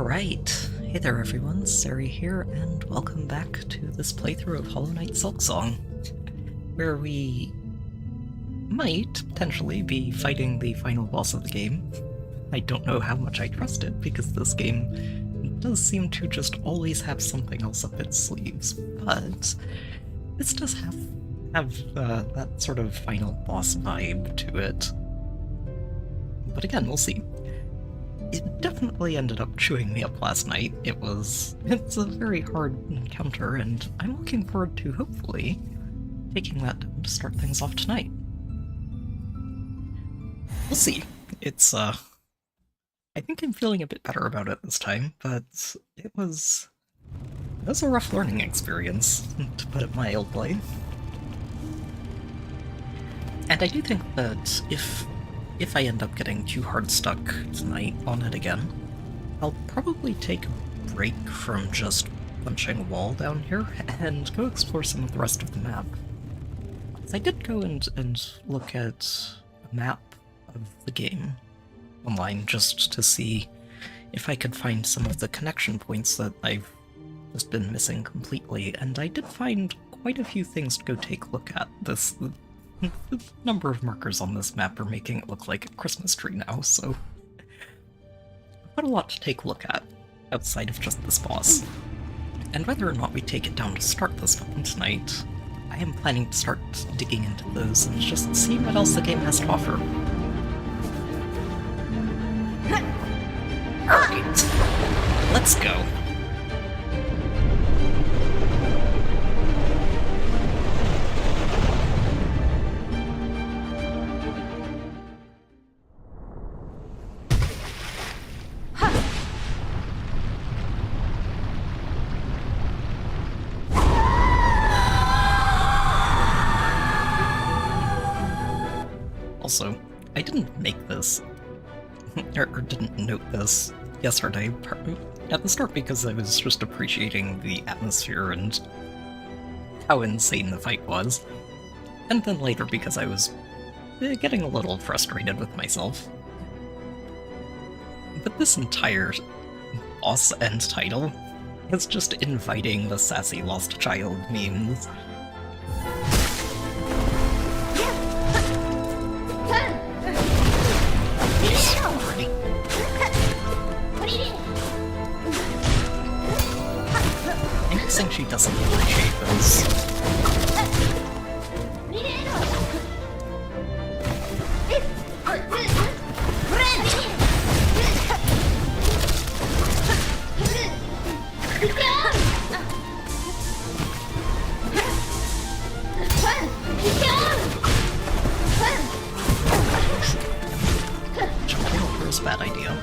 Alright, hey there everyone, Sari here, and welcome back to this playthrough of Hollow Knight Silksong, where we might potentially be fighting the final boss of the game. I don't know how much I trust it, because this game does seem to just always have something else up its sleeves, but this does have that sort of final boss vibe to it. But again, we'll see. It definitely ended up chewing me up last night. It's a very hard encounter, and I'm looking forward to hopefully taking that to start things off tonight. We'll see. I think I'm feeling a bit better about it this time, but it was a rough learning experience, to put it mildly. And I do think that if I end up getting too hard stuck tonight on it again, I'll probably take a break from just punching a wall down here and go explore some of the rest of the map. I did go and look at a map of the game online just to see if I could find some of the connection points that I've just been missing completely, and I did find quite a few things to go take a look at. The number of markers on this map are making it look like a Christmas tree now, so quite a lot to take a look at outside of just this boss. And whether or not we take it down to start this one tonight, I am planning to start digging into those and just see what else the game has to offer. Alright, let's go. Also, I didn't make this, or didn't note this yesterday at the start because I was just appreciating the atmosphere and how insane the fight was, and then later because I was getting a little frustrated with myself. But this entire boss end title is just inviting the sassy lost child memes. I think she doesn't appreciate those. Jumping over is a bad idea.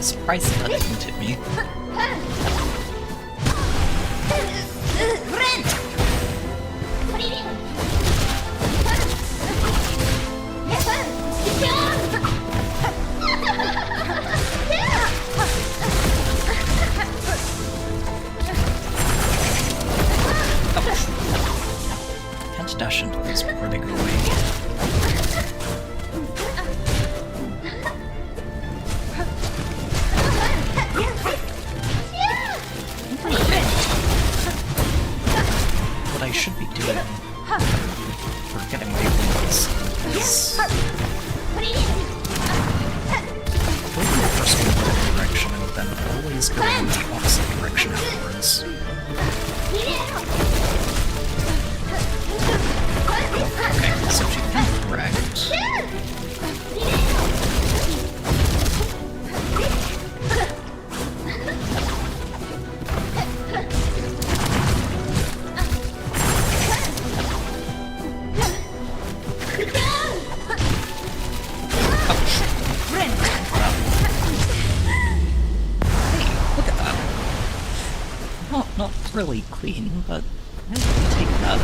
Surprised that didn't hit me. Can't dash into these before they go away. What I should be doing for getting away from this is going in the first one direction and then always going in the opposite direction afterwards. Okay, so she can correct. Hey, look at that. really clean, but I take that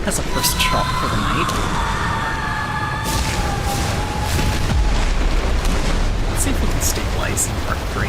as a first shot for the night. Let's see if we can stabilize in part 3.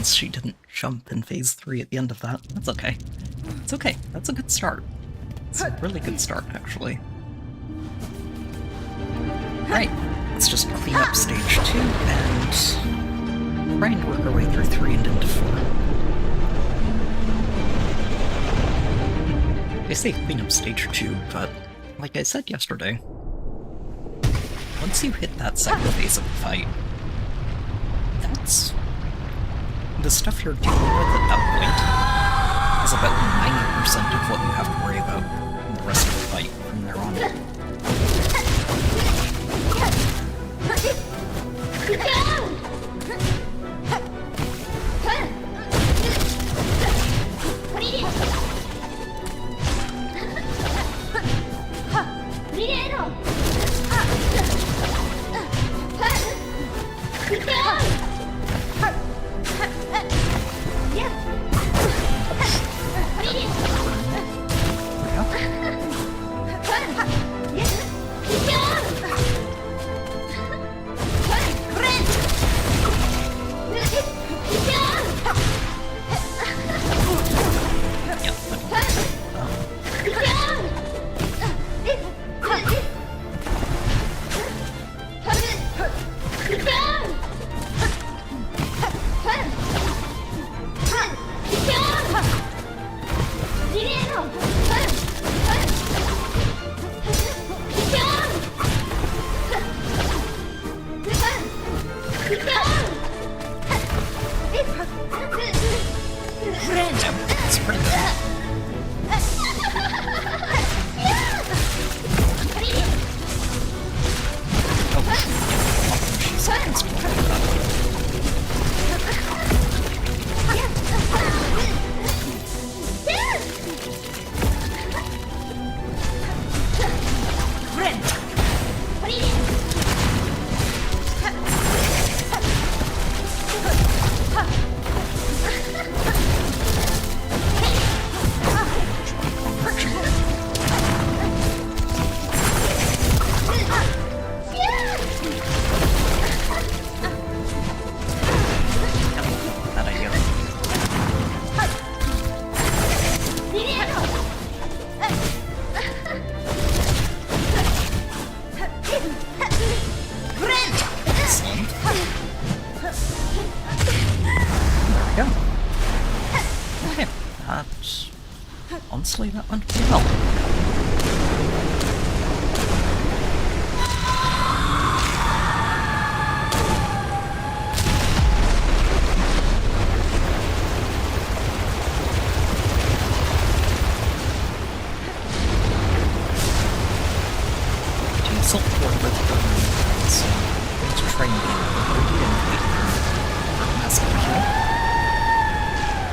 She didn't jump in phase 3 at the end of that. That's okay. It's okay. That's a good start. It's a really good start, actually. Right, let's just clean up stage 2 and try and work our way through 3 and into 4. They say clean up stage 2, but like I said yesterday, once you hit that second phase of the fight, that's the stuff you're dealing with at that point is about 90% of what you have to worry about in the rest of the fight from there on. Honestly, that went pretty well.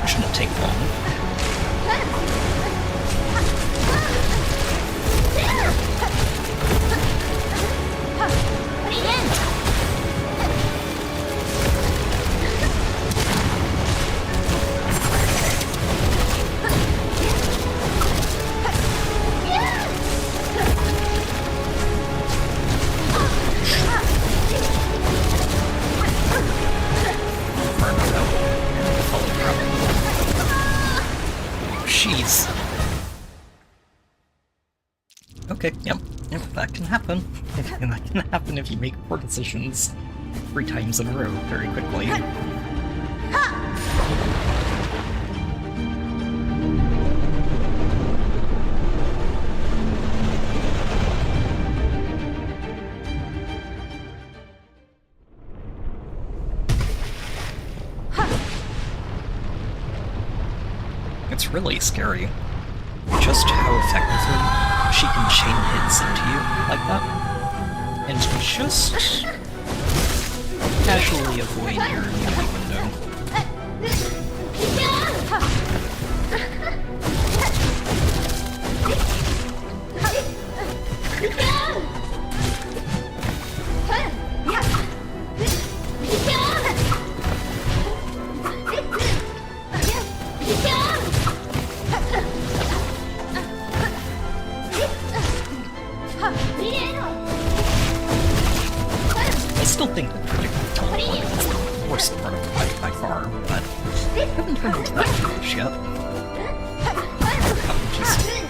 Shouldn't take long. Okay, yep, that can happen. And that can happen if you make poor decisions 3 times in a row very quickly. It's really scary. Just how effectively she can chain hits into you like that. And just casually avoid your immunity window. I still think that predictable teleport is the worst part of the fight by far, but I haven't turned into that fish yet. Oh, jeez.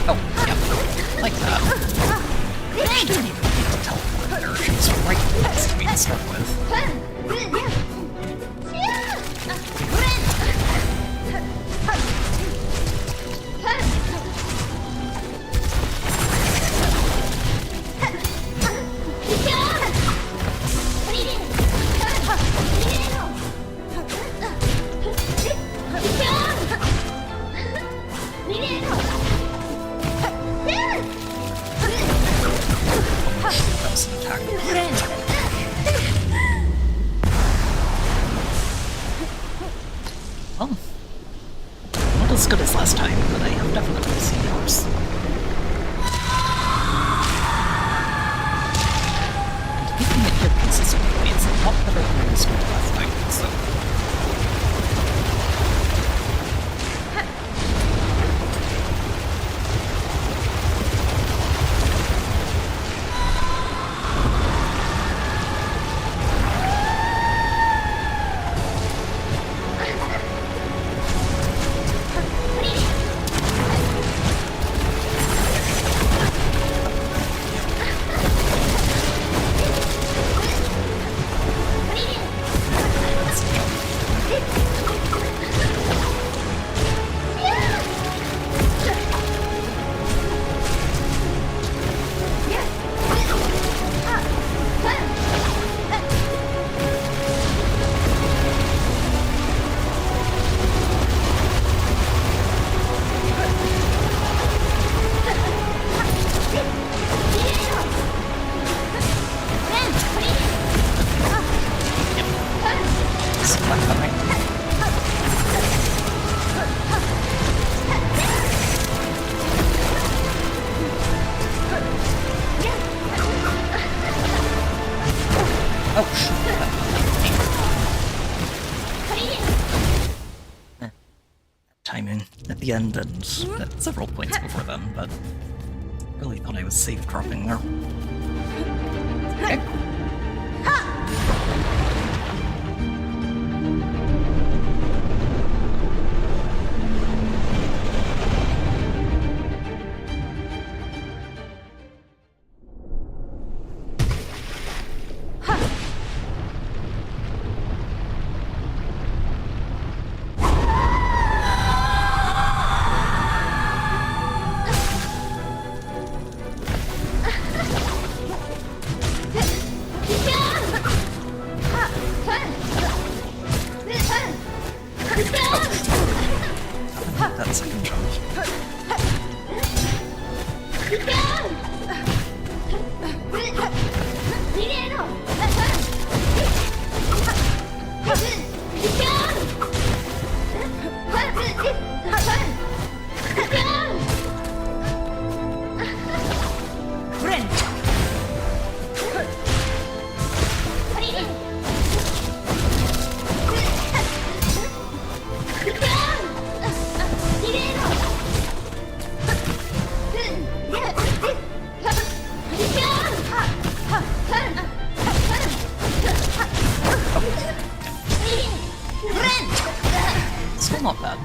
Oh, yeah, like that. She didn't even need to teleport there, she was right next to me to start with. That was an attack. Well, not as good as last time, but I have definitely seen worse. And keeping it here consistently is a lot better than I was doing last time, so... Oh, shoot. Timing at the end and at several points before then, but really thought I was safe dropping there. Okay. Still not bad.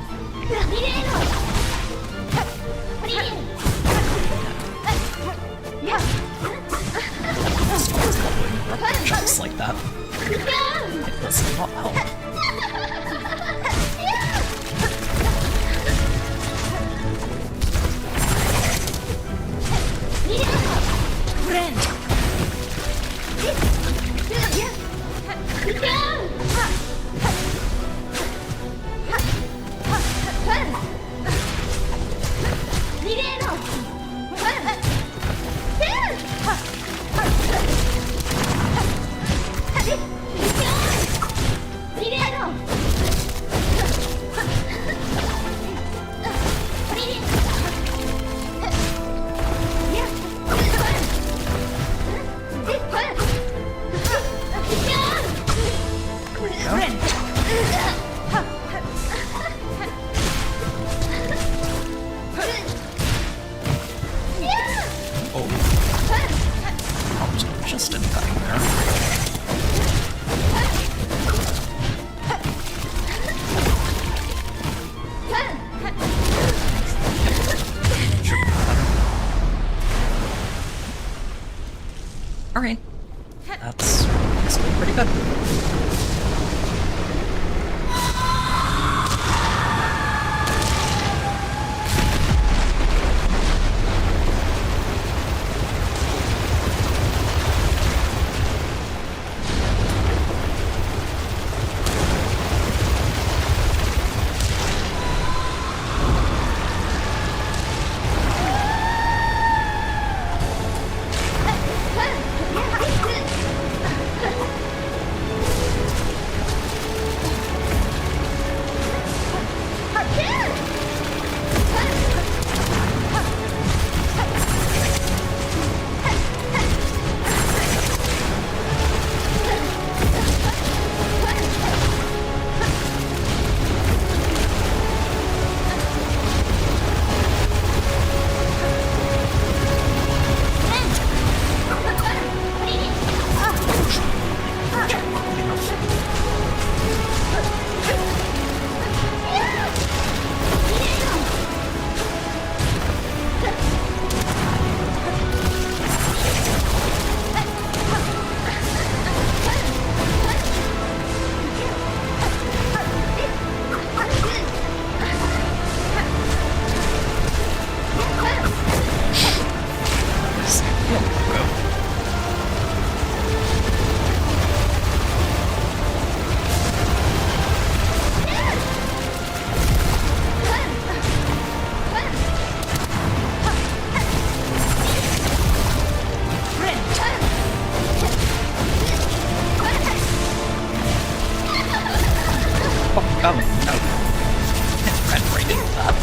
Jumps like that. It does not help. Just in time there. Alright. That's still pretty good. Oh, no. Red right into that.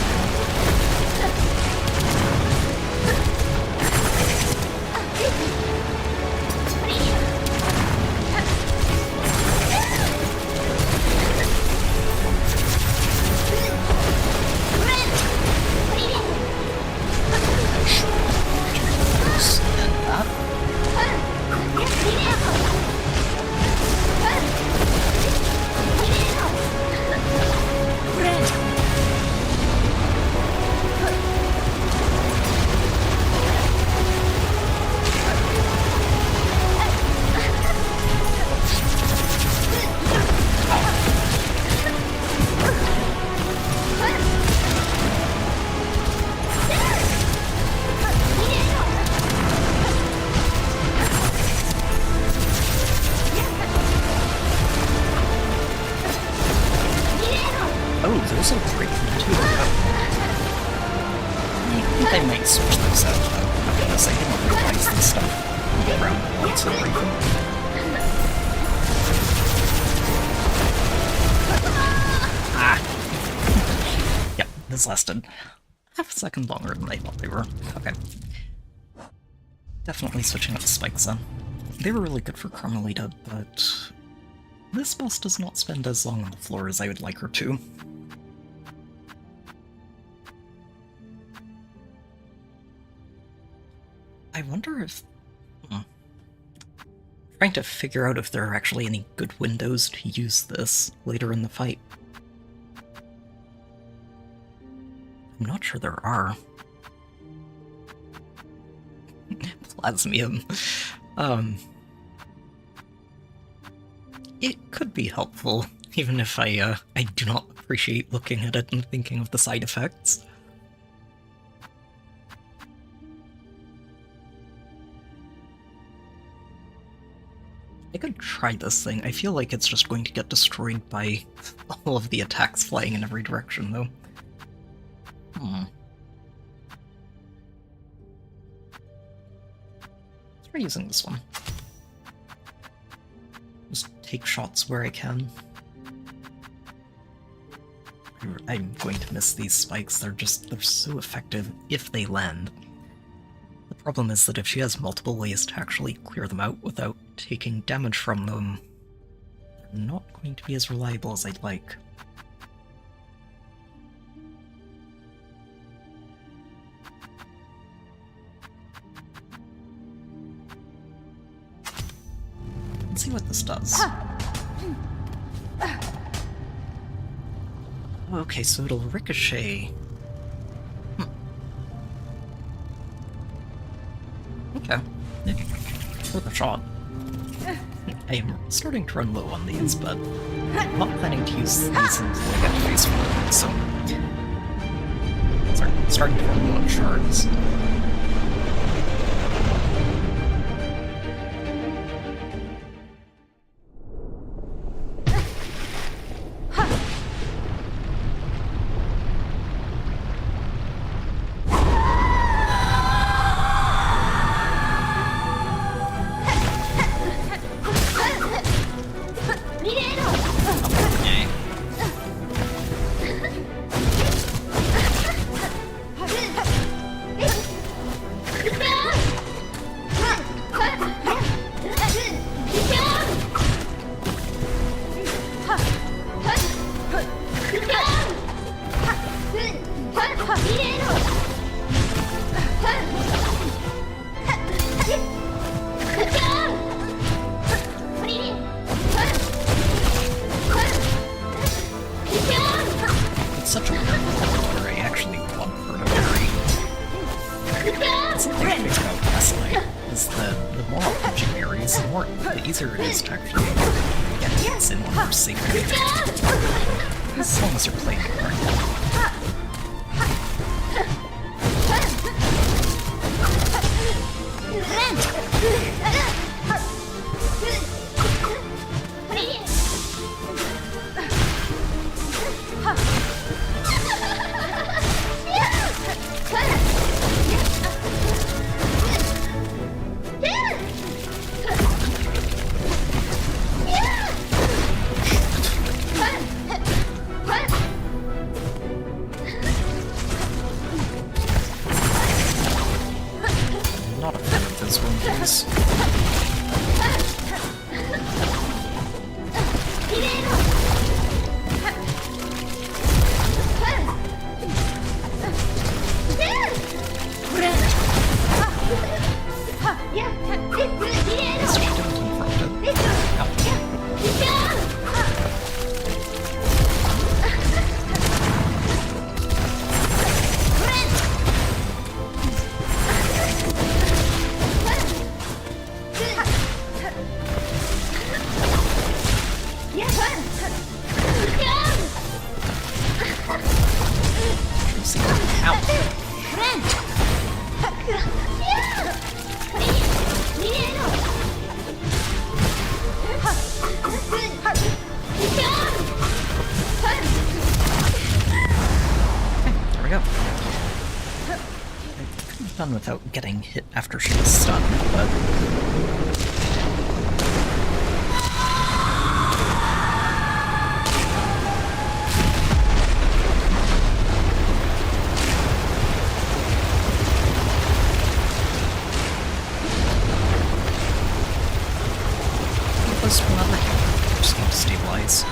Oh, there's a break too. I think I might switch those out though, because I didn't realize this stuff around once and break them. Ah! Yep, this lasted half a second longer than I thought they were. Okay. Definitely switching up the spikes then. They were really good for Carmelita, but this boss does not spend as long on the floor as I would like her to. I wonder if... Trying to figure out if there are actually any good windows to use this later in the fight. I'm not sure there are. Plasmium. It could be helpful, even if I do not appreciate looking at it and thinking of the side effects. I could try this thing. I feel like it's just going to get destroyed by all of the attacks flying in every direction, though. Let's try using this one. Just take shots where I can. I'm going to miss these spikes. They're so effective if they land. The problem is that if she has multiple ways to actually clear them out without taking damage from them, they're not going to be as reliable as I'd like. Let's see what this does. Okay, so it'll ricochet. Okay. Yeah. Worth a shot. I am starting to run low on these, but I'm not planning to use these until I get to phase 4, so... starting to run low on shards. Such a weird world where I actually want her to marry. Something I figured out last night is that the more often she marries, the easier it is to actually get hits in one of her sacred. As long as you're playing it right. Not a fan of this one, please. Yes, she didn't confront it. Done without getting hit after she was stunned, but... Plus, whenever I'm just going to stabilize.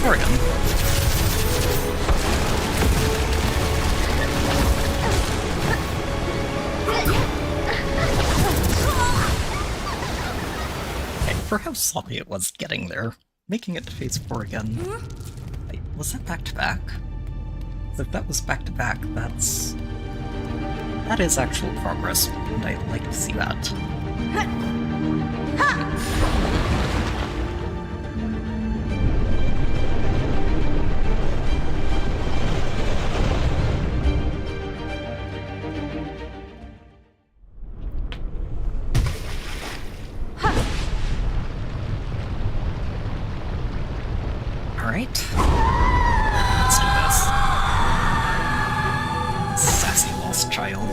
4 again. Okay, for how sloppy it was getting there, making it to phase 4 again. Wait, was that back-to-back? If that was back-to-back, that is actual progress, and I'd like to see that. Alright. Let's do this. Sassy lost child.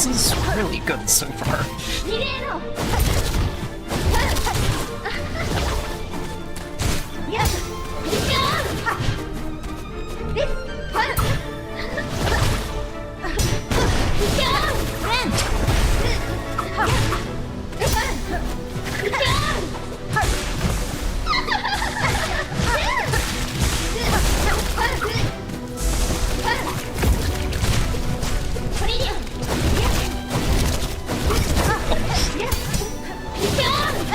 This is really good so far.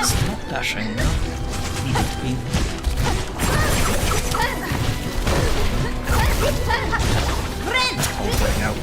Stop dashing. Needed to be. Holding out.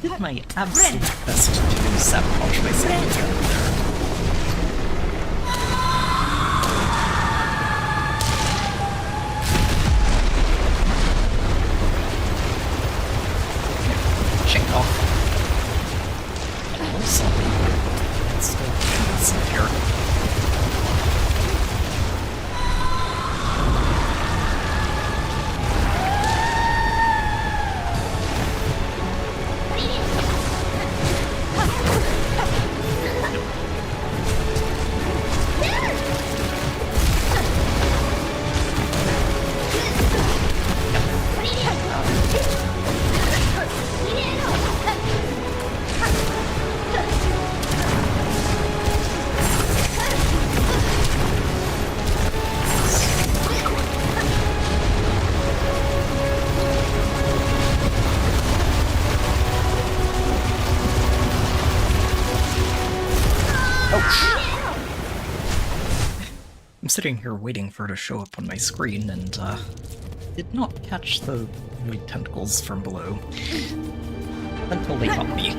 Did my absolute best to sabotage myself there. Shake off. Also, it's still in here. I'm sitting here waiting for it to show up on my screen and did not catch the void tentacles from below until they got me.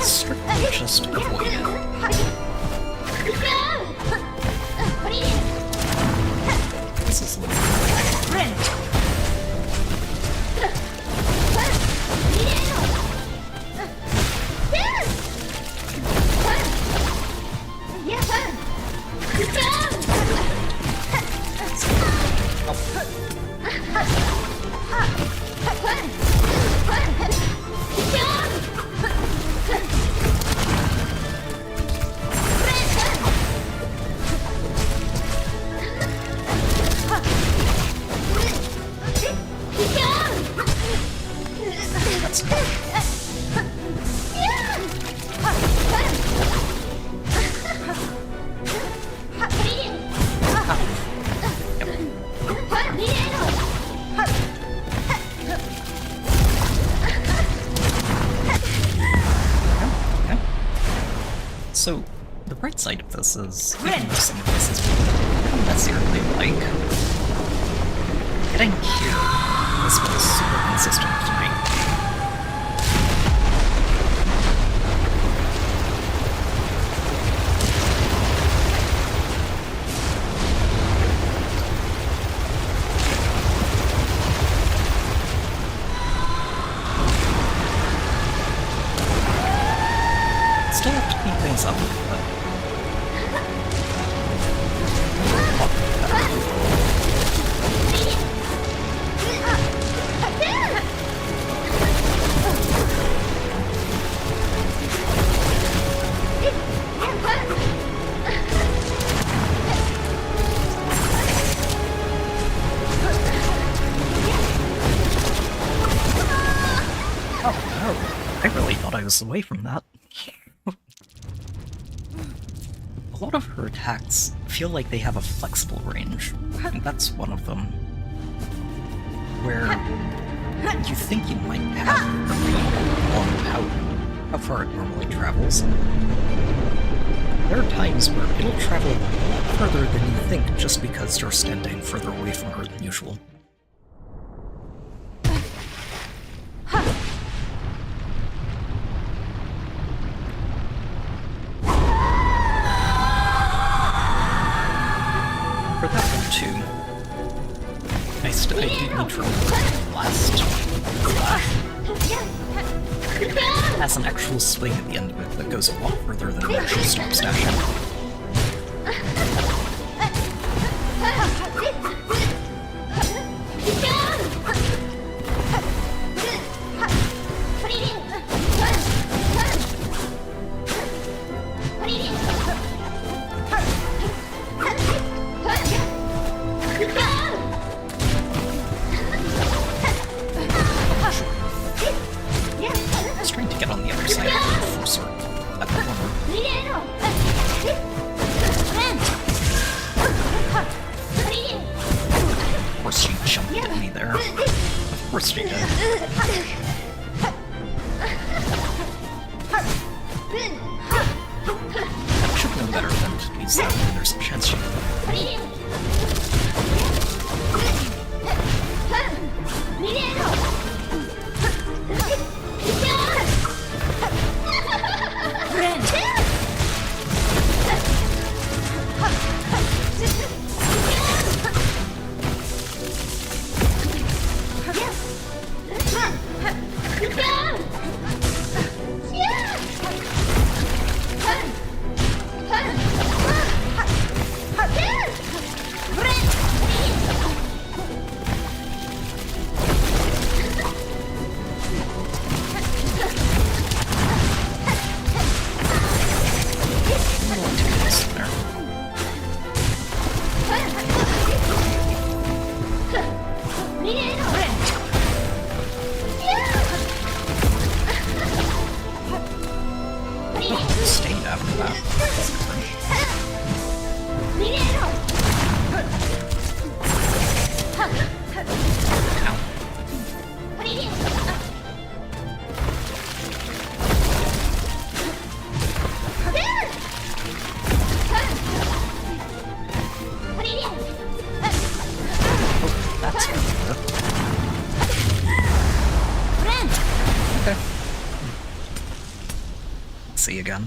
strictly just avoid it. This is a little So, the bright side of this is, even though some of this is not necessarily like, getting here, this was super consistent tonight. Still have to clean things up, but... Oh no, I really thought I was away from that. A lot of her attacks feel like they have a flexible range, and that's one of them. Where you think you might have a read on how far it normally travels. There are times where it'll travel a lot further than you think just because you're standing further away from her than usual. For that one too, I do need to remember the last has an actual swing at the end of it that goes a lot further than the actual stop stashing. I was trying to get on the other side of the force her at the corner. Of course she jumped at me there. Of course she did. I should know better than to use that when there's a chance she could. Stayed after that. That's good. Okay. see again.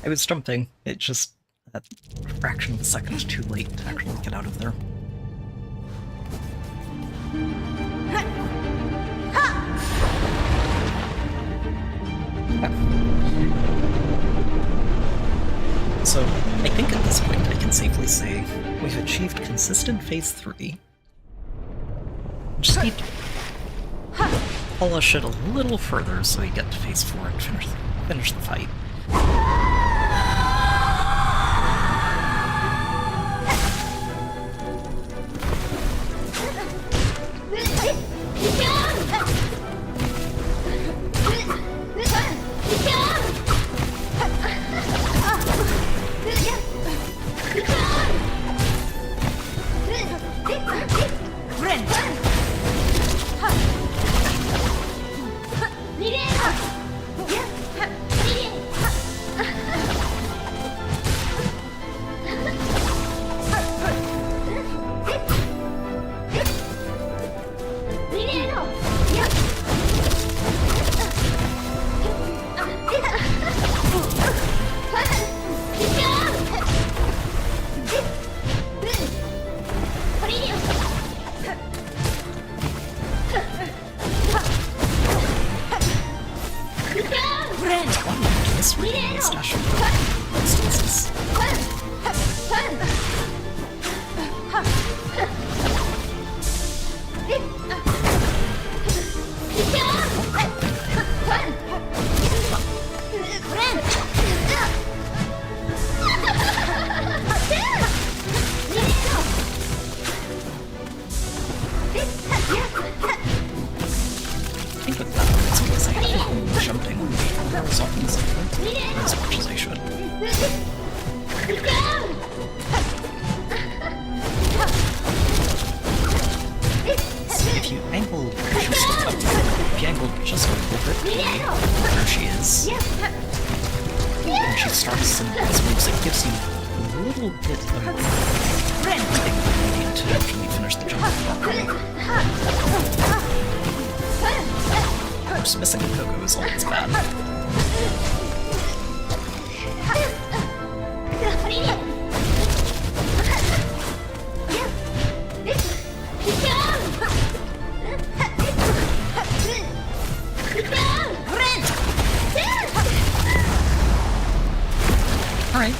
I was jumping, it just a fraction of a second too late to actually get out of there. So, I think at this point I can safely say we've achieved consistent Phase 3. Just need to polish it a little further so we get to Phase 4 and finish the fight. Missing a Coco is always bad. Alright,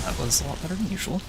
that was a lot better than usual.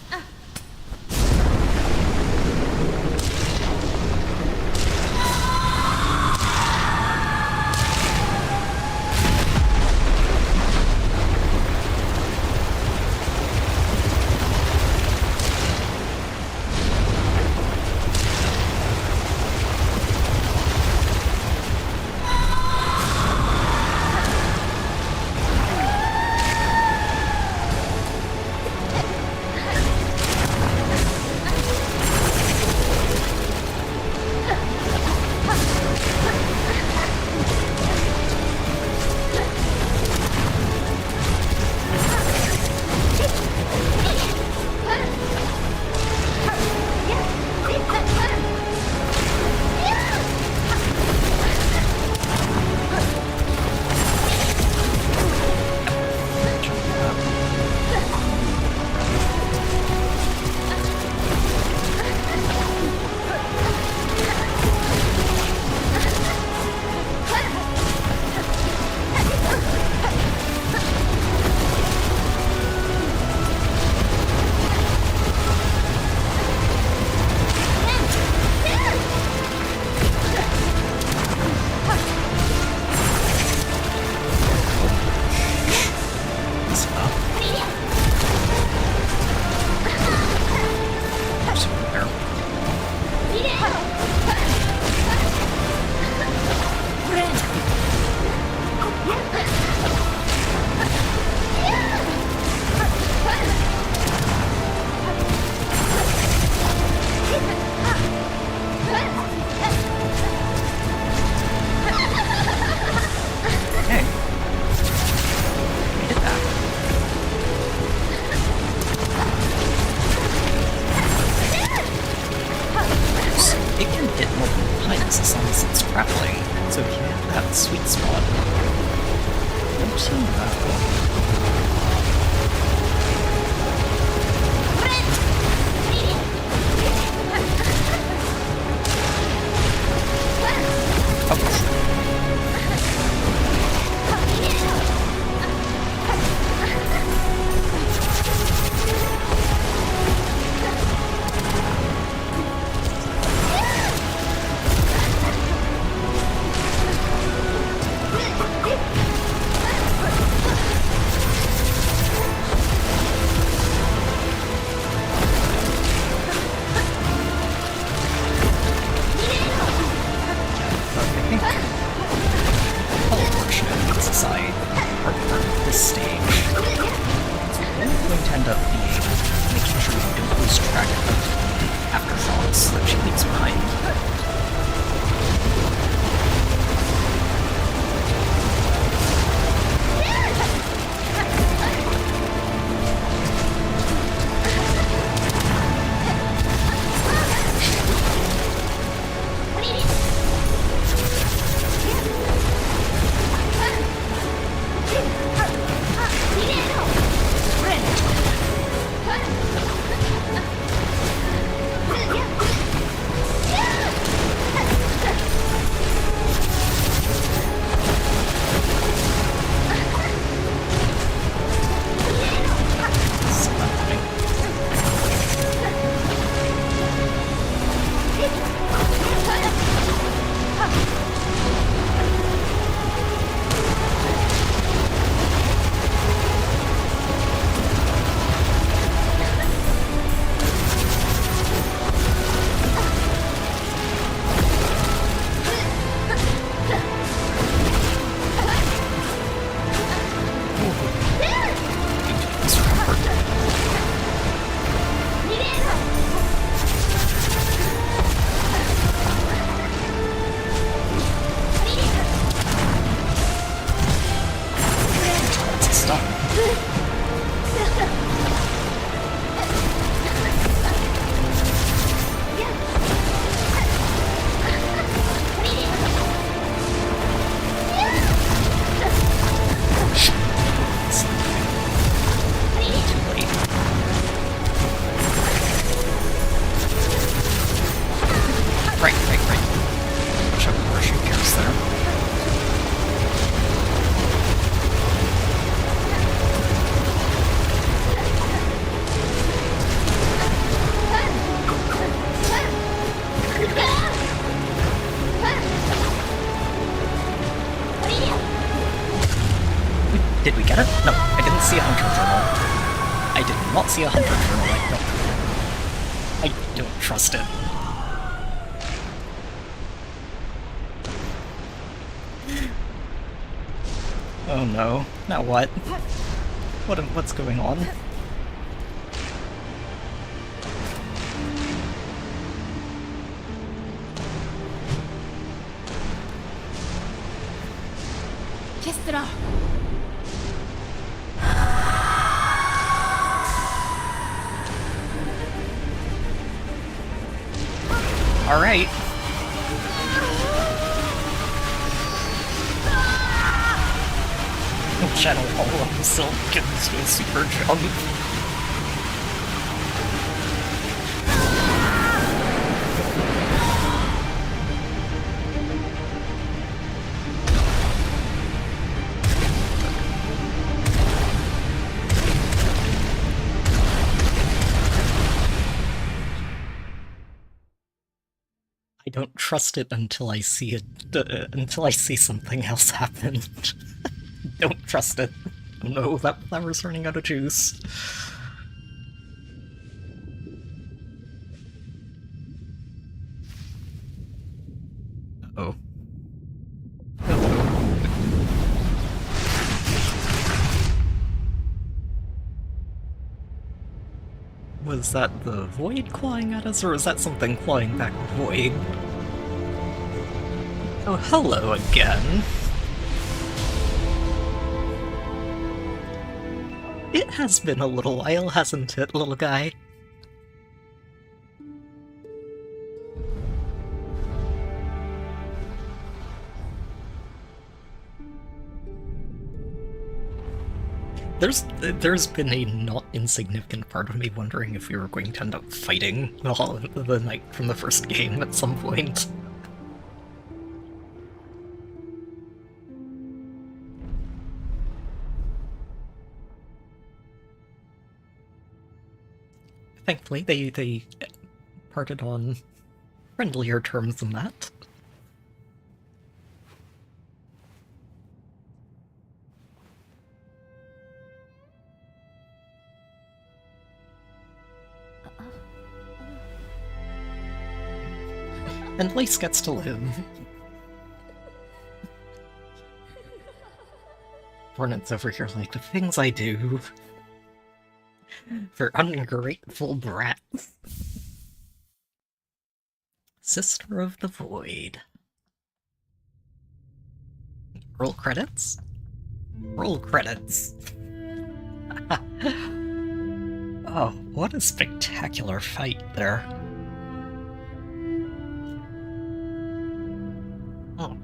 Did we get it? No, I didn't see a hunter journal. I did not see a hunter journal. I don't trust it. Oh no. Now what? What's going on? Alright. Channel all of Silk gets to a super jump. I don't trust it until I see it. Until I see something else happen. Don't trust it. Oh no, that flower's running out of juice. Uh-oh. Was that the void clawing at us, or was that something clawing back the void? Oh, hello again. It has been a little while, hasn't it, little guy? There's been a not insignificant part of me wondering if we were going to end up fighting the knight from the first game at some point. Thankfully, they parted on friendlier terms than that. And Lace gets to live. Hornet's over here like, the things I do for ungrateful brats. Sister of the Void. Roll credits? Roll credits. Oh, what a spectacular fight there. Oh,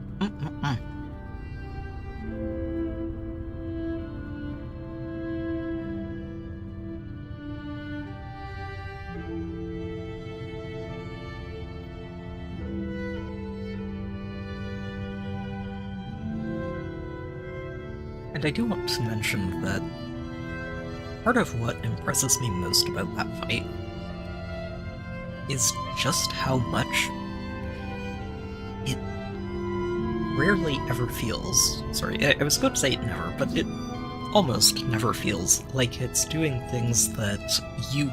And I do want to mention that part of what impresses me most about that fight is just how much it rarely ever feels... Sorry, I was about to say it never, but it almost never feels like it's doing things that you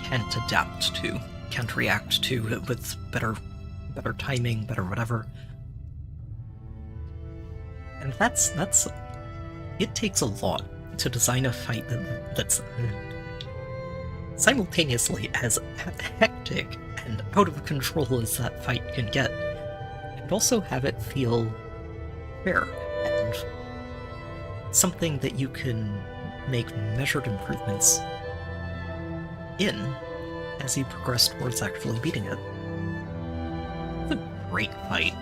can't adapt to, can't react to with better timing, better whatever. And that's it takes a lot to design a fight that's simultaneously as hectic and out of control as that fight can get, and also have it feel fair and something that you can make measured improvements in as you progress towards actually beating it. It's a great fight.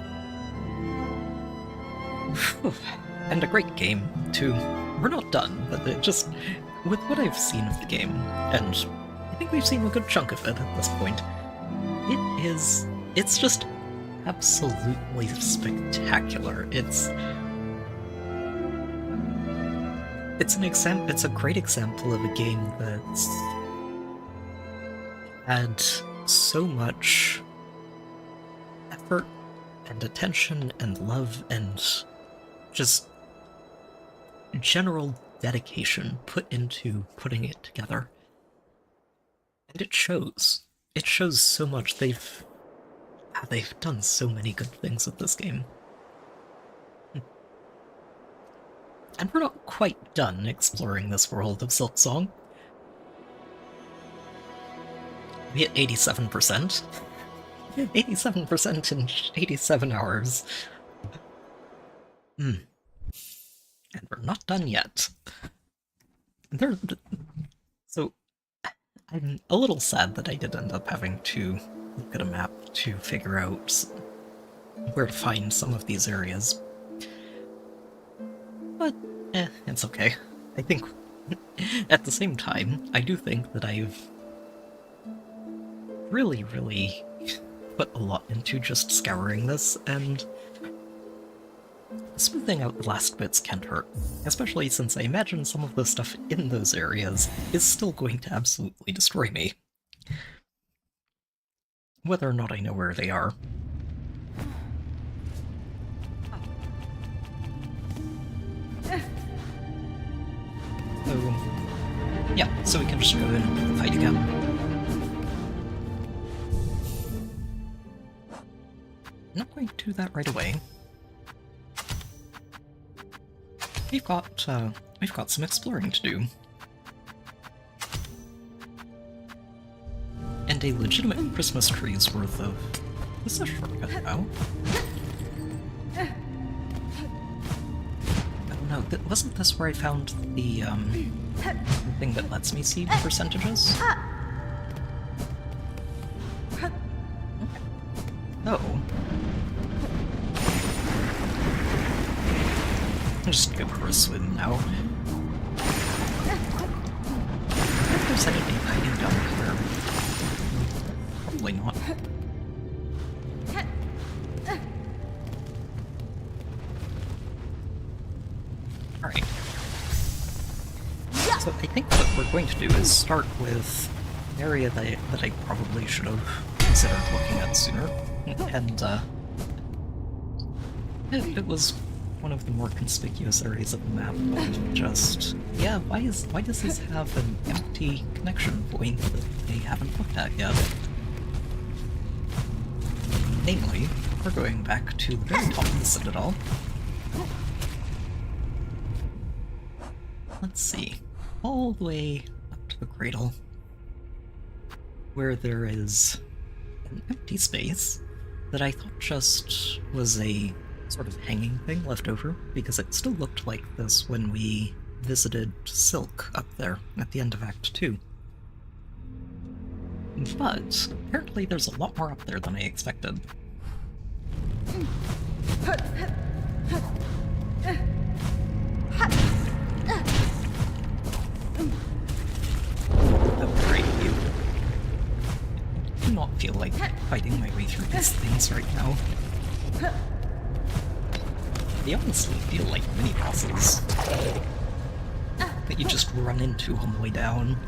And a great game, too. We're not done, but it just... with what I've seen of the game, and I think we've seen a good chunk of it at this point, it's just absolutely spectacular. It's a great example of a game that's had so much effort and attention and love and just general dedication put into putting it together. And it shows. It shows so much. They've done so many good things with this game. And we're not quite done exploring this world of Silksong. We hit 87%. 87% in 87 hours. And we're not done yet. So, I'm a little sad that I did end up having to look at a map to figure out where to find some of these areas. But, it's okay. I think, at the same time, I do think that I've really put a lot into just scouring this, and smoothing out the last bits can't hurt, especially since I imagine some of the stuff in those areas is still going to absolutely destroy me. Whether or not I know where they are. So, yeah, so we can just go in and do the fight again. I'm not going to do that right away. We've got some exploring to do. And a legitimate Christmas tree's worth of... This is a shortcut now. Oh no, wasn't this where I found the thing that lets me see percentages? Oh. I'm just go for a swim now. there's anything hiding down here. Probably not. Alright. So I think what we're going to do is start with an area that I probably should have considered looking at sooner. And, it was one of the more conspicuous areas of the map, but just, yeah, why does this have an empty connection point that they haven't looked at yet? Namely, we're going back to the very top of the Citadel. Let's see, all the way up to the cradle, where there is an empty space that I thought just was a sort of hanging thing left over, because it still looked like this when we visited Silk up there at the end of Act 2. But apparently there's a lot more up there than I expected. Oh, great view. I do not feel like fighting my way through these things right now. They honestly feel like mini-bosses that you just run into on the way down.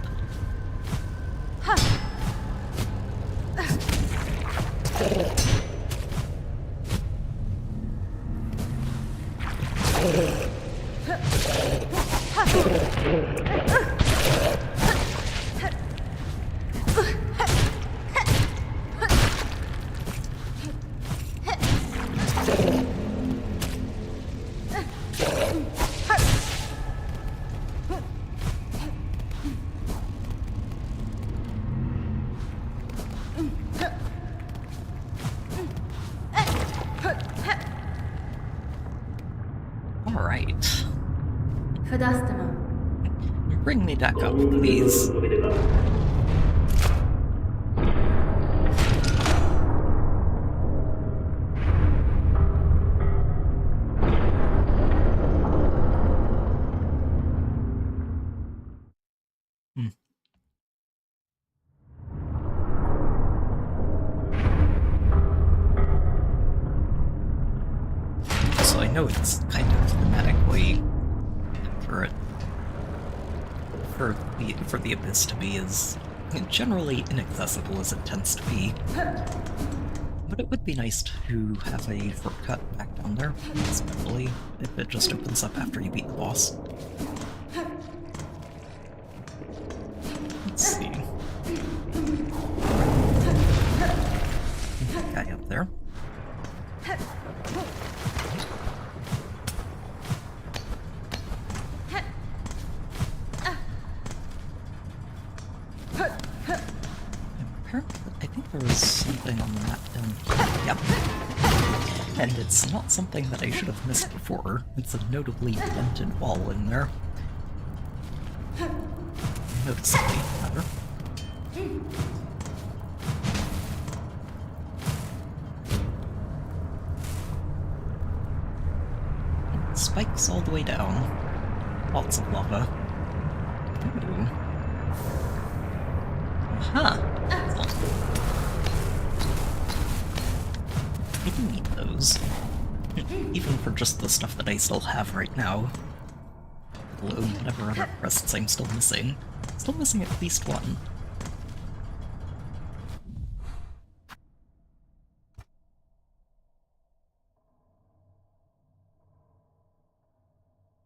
Alright. Bring me back up, please. So I know it's kind of thematically accurate for the Abyss to be as generally inaccessible as it tends to be. But it would be nice to have a shortcut back down there, especially if it just opens up after you beat the boss. Let's see. Guy up there. I think there was something on the map down here. Yep. And it's not something that I should have missed before. It's a notably dented wall in there. Noticeably, rather. Spikes all the way down. Lots of lava. Ooh. Aha! I do need those. Even for just the stuff that I still have right now. Let alone whatever other quests I'm still missing. Still missing at least one.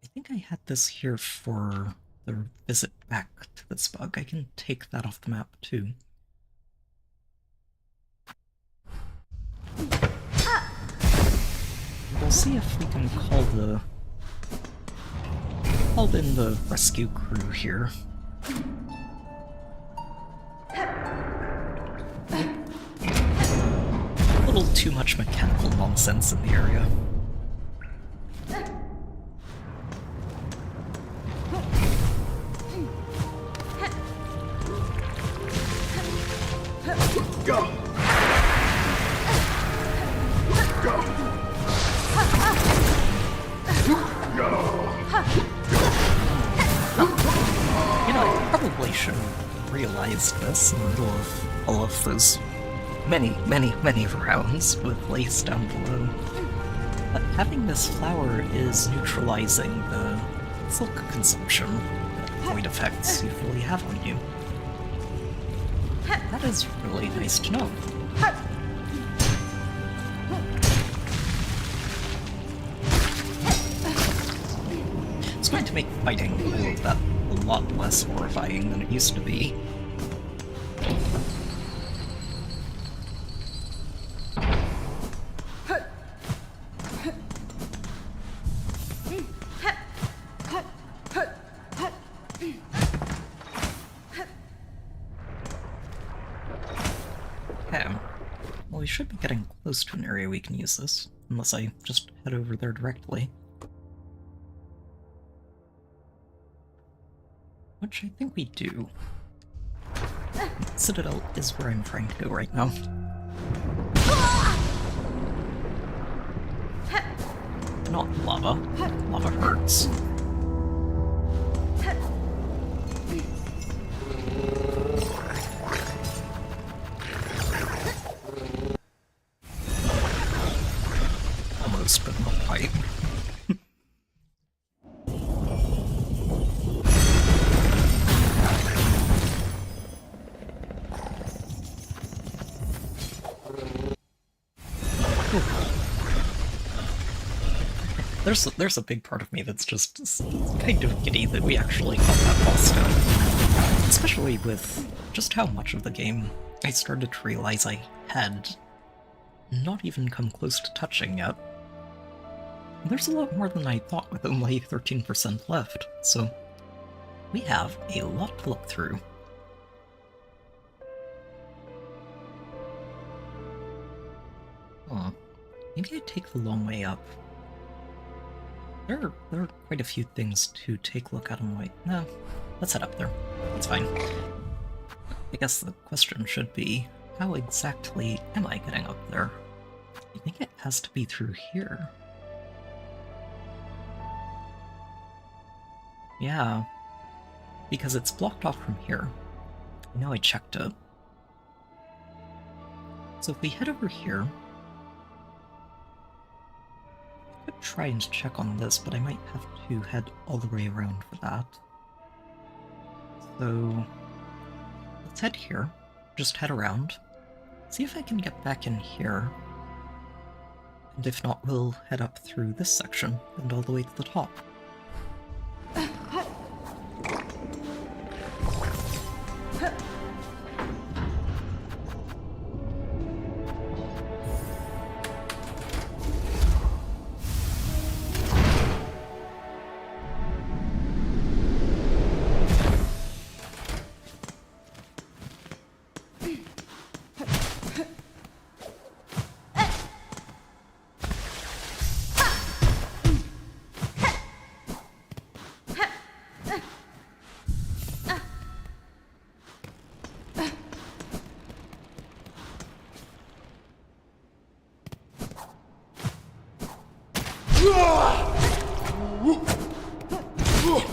I think I had this here for the visit back to this bug. I can take that off the map too. We'll see if we can call in the rescue crew here. A little too much mechanical nonsense in the area. Go! Go! You know, I probably shouldn't realized this in the middle of all of those many rounds with lace down below. But having this flower is neutralizing the silk consumption that void effects usually have on you. That is really nice to know. It's going to make fighting all of that a lot less horrifying than it used to be. Okay. Well, we should be getting close to an area we can use this, unless I just head over there directly. Which I think we do. Citadel is where I'm trying to go right now. Not lava. Lava hurts. Almost, but not quite. There's a big part of me that's just kind of giddy that we actually got that boss down. Especially with just how much of the game I started to realize I had not even come close to touching yet. There's a lot more than I thought with only 13% left, so we have a lot to look through. Huh. Maybe I take the long way up. There are quite a few things to take a look at on the way. No, let's head up there. It's fine. I guess the question should be, how exactly am I getting up there? I think it has to be through here. Yeah, because it's blocked off from here. I know I checked it. So if we head over here, I could try and check on this, but I might have to head all the way around for that. So let's head here, just head around, see if I can get back in here, and if not, we'll head up through this section and all the way to the top.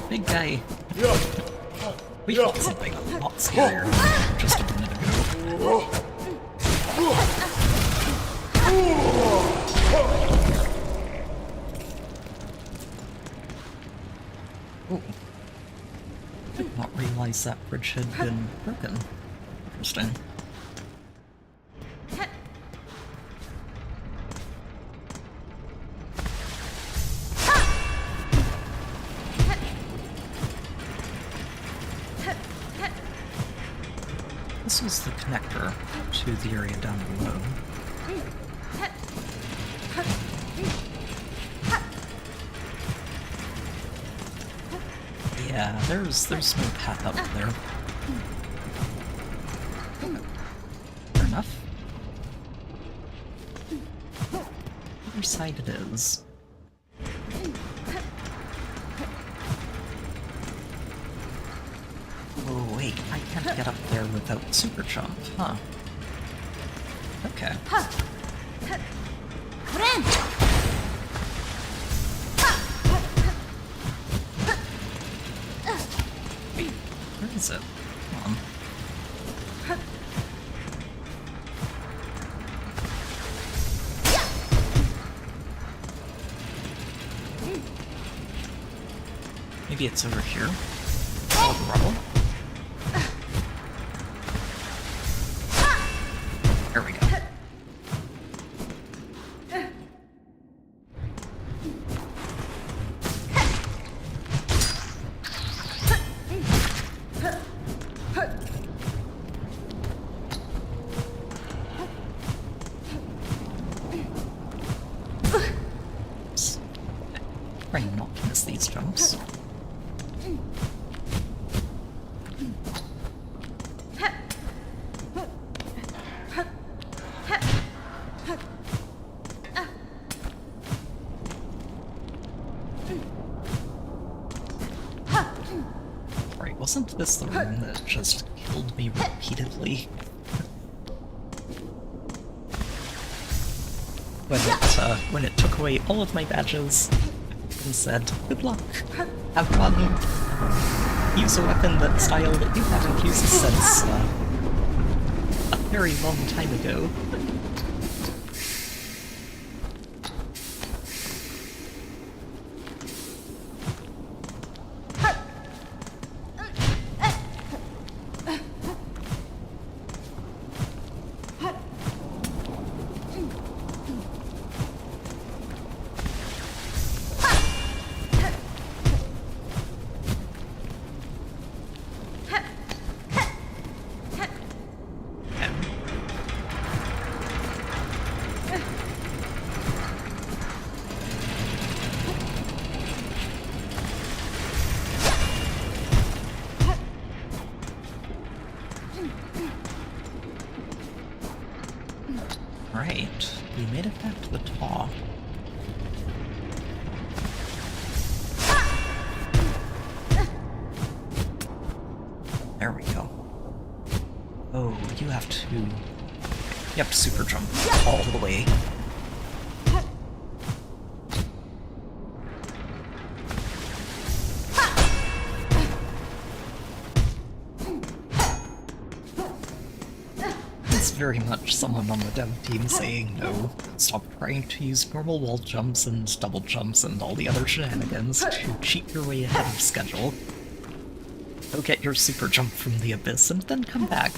Big guy. We fought something a lot scarier just a minute ago. Oh. Did not realize that bridge had been broken. Interesting. This is the connector to the area down below. Yeah, there's no path up there. Fair enough. Other side it is. Oh wait, I can't get up there without super jump, huh? Okay. Wait, where is it? Come on. Maybe it's over here. All the rubble. There we go. Trying not to miss these jumps. Right, wasn't this the room that just killed me repeatedly? When it took away all of my badges and said, "Good luck, have fun, use a weapon that style that you haven't used since a very long time ago." Right, we made it back to the top. There we go. Oh, you have to super jump all the way. Very much someone on the dev team saying, no, stop trying to use normal wall jumps and double jumps and all the other shenanigans to cheat your way ahead of schedule. Go get your super jump from the abyss and then come back.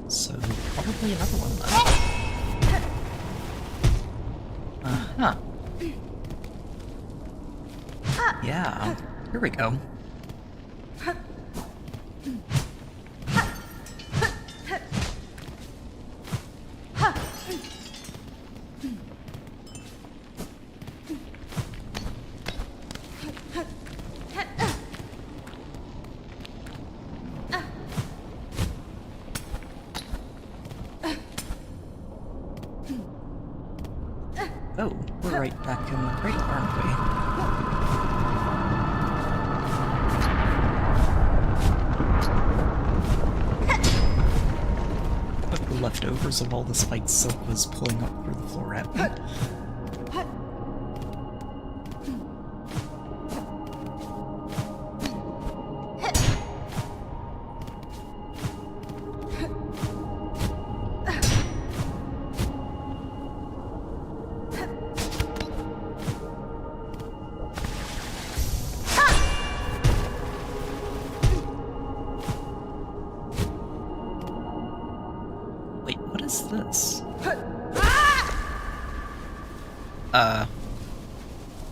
So, probably another one then. Uh-huh. Yeah, here we go. Oh, we're right back in the crate, aren't we? But the leftovers of all the spiked silk was pulling up through the floor at me. This?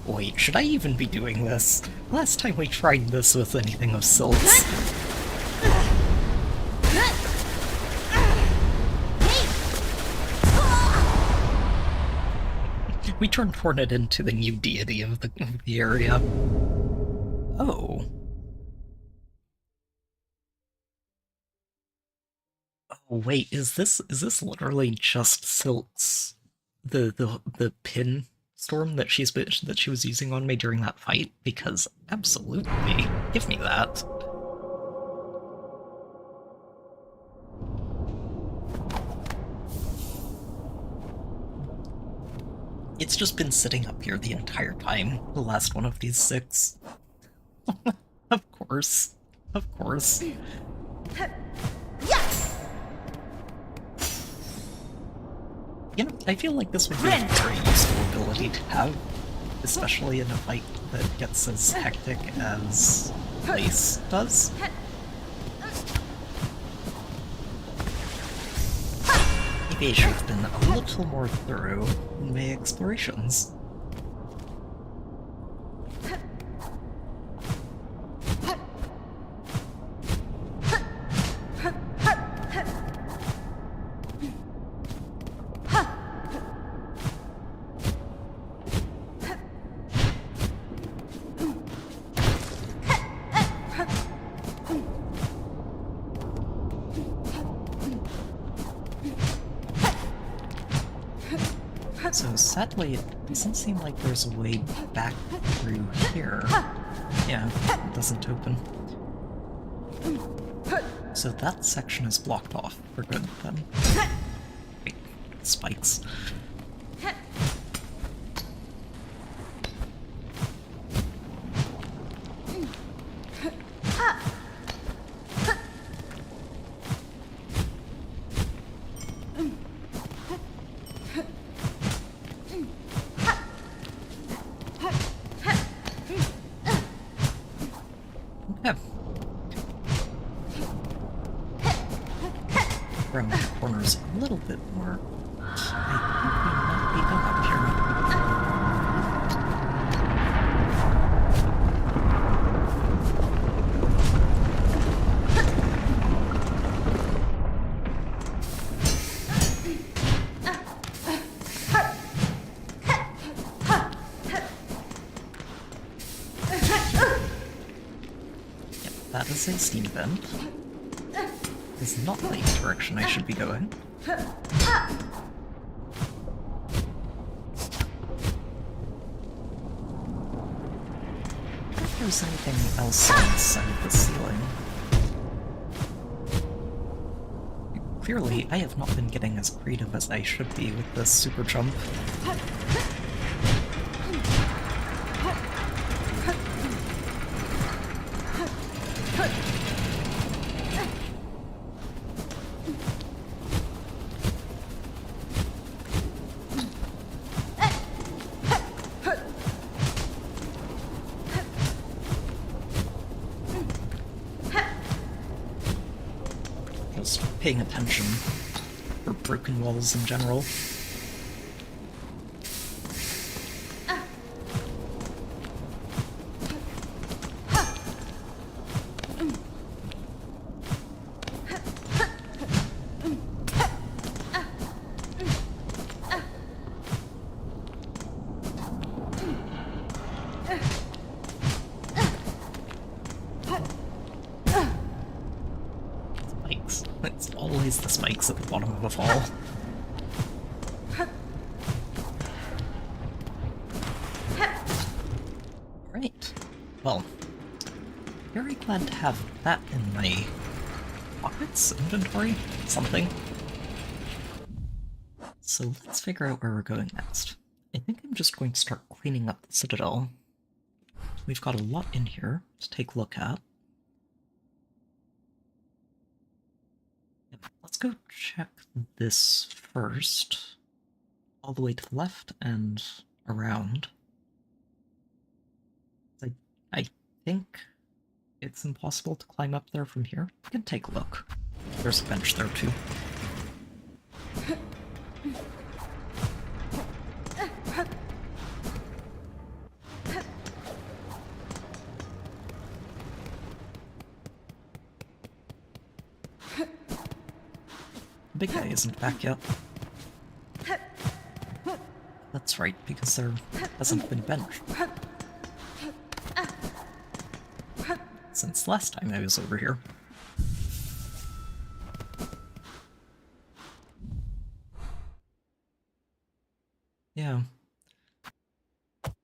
Wait, should I even be doing this? Last time we tried this with anything of Silks. We turned Hornet into the new deity of the area. Oh. Oh wait, is this literally just Silk's the pin storm that she was using on me during that fight? Because absolutely, give me that. It's just been sitting up here the entire time, the last one of these 6. Of course. Of course. You know, I feel like this would be a very useful ability to have, especially in a fight that gets as hectic as Lace does. Maybe I should have been a little more thorough in my explorations. So sadly, it doesn't seem like there's a way back through here. Yeah, it doesn't open. So that section is blocked off for good, then. Wait, spikes. Around the corners a little bit more. I think we might be done up here. Yep, that is a steam vent. Is not the direction I should be going. If there's anything else on the side of the ceiling. Clearly, I have not been getting as creative as I should be with this super jump. Paying attention for broken walls in general. It's always the spikes at the bottom of a fall. Alright. Well, very glad to have that in my pockets, inventory, something. So let's figure out where we're going next. I think I'm just going to start cleaning up the Citadel. We've got a lot in here to take a look at. Let's go check this first, all the way to the left and around. I think it's impossible to climb up there from here. We can take a look. There's a bench there too. The big guy isn't back yet. That's right, because there hasn't been a bench since last time I was over here. Yeah. Don't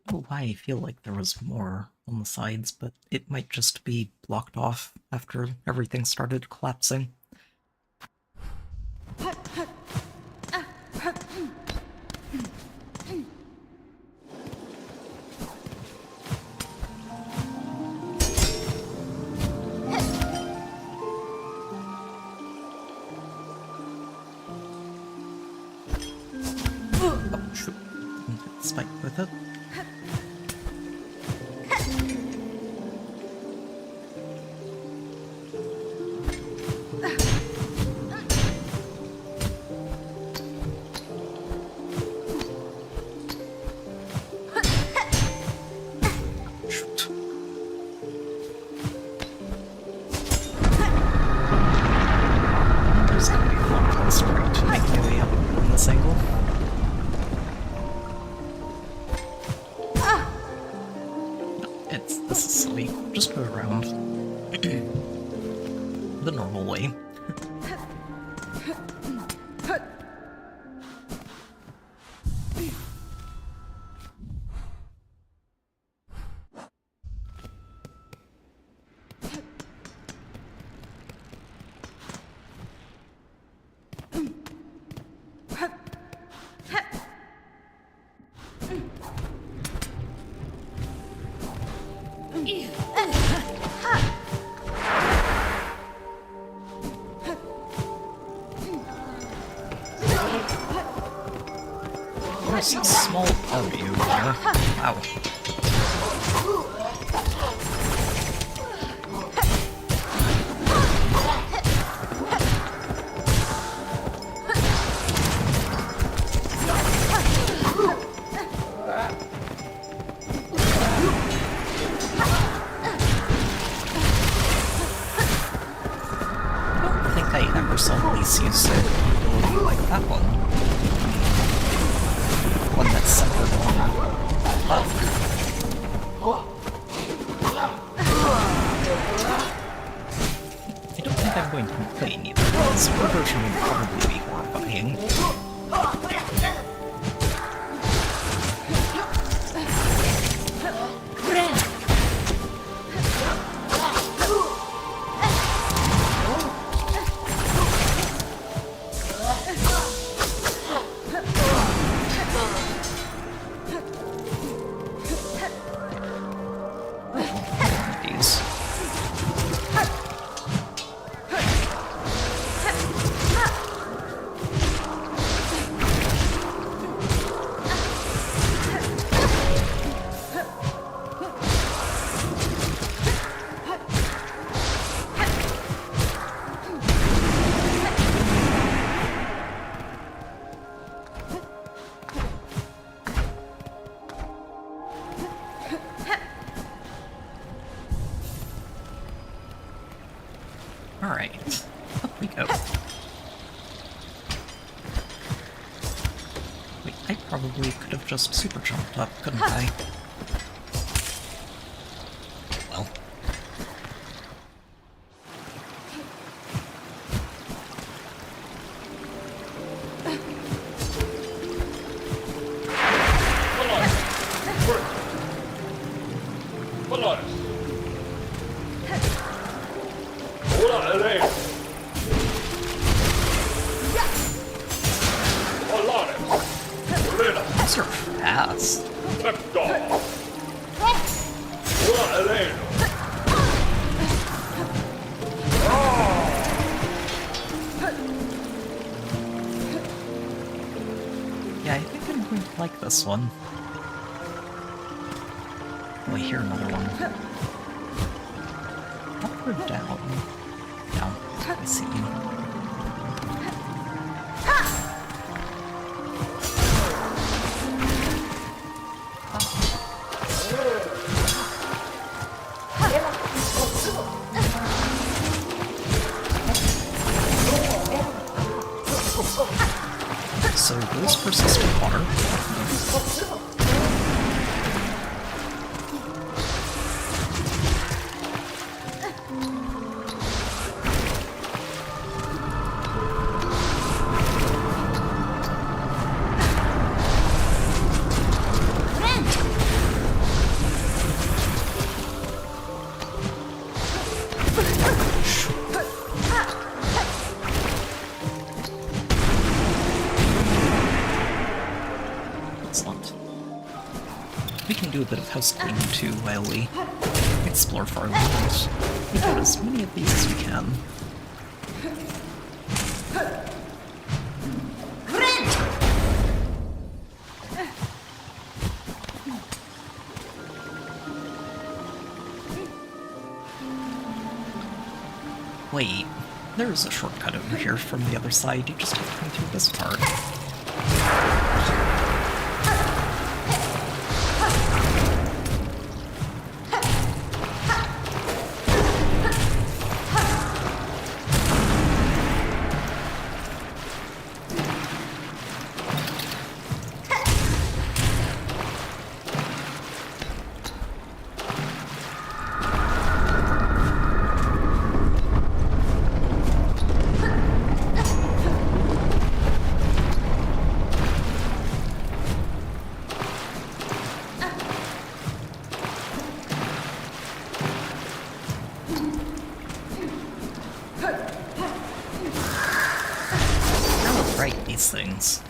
know why I feel like there was more on the sides, but it might just be blocked off after everything started collapsing. Shoot. There's gotta be one close right to make my way up in this angle. No, this is silly. Just go around the normal way. There's a small army over there. Wow. I don't think I ever saw police use an ability like that one. One that's centered on love. I don't think I'm going to complain either, because her version would probably be horrifying. These. Alright, up we go. Wait, I probably could have just super jumped up, couldn't I? Well. These are fast. Yeah, I think I'm going to like this one. Oh, I hear another one. Up or down? Down. I see. So those persistent water. Excellent. We can do a bit of house cleaning too while we explore Pharloom and we get as many of these as we can. Wait, there's a shortcut over here from the other side, you just have to come through this part. Things.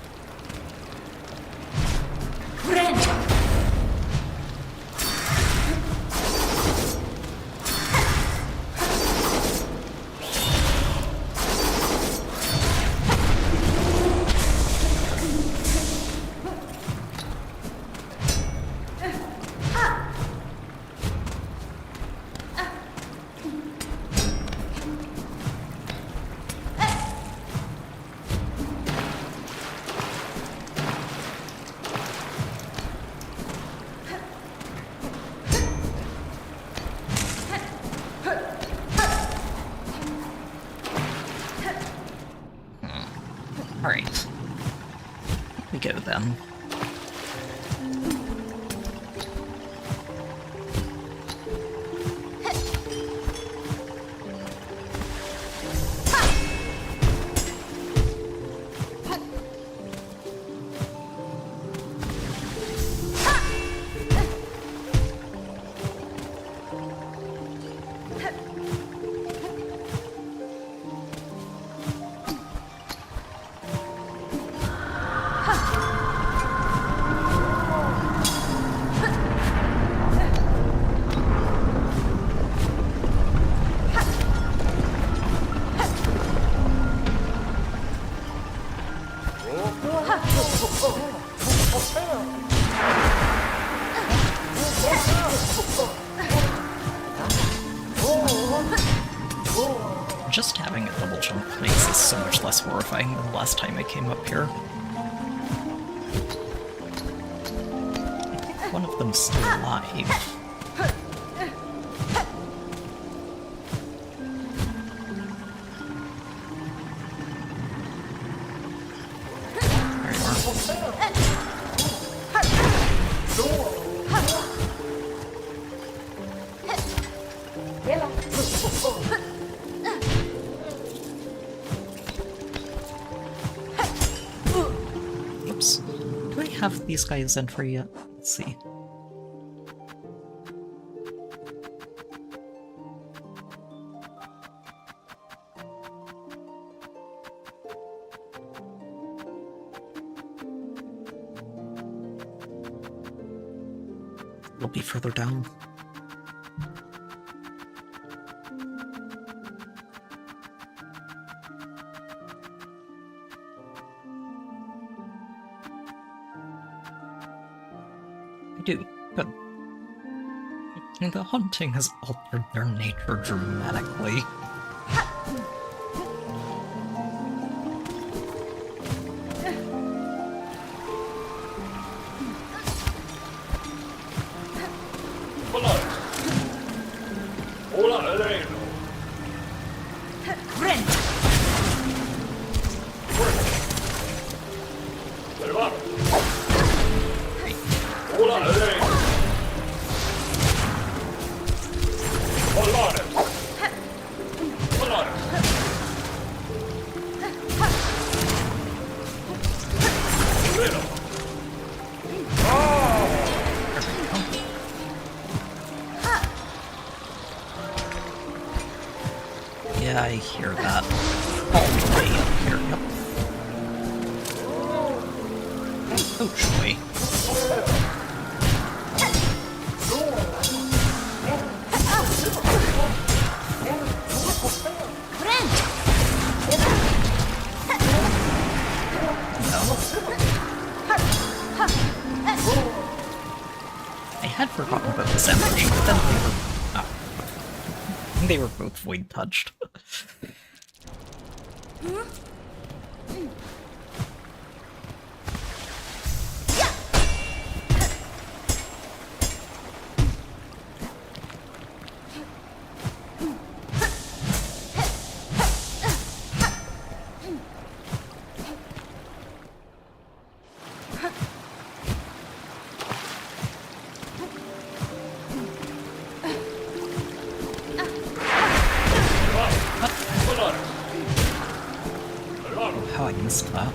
Alright. We go then. Just having a double jump makes this so much less horrifying than the last time I came up here. I think one of them's still alive. Oops. Do I have these guys entry yet? Let's see. It'll be further down. I do. Good. The haunting has altered their nature dramatically. Yeah, I hear that. All the way up here, yep. Oh, joy. I had forgotten about this ambush, but then they were both void touched. How I missed that.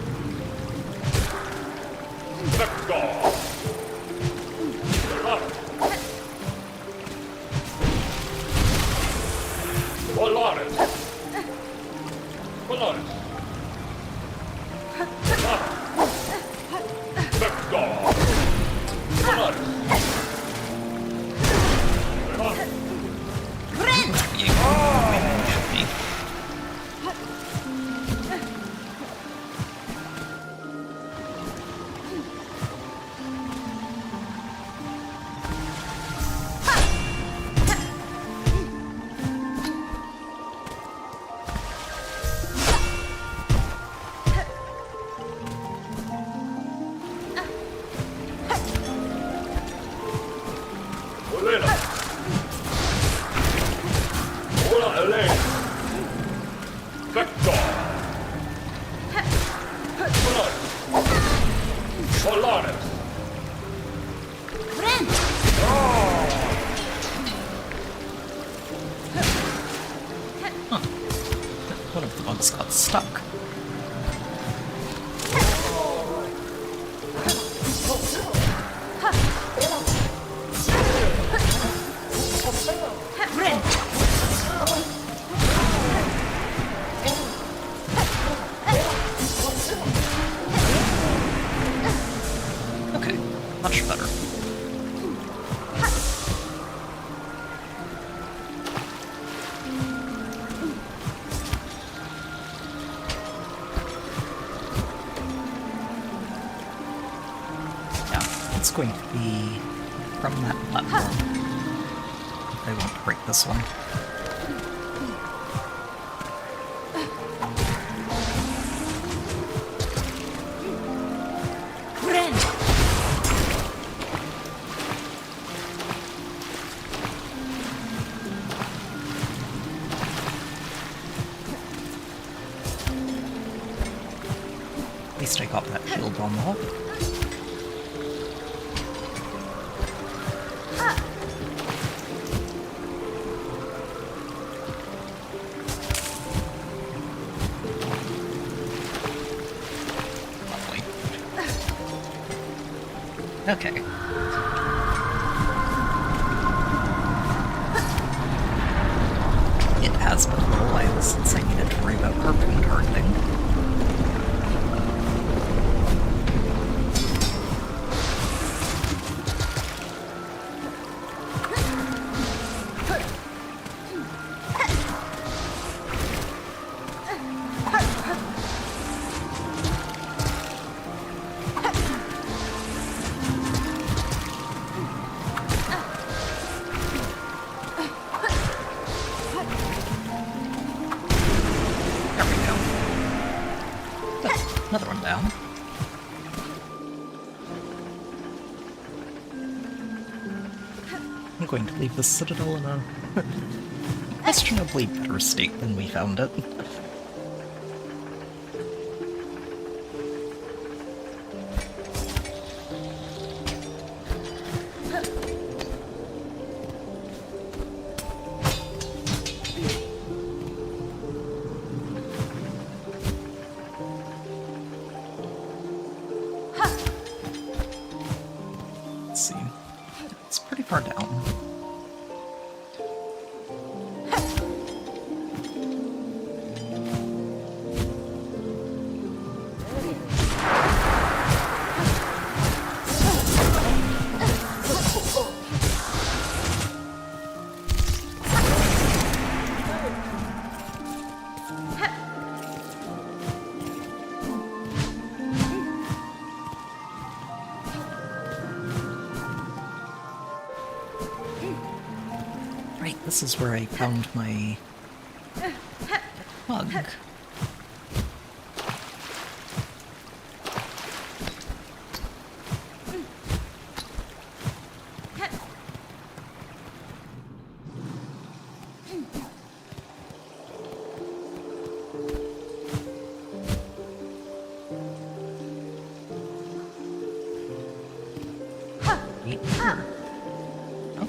One of the bugs got stuck. Okay, much better. It's going to be from that platform. I won't break this one. At least I got that shield on the wall. Okay. It has been a little while since I needed to worry about harpoon hardening. Another one down. I'm going to leave the citadel in a questionably better state than we found it. Let's see. It's pretty far down. Right, this is where I found my bug. Right here. Oh.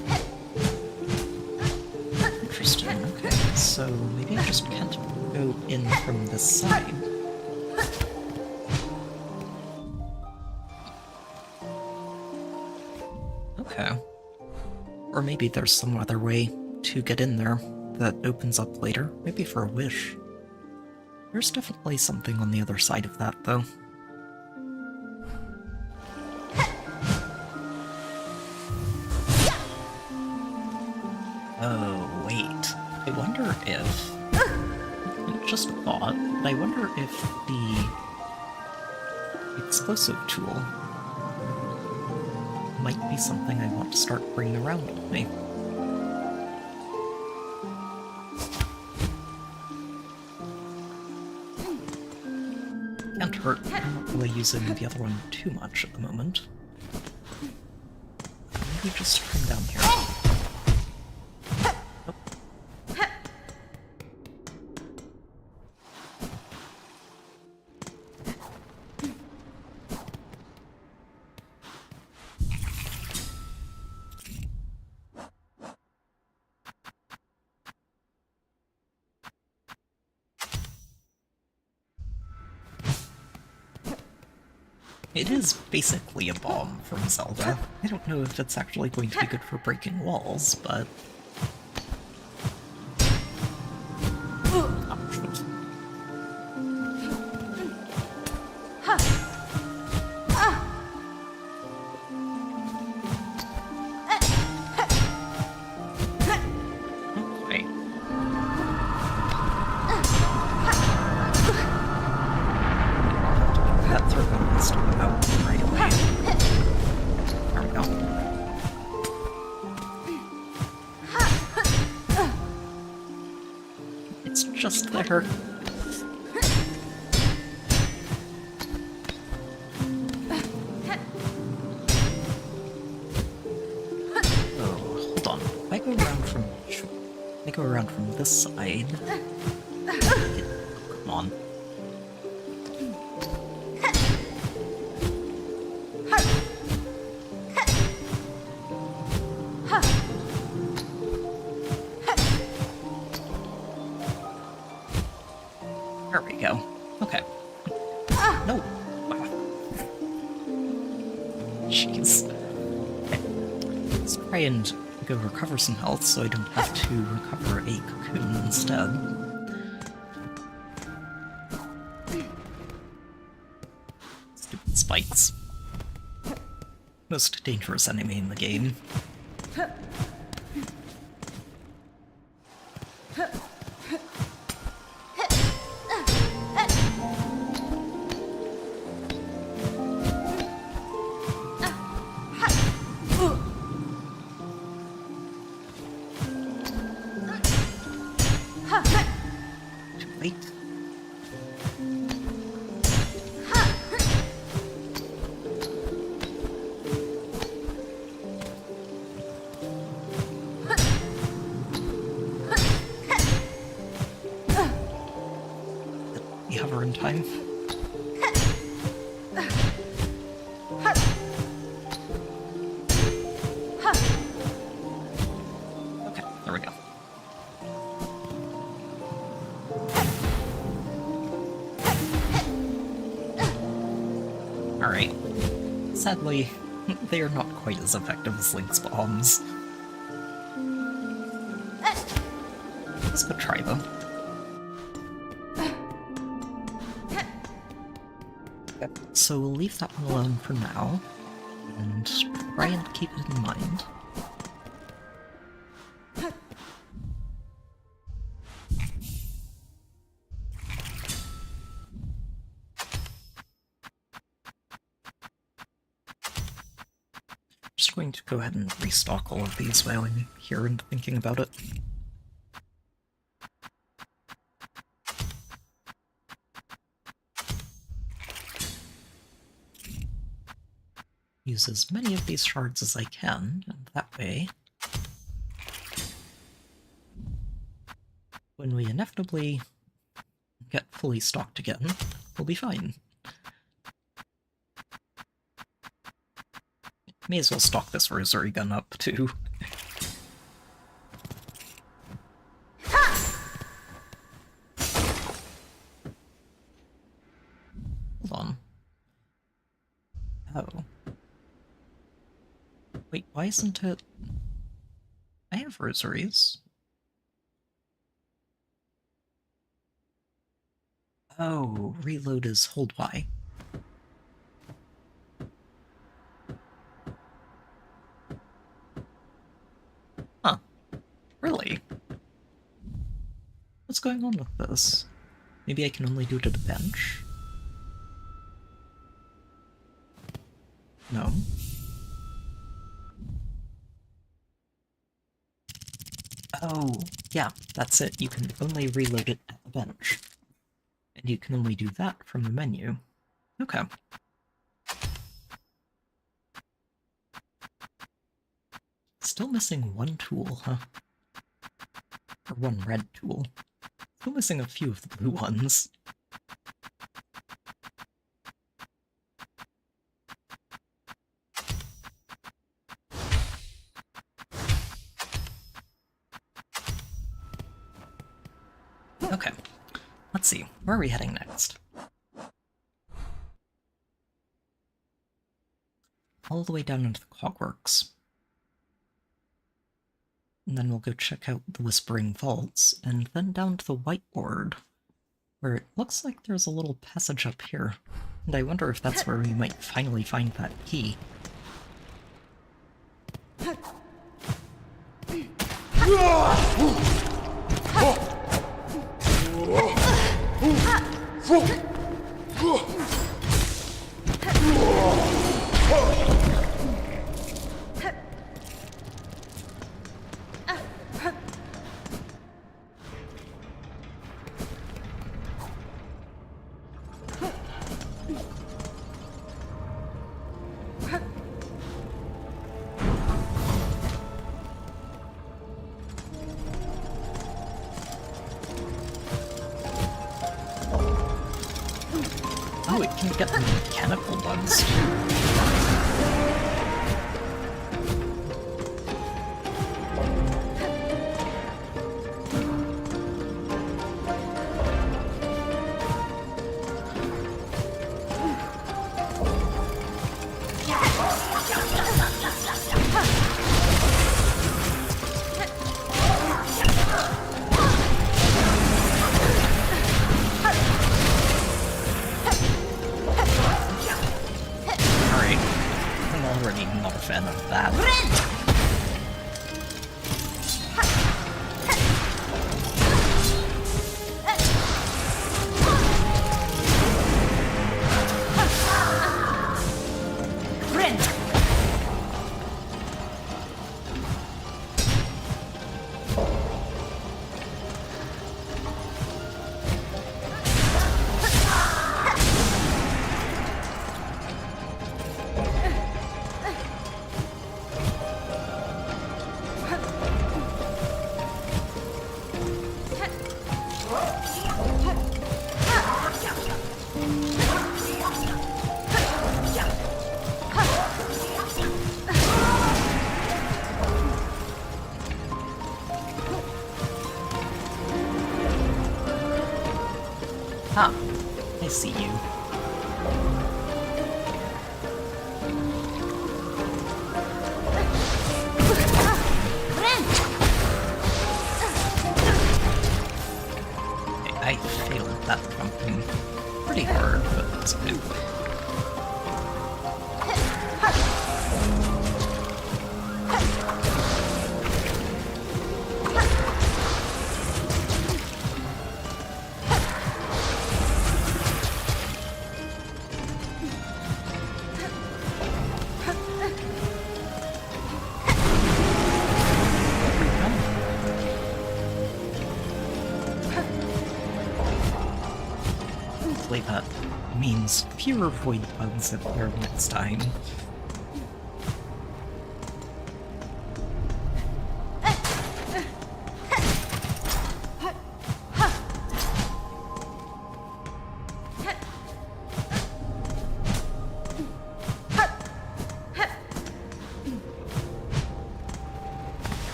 Interesting, okay. So maybe I just can't go in from this side. Okay. Or maybe there's some other way to get in there that opens up later, maybe for a wish. There's definitely something on the other side of that, though. Oh, wait. I wonder if... Just a thought, but I wonder if the explosive tool might be something I want to start bringing around with me. Can't hurt. I'm not really using the other one too much at the moment. Maybe just come down here. It is basically a bomb from Zelda. I don't know if it's actually going to be good for breaking walls, but... Okay. That throw needs to go out right away. There we go. It's just there. Oh, hold on. If I go around from this side. Come on. There we go. Okay. No. Jeez. Okay. Let's try and go recover some health so I don't have to recover a cocoon instead. Stupid spikes. Most dangerous enemy in the game. Too late. You have her in time. Okay, there we go. Alright. Sadly, they are not quite as effective as Link's bombs. Let's go try them. Okay, so we'll leave that one alone for now, and try and keep it in mind. Just going to go ahead and restock all of these while I'm here and thinking about it. use as many of these shards as I can, and that way, when we inevitably get fully stocked again, we'll be fine. May as well stock this rosary gun up, too. Hold on. Oh. Wait, why isn't it... I have rosaries. Oh, reload is hold Y. Huh. Really? What's going on with this? Maybe I can only do it at a bench? No. Oh, yeah, that's it. You can only reload it at the bench. And you can only do that from the menu. Okay. Still missing one tool, huh? Or one red tool. Still missing a few of the blue ones. Okay. Let's see, where are we heading next? All the way down into the clockworks. And then we'll go check out the Whispering Vaults, and then down to the whiteboard, where it looks like there's a little passage up here. And I wonder if that's where we might finally find that key. Oh, it can get the mechanical bugs too. Alright. I'm already not a fan of that. Ah, I see you. I failed that jumping pretty hard, but that's good. Hopefully that means fewer void bugs if there next time.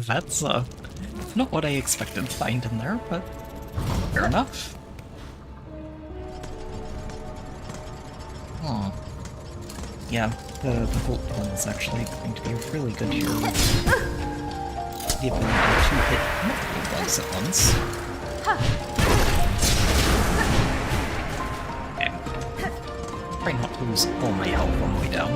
That's, not what I expected to find in there, but fair enough. Oh. Yeah, the bolt gun is actually going to be really good here with the ability to hit multiple bugs at once. Okay. Try not to lose all my health on the way down.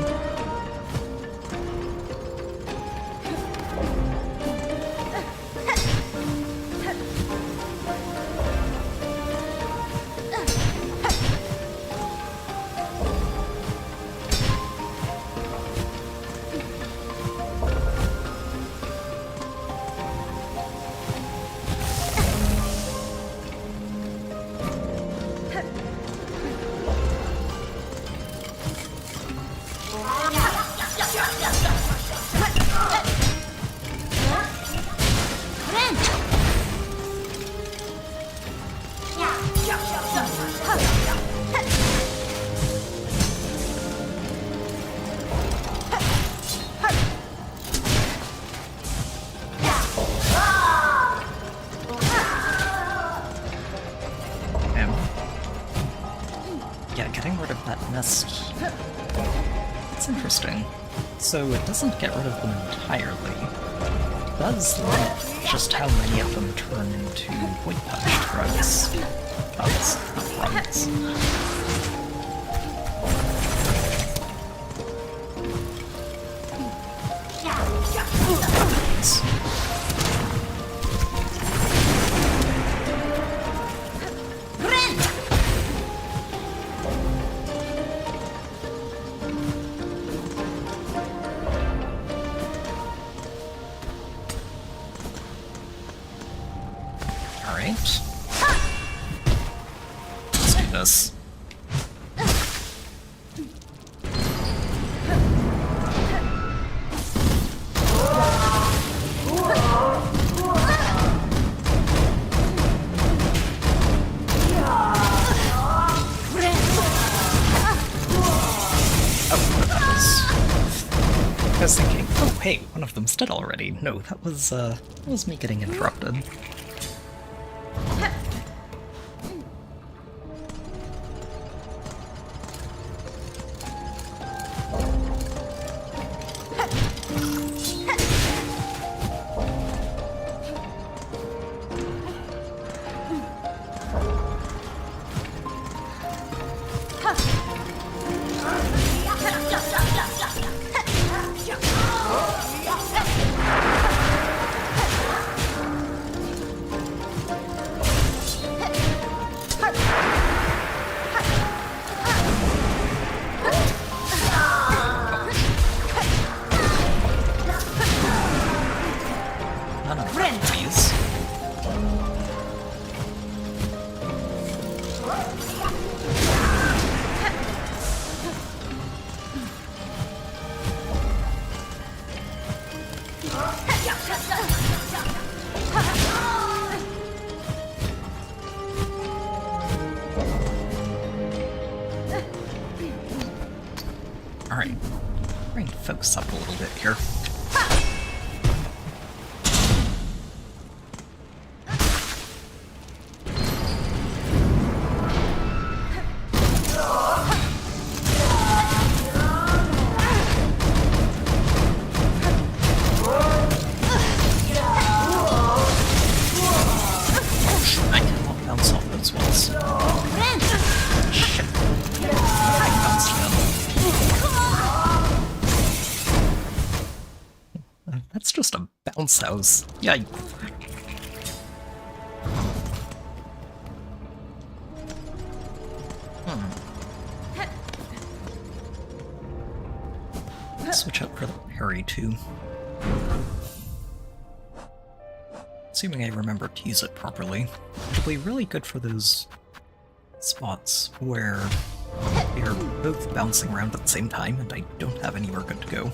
It's interesting. So it doesn't get rid of them entirely. It does limit just how many of them turn into void-punched rugs. Bugs, not rugs. Let's do this. I was thinking, oh hey, one of them's dead already. No, that was me getting interrupted. Alright, trying to focus up a little bit here. I cannot bounce off those walls. Shit. I bounced them. That's just a bounce house. Yikes. Switch out for the parry too. Assuming I remember to use it properly. It'll be really good for those spots where they're both bouncing around at the same time and I don't have anywhere good to go.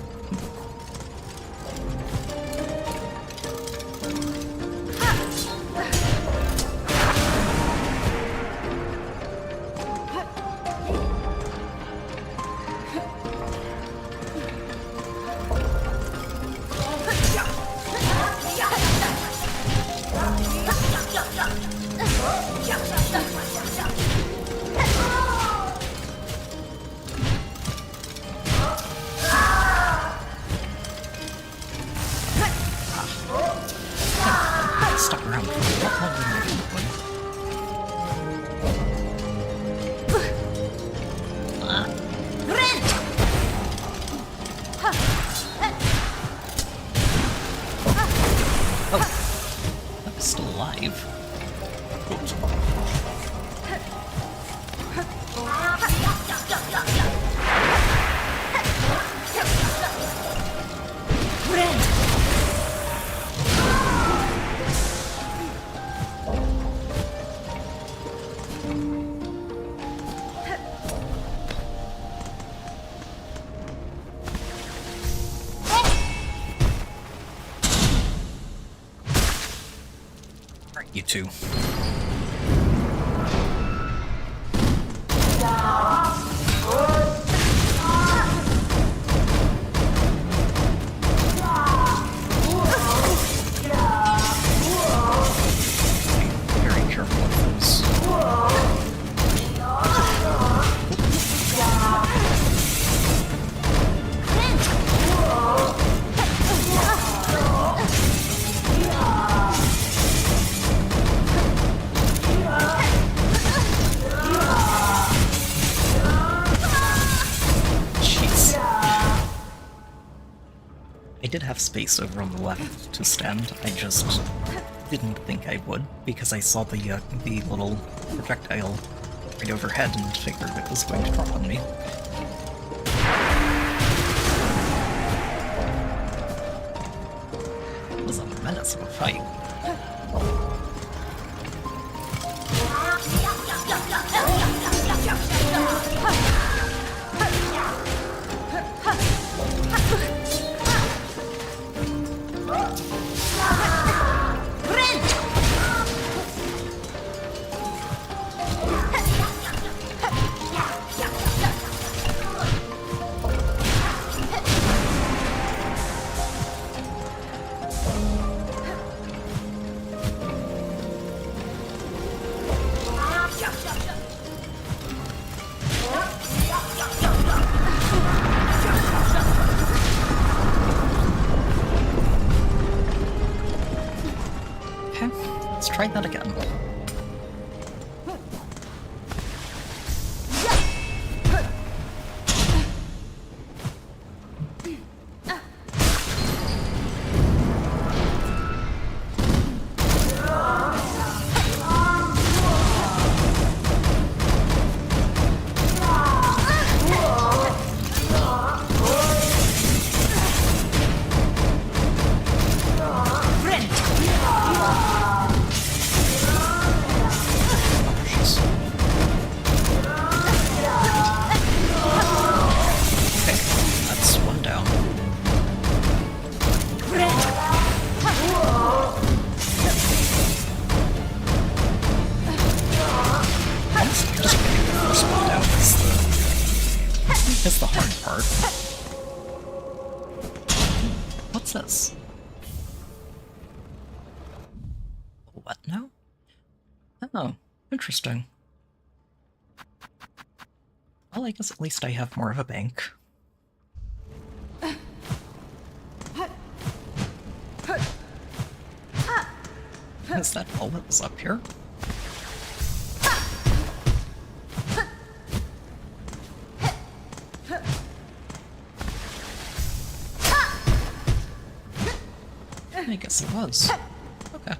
too. Very careful of those. Jeez. I did have space over on the left to stand, I just didn't think I would, because I saw the little projectile right overhead and figured it was going to drop on me. It was a menace of a fight. Okay, let's try that again. Is the hard part. What's this? What now? Oh, interesting. Well, I guess at least I have more of a bank. Is that all that was up here? I guess it was. Okay.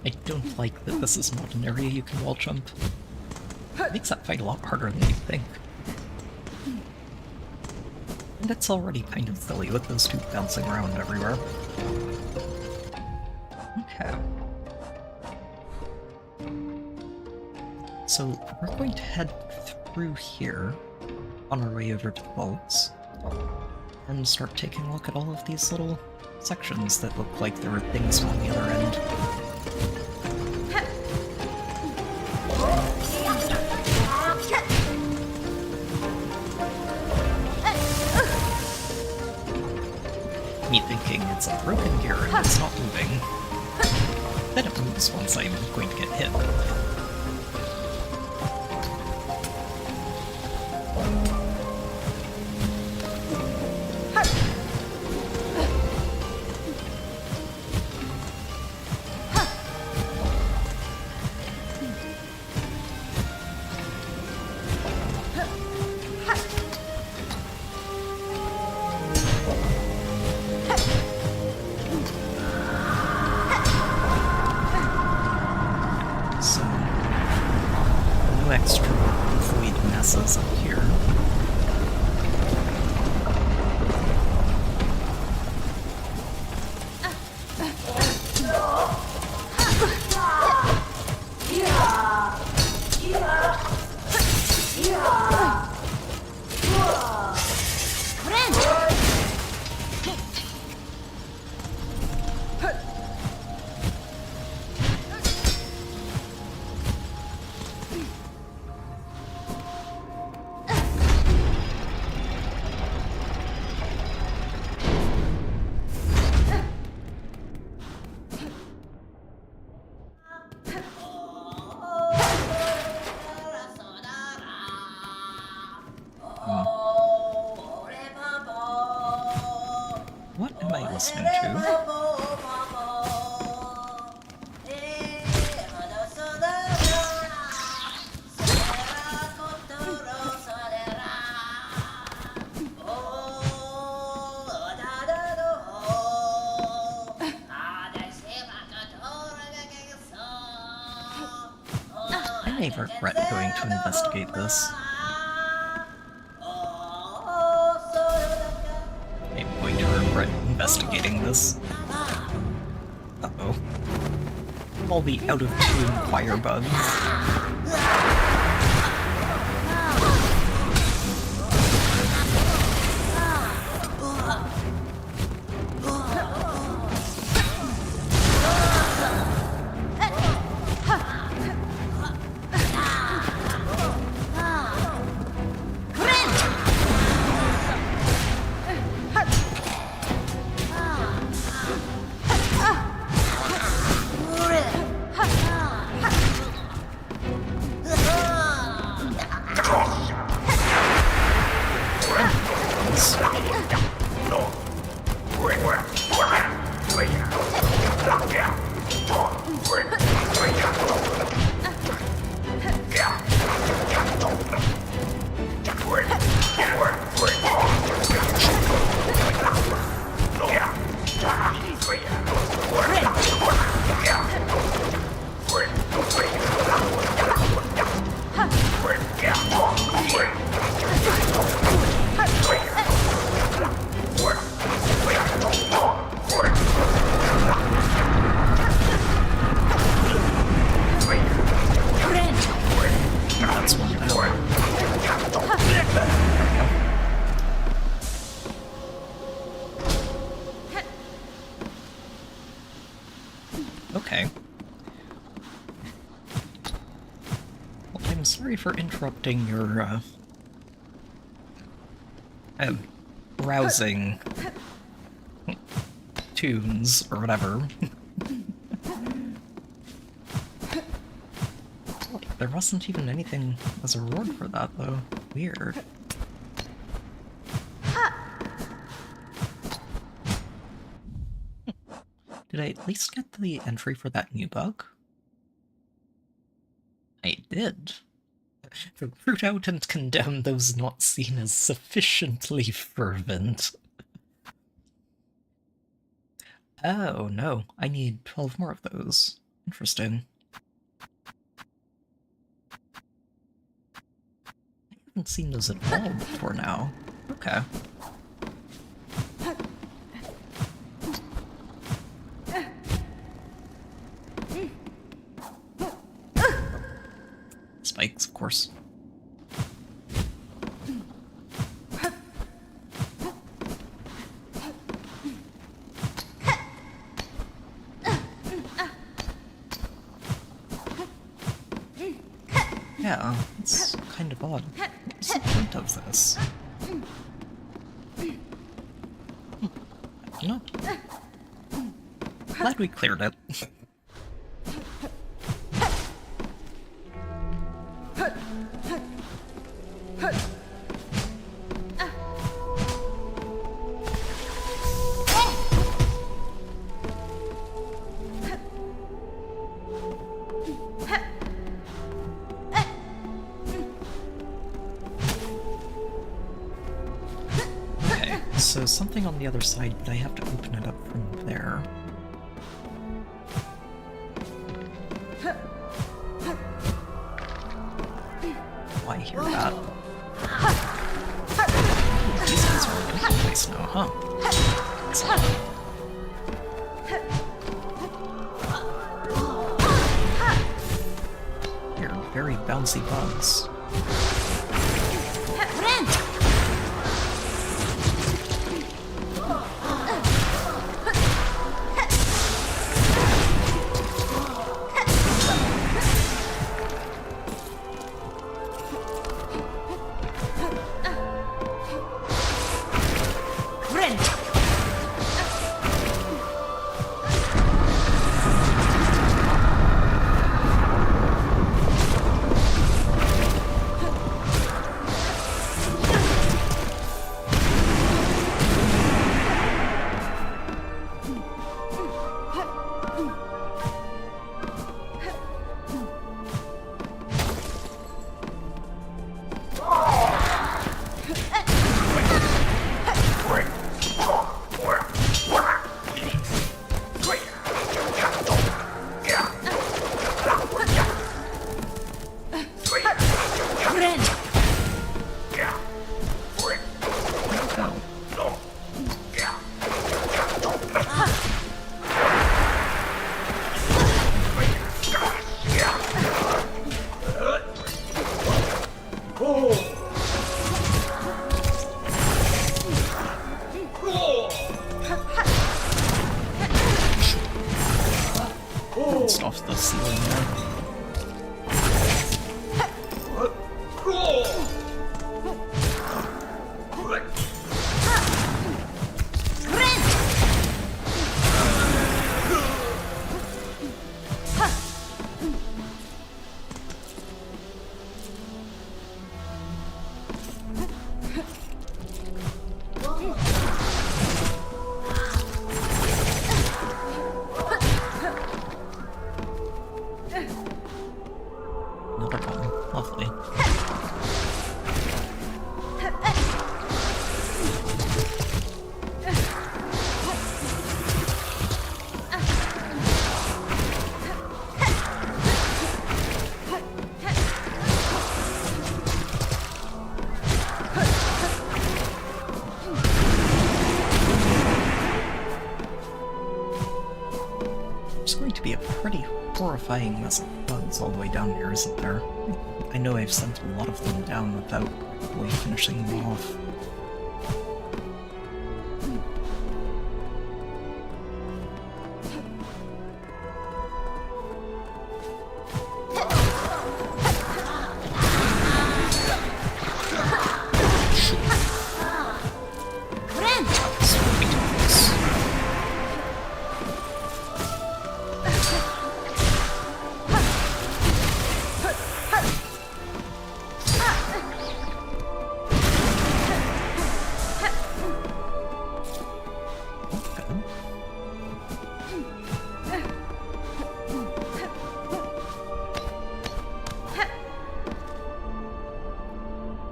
I don't like that this is not an area you can wall jump. It makes that fight a lot harder than you'd think. And it's already kind of silly with those two bouncing around everywhere. Okay. So we're going to head through here on our way over to the vaults and start taking a look at all of these little sections that look like there were things on the other end. Me thinking it's a broken gear and it's not moving. Then it moves once I'm going to get hit. So may regret going to investigate this. I'm going to regret investigating this. Uh-oh. All the out-of-tune choir bugs. Okay. Well, I'm sorry for interrupting your, rousing tunes, or whatever. There wasn't even anything as a reward for that, though. Weird. Did I at least get the entry for that new bug? I did. Root out and condemn those not seen as sufficiently fervent. Oh, no. I need 12 more of those. Interesting. I haven't seen those at all before now. Okay. Spikes, of course. Yeah, it's kind of odd. What's the point of this? No. Glad we cleared it. So something on the other side, but I have to open it up from there. Oh, I hear that. Ooh, these guys are in the place now, huh? Excellent. They're very bouncy bugs. bounced off the ceiling there. Another one. Lovely. There's going to be a pretty horrifying mess of bugs all the way down here, isn't there? I know I've sent a lot of them down without really finishing them off.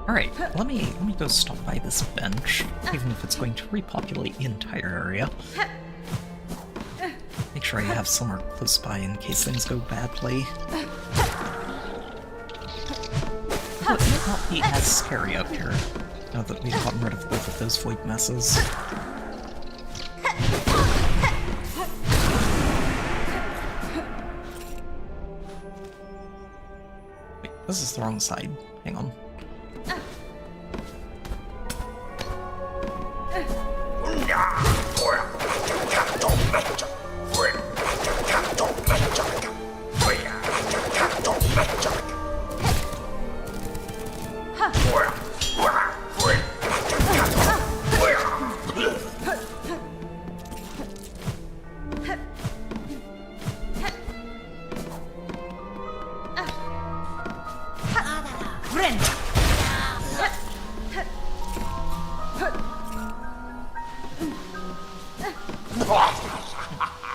Alright, let me go stop by this bench, even if it's going to repopulate the entire area. Make sure I have somewhere close by in case things go badly. Although it might not be as scary up here, now that we've gotten rid of both of those void messes. Wait, this is the wrong side. Hang on.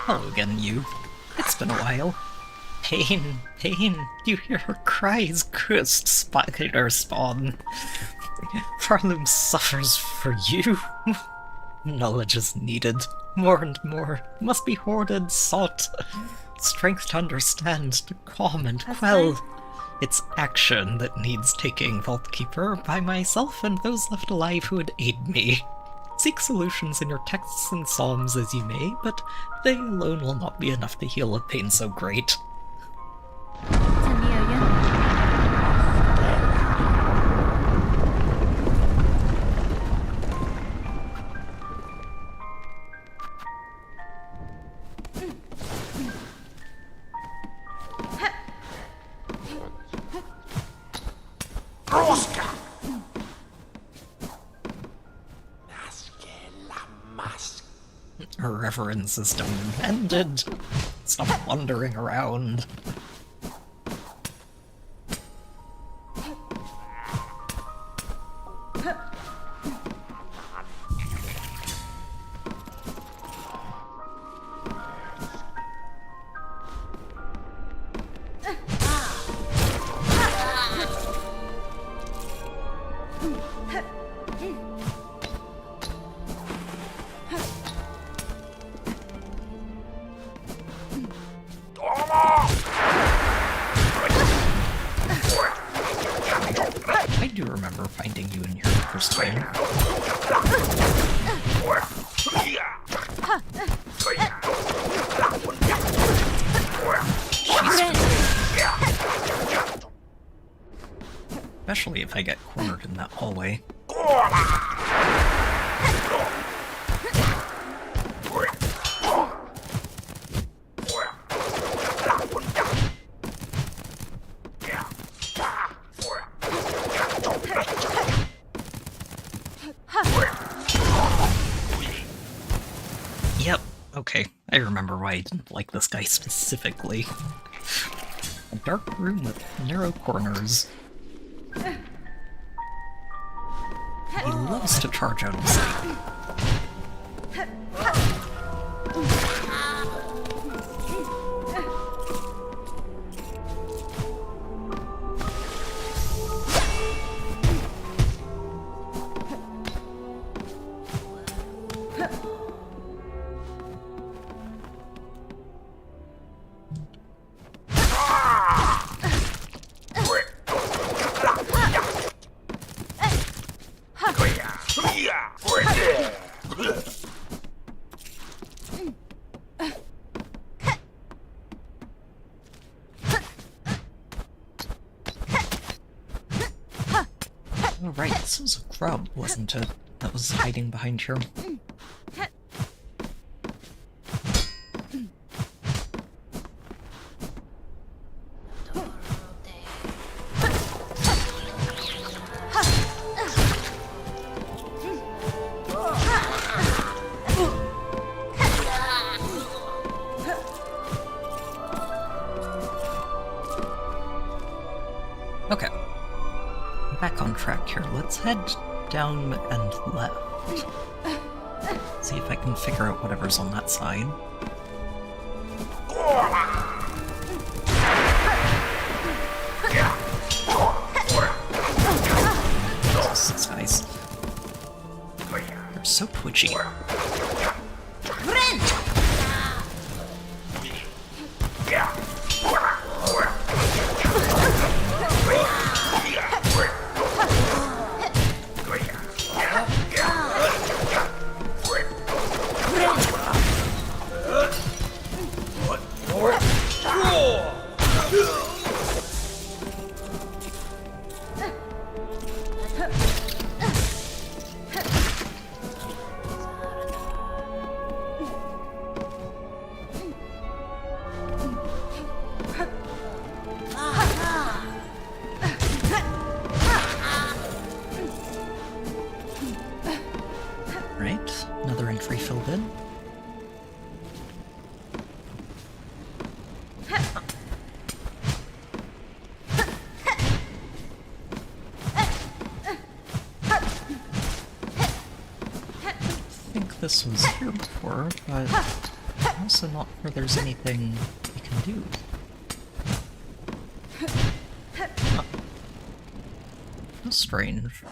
Hello again, you. It's been a while. Pain, pain, you hear her cries, cursed spider spawn. Pharloom suffers for you. Knowledge is needed, more and more, must be hoarded, sought. Strength to understand, to calm and quell. It's action that needs taking, Vault Keeper, by myself and those left alive who would aid me. Seek solutions in your texts and psalms as you may, but they alone will not be enough to heal a pain so great. Reverend system ended. Stop wandering around. I do remember finding you in here the first time. Especially if I get cornered in that hallway. remember why I didn't like this guy specifically. A dark room with narrow corners. He loves to charge out of sight. Oh right, this was a grub, wasn't it? That was hiding behind here. Okay. Back on track here. Let's head down and left. See if I can figure out whatever's on that side. These guys. They're so twitchy. Right, another entry filled in. I think this was here before, but I'm also not sure there's anything you can do. Huh. That's strange.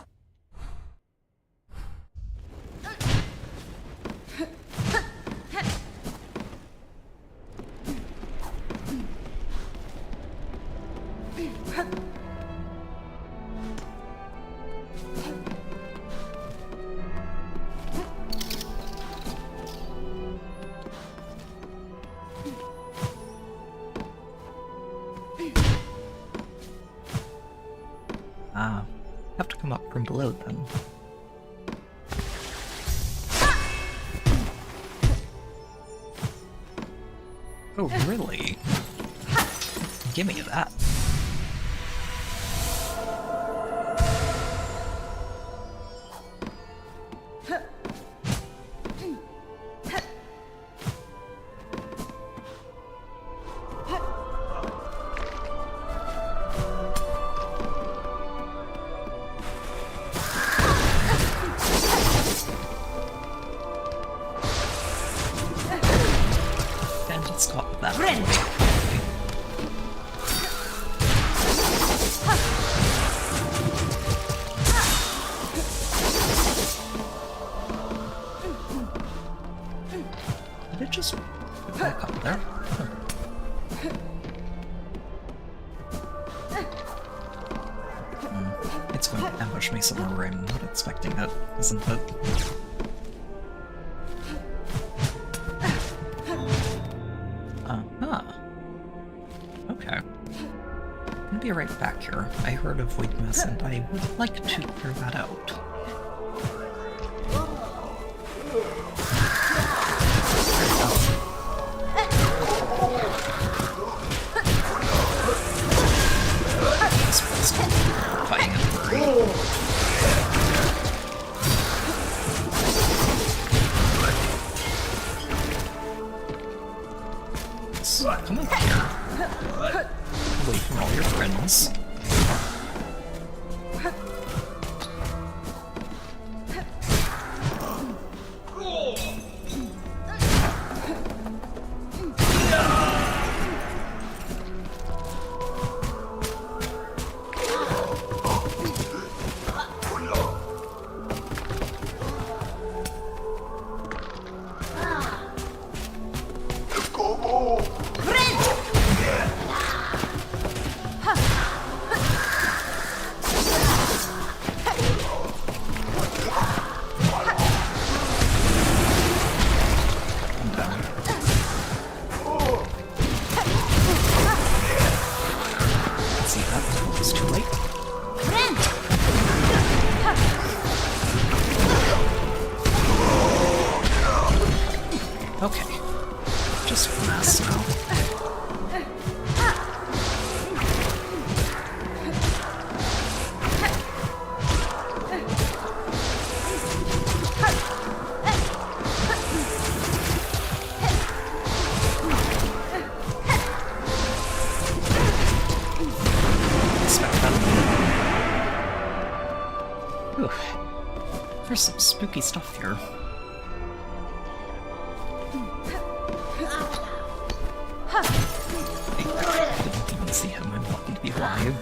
Ah, have to come up from below then. Oh, really? Give me that. And stop that. Did it just go back up there? Huh. It's going to ambush me somewhere where I'm not expecting it, isn't it? Okay. I'm gonna be right back here. I heard a void mess and I would like to clear that out. Fighting in a hurry. Let's come up here. Away from all your friends. Okay. Just finesse now. Expect that. Ooh. There's some spooky stuff here. See him, I'm lucky to be alive.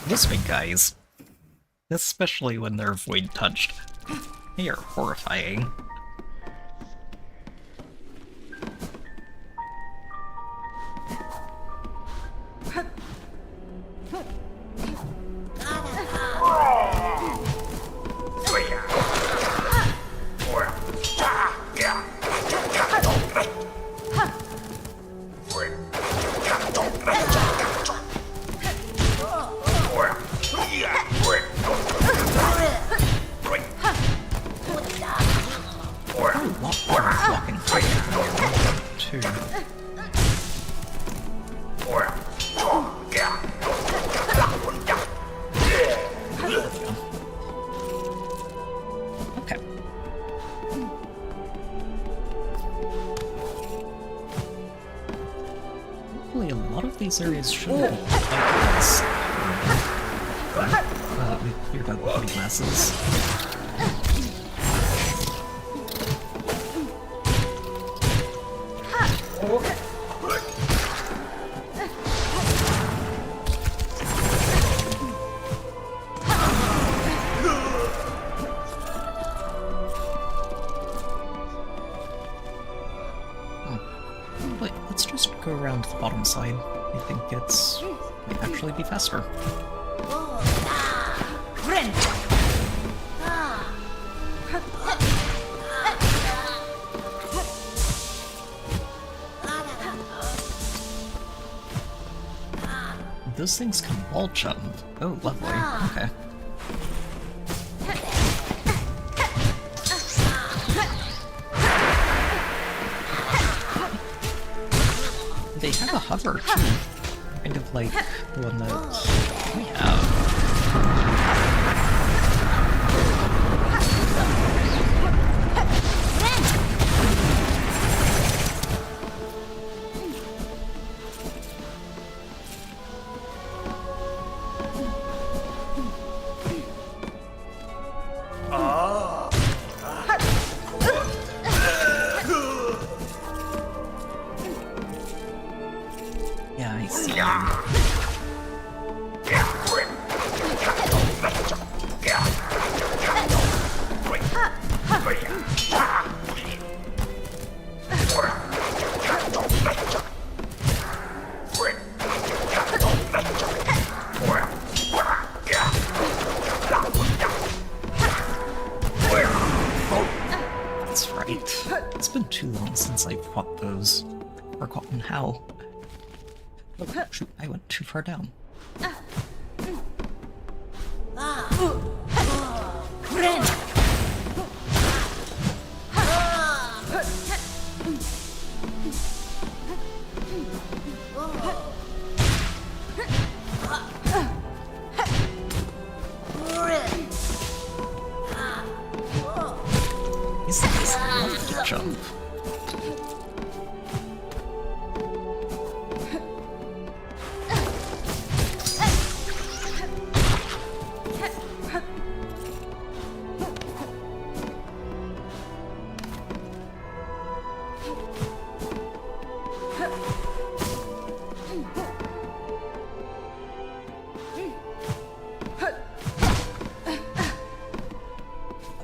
Those big guys, especially when they're void touched, they are horrifying. Okay. Hopefully a lot of these areas shouldn't be like this. We cleared out the big masses. Let's just go around the bottom side. I think it's might actually be faster. Those things can wall jump. Oh, lovely. Okay. They have a hover too, kind of like the one that we have. Yeah, I see. That's right. It's been too long since I fought those. I've forgotten how. Oh, shoot, I went too far down. These things love to jump.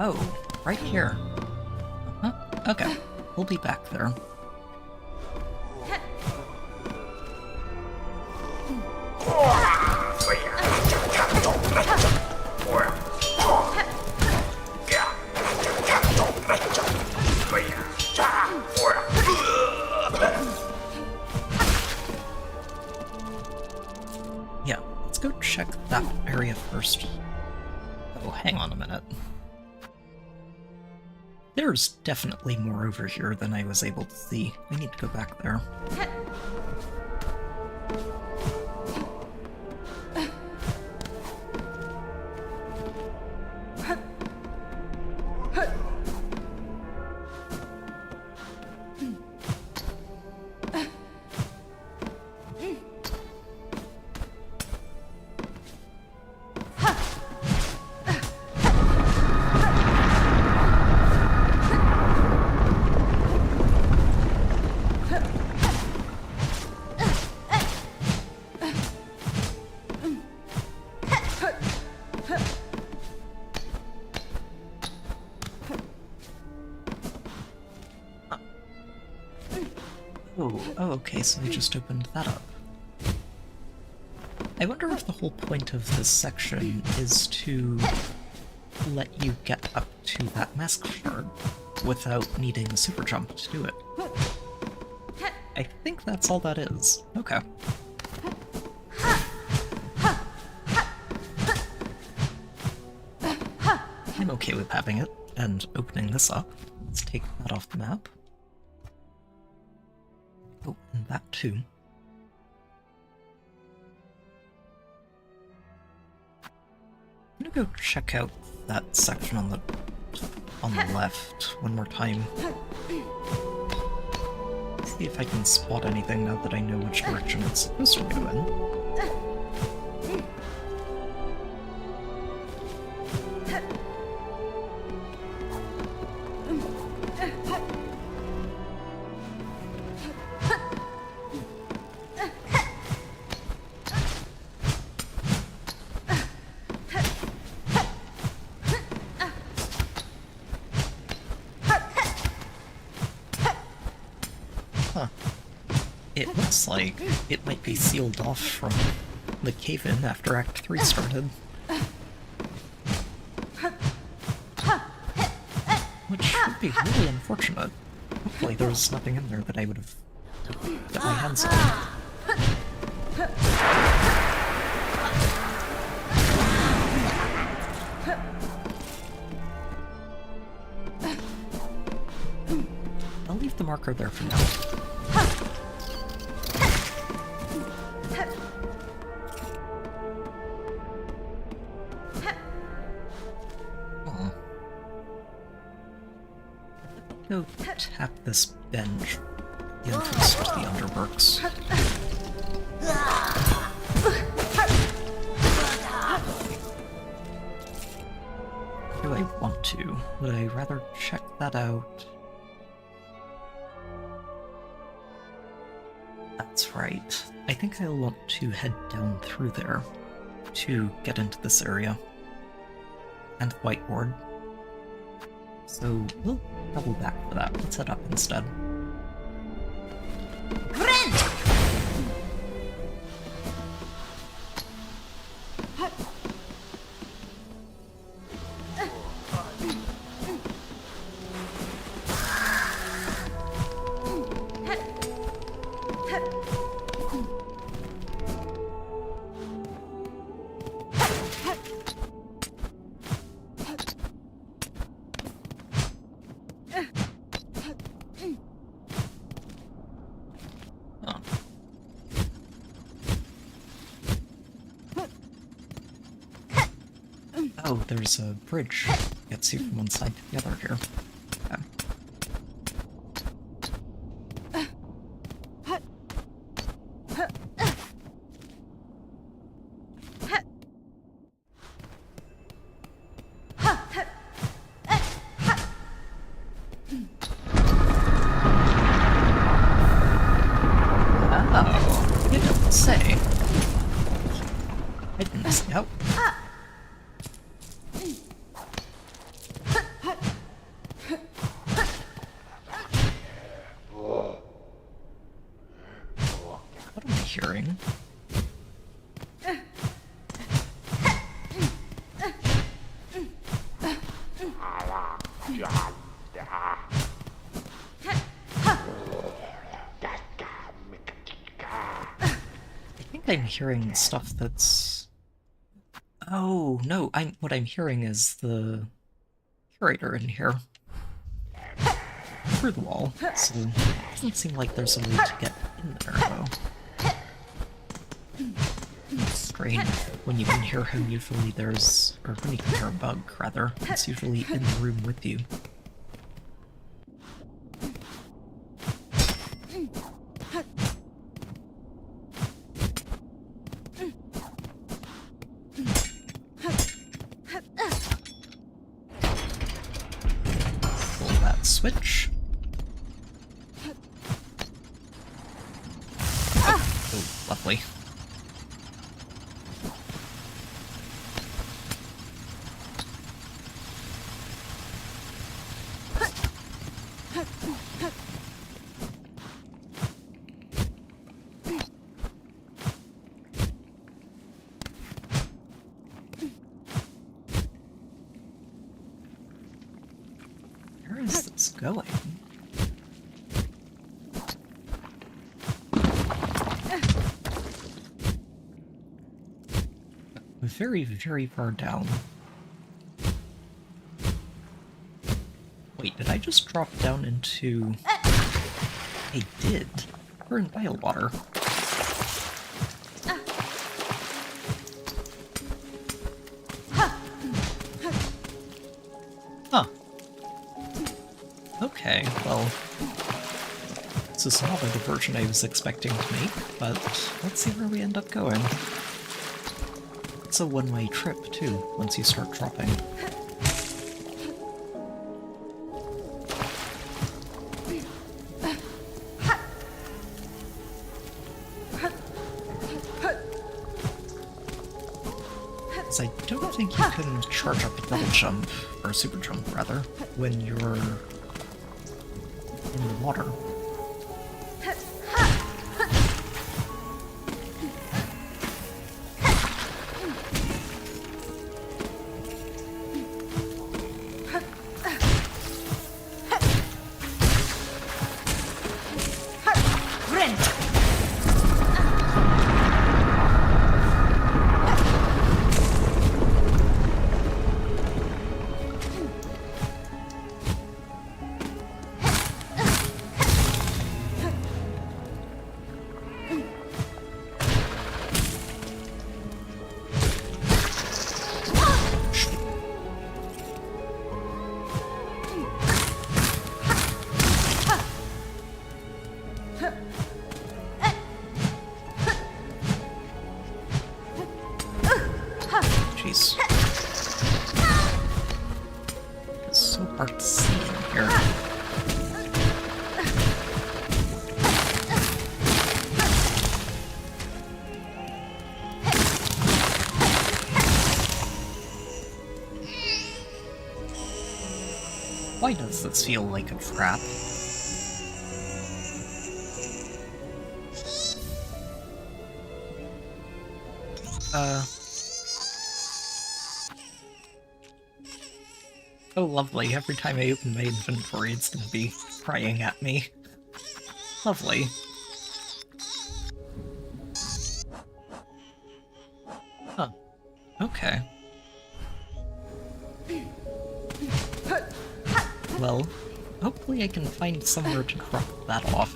Oh, right here. Uh-huh. Okay, we'll be back there. Yeah, let's go check that area first. Oh, hang on a minute. There's definitely more over here than I was able to see. I need to go back there. Oh, okay, so they just opened that up. I wonder if the whole point of this section is to let you get up to that mask shard without needing a super jump to do it. I think that's all that is. Okay. I'm okay with having it and opening this up. Let's take that off the map. Oh, and that too. I'm gonna go check out that section on the left one more time. See if I can spot anything now that I know which direction it's supposed to go in. It looks like it might be sealed off from the cave-in after Act 3 started. Which would be really unfortunate. Hopefully there was nothing in there that I would have got my hands on. I'll leave the marker there for now. Go tap this bench, the entrance to the Underworks. Do I want to? Would I rather check that out? That's right. I think I'll want to head down through there to get into this area. And the whiteboard. So we'll double back for that. Let's head up instead. Oh, there's a bridge. Gets you from one side to the other here. Okay. Oh, you don't say. I didn't see how. What am I hearing? I think I'm hearing stuff that's... Oh, no, what I'm hearing is the curator in here. Through the wall, so it doesn't seem like there's a way to get in there, though. Strange. When you can hear him, usually there's... or when you can hear a bug, rather, it's usually in the room with you. Pull that switch. Oh, lovely. Where is this going? Very, very far down. Wait, did I just drop down into... I did. We're in bile water. Huh. Okay, well... this is not the version I was expecting to make, but let's see where we end up going. It's a one-way trip, too, once you start dropping. Because I don't think you can charge up a double jump, or a super jump, rather, when you're in the water. Jeez. It's so hard to see in here. Why does this feel like a trap? Oh lovely, every time I open my inventory it's gonna be crying at me. Lovely. Huh. Okay. Well, hopefully I can find somewhere to drop that off.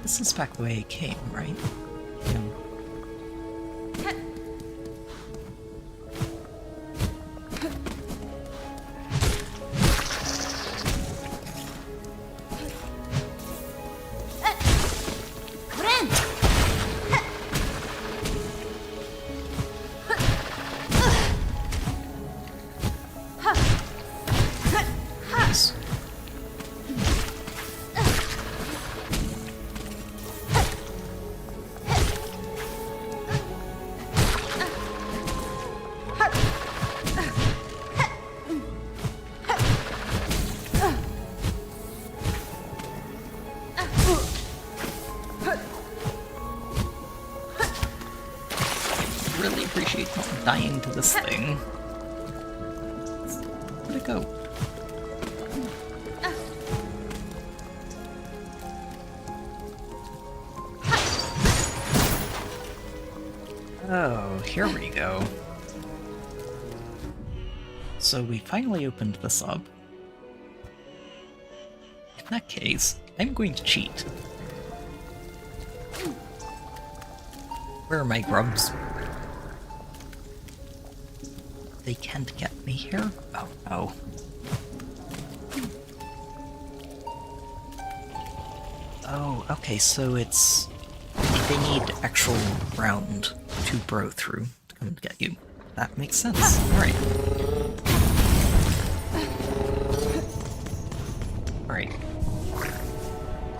This is back the way it came, right? Yeah. Nice. Really appreciate not dying to this thing. Where'd it go? Oh, here we go. So we finally opened this up. In that case, I'm going to cheat. Where are my grubs? They can't get me here? Oh no. Oh, okay, so it's... they need actual ground to burrow through to come and get you. That makes sense. Alright. Alright.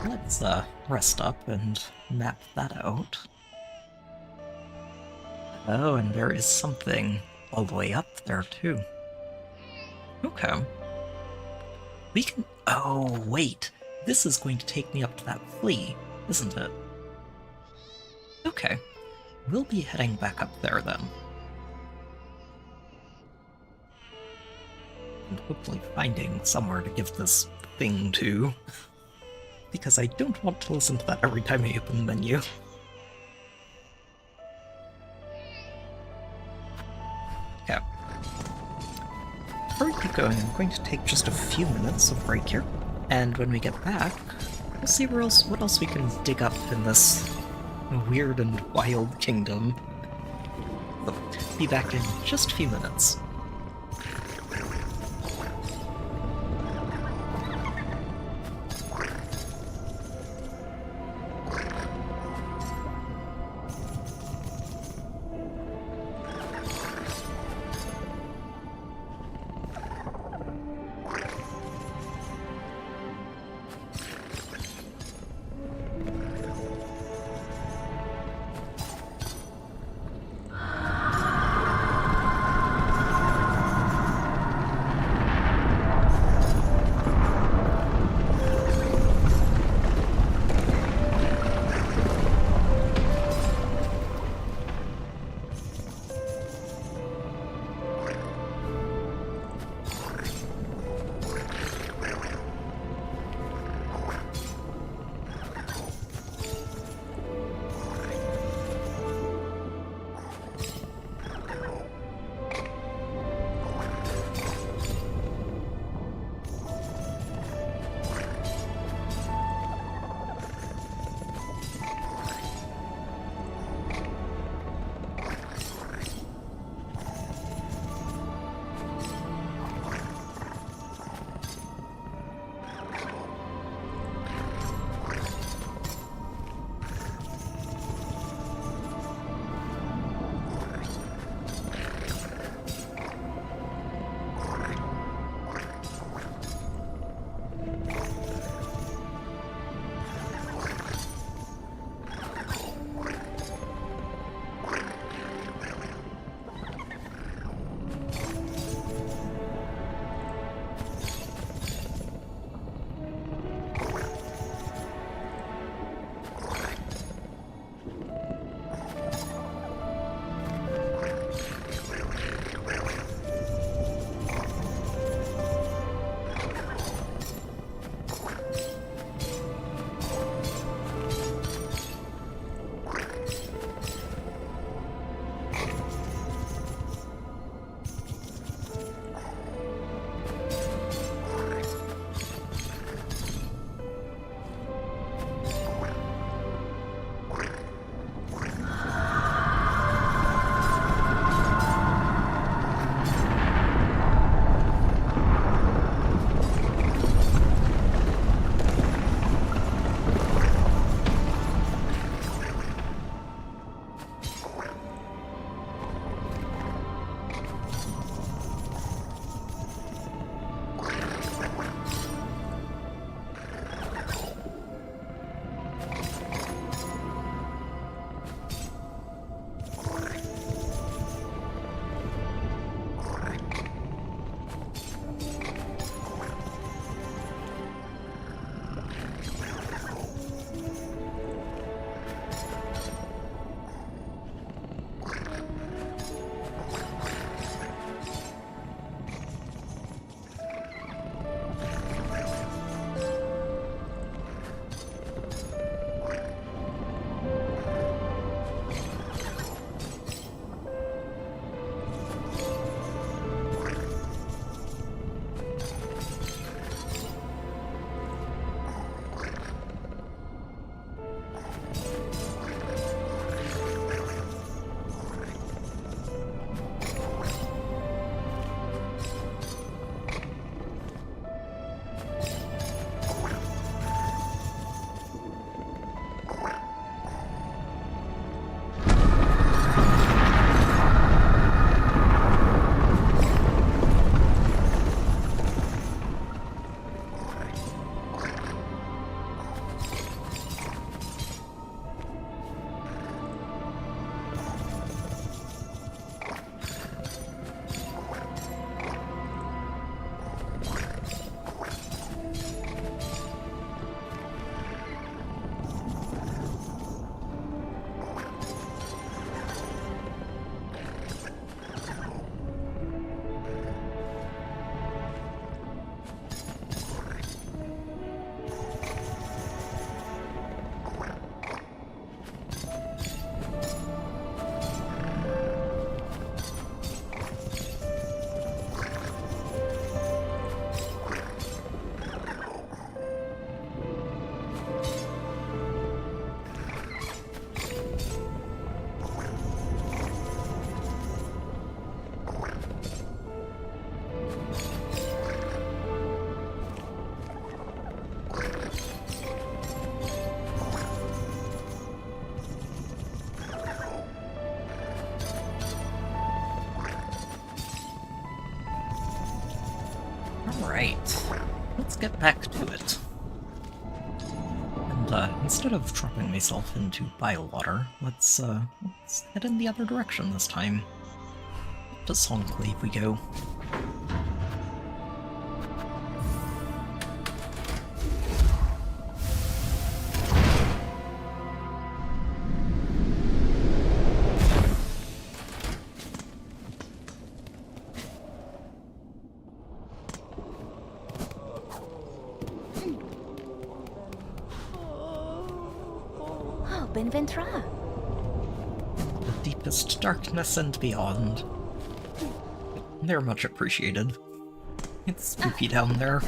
Let's rest up and map that out. Oh, and there is something all the way up there too. Okay. We can... oh, wait. This is going to take me up to that flea, isn't it? Okay. We'll be heading back up there then. And hopefully finding somewhere to give this thing to. Because I don't want to listen to that every time I open the menu. Okay. Before we keep going, I'm going to take just a few minutes of break here. And when we get back, we'll see what else we can dig up in this weird and wild kingdom. So, be back in just a few minutes. Alright, let's get back to it. And instead of dropping myself into bile-water, let's head in the other direction this time. To Songclave we go. Benventra. The deepest darkness and beyond. They're much appreciated. It's spooky down there.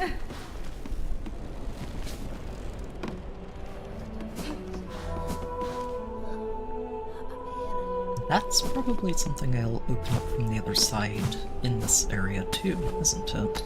That's probably something I'll open up from the other side in this area too, isn't it?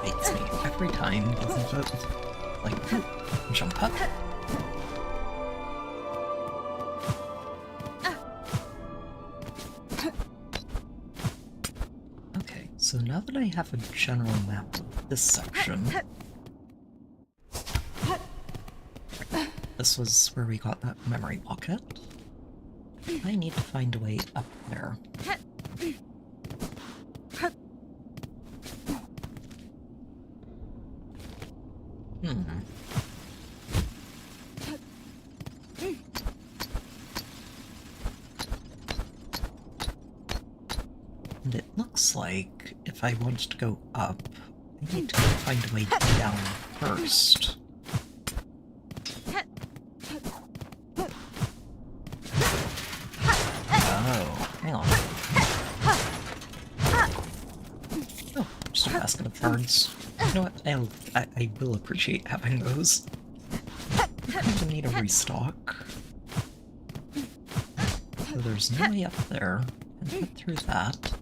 Beats me every time, doesn't it? Like, jump up. Okay, so now that I have a general map of this section... This was where we got that memory pocket. I need to find a way up there. And it looks like if I want to go up, I need to find a way down first. Oh, hang on. Oh, just a basket of cards. You know what? I will appreciate having those. I'm going to need a restock. So there's no way up there. And head through that.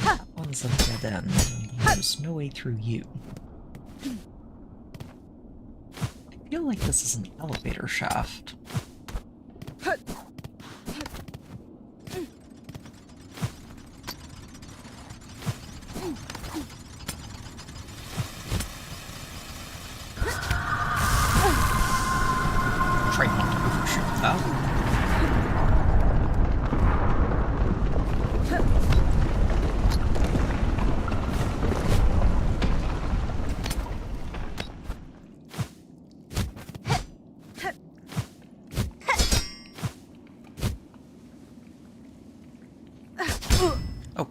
That one's a dead end, and there's no way through you. I feel like this is an elevator shaft. Try not to overshoot that. Oh,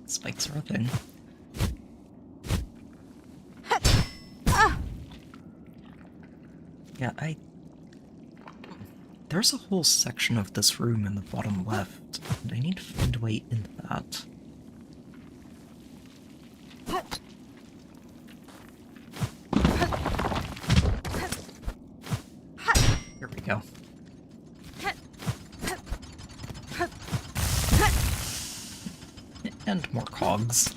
spikes are a thing. Yeah, there's a whole section of this room in the bottom left, and I need to find a way into that. Here we go. And more cogs.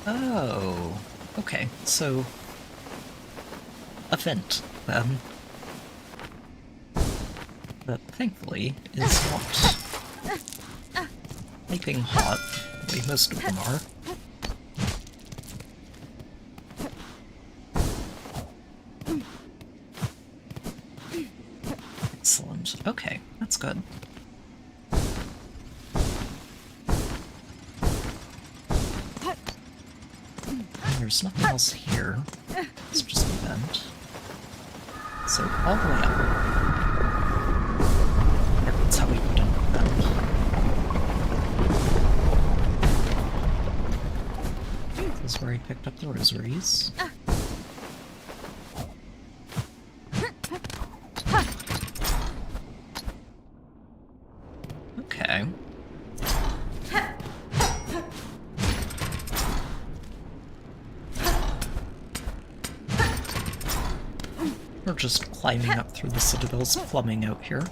Oh, okay, so vent, then. That thankfully is not piping hot, the way most of them are. Excellent. Okay, that's good. There's nothing else here. It's just a vent. So all the way up. That's how we go down the vent. This is where I picked up the rosaries. Okay. We're just climbing up through the Citadel's plumbing out here.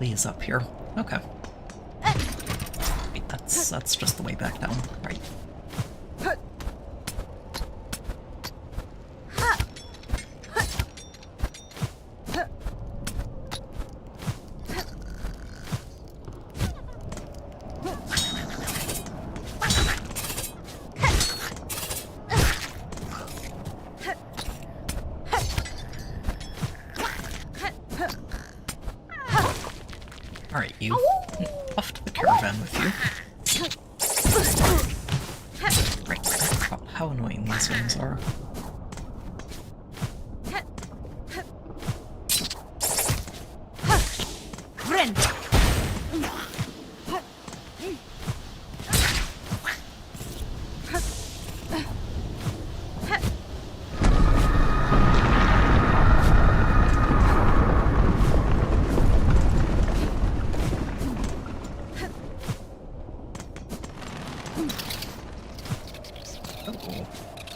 Lee's up here. Okay. Wait, that's just the way back down, right? Alright, you. Off to the caravan with you. Right, about how annoying these ones are. Oh,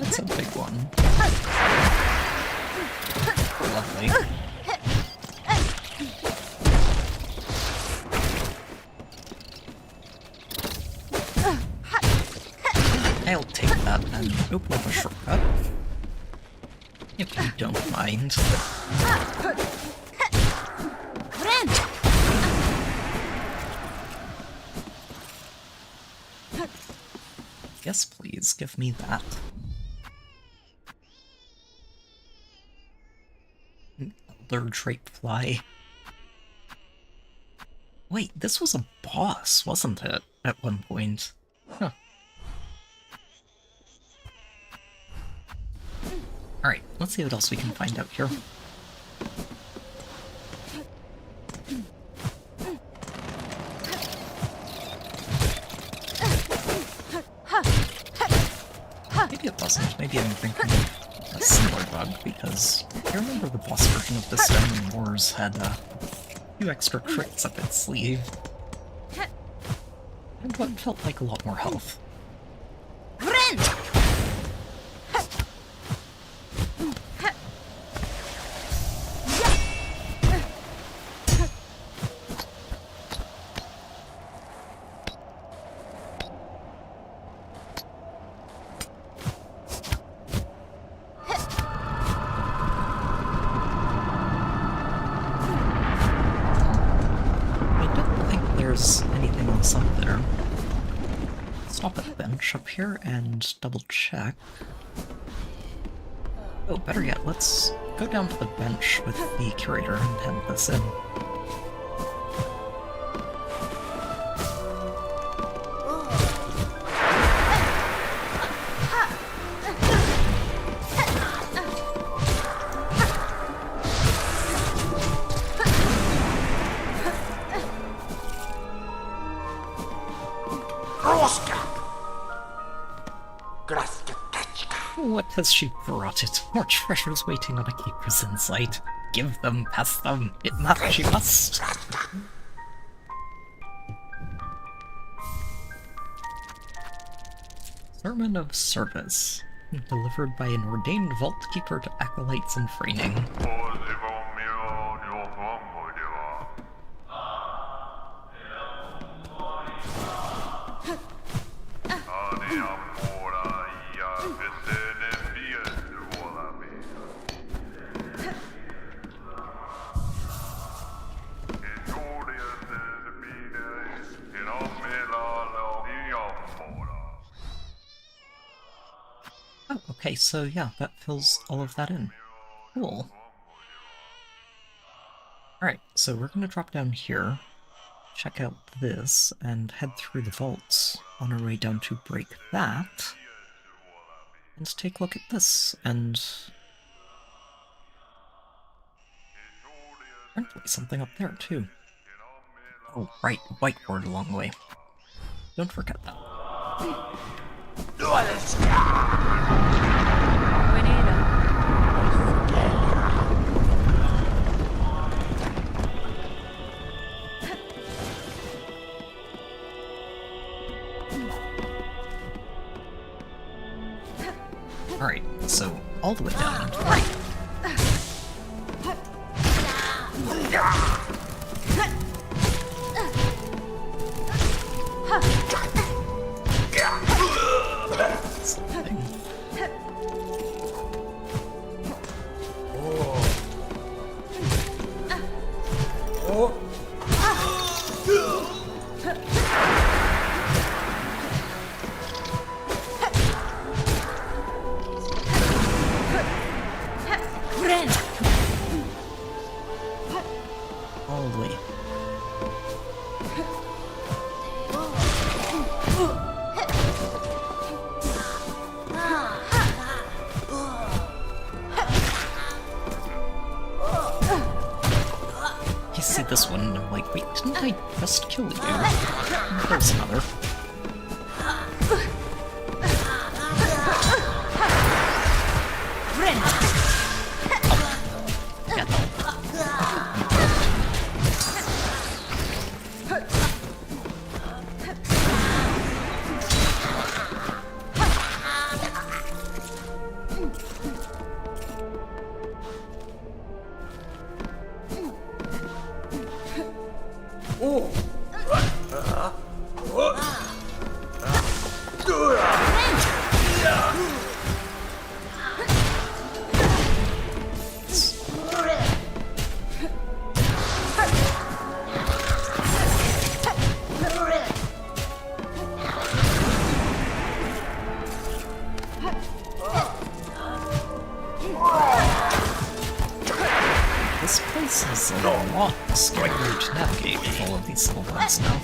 that's a big one. Lovely. I'll take that and open up a shortcut. If you don't mind. Yes, please, give me that. Elder Drapefly. Wait, this was a boss, wasn't it? At one point. Huh. Alright, let's see what else we can find out here. Maybe it wasn't. Maybe I'm thinking of a similar bug, because I remember the boss version of this Diamond Wars had a few extra crits up its sleeve. And what felt like a lot more health. Anything else up there. Stop at the bench up here and double check. Oh, better yet, let's go down to the bench with the curator and hand this in. What has she brought it? More treasures waiting on a keeper's insight. Give them, pass them. It must, she must. Sermon of Service, delivered by an ordained vault keeper to acolytes in training. Oh, okay, so yeah, that fills all of that in. Cool. Alright, so we're gonna drop down here, check out this, and head through the vaults on our way down to break that, and take a look at this, and apparently something up there too. Oh, right, whiteboard along the way. Don't forget that. Alright, so all the way down and to the right. Something. All the way. You see this one, and I'm like, wait, didn't I just kill you? There's another. Get them. This place is a lot scarier to navigate with all of these little bugs now.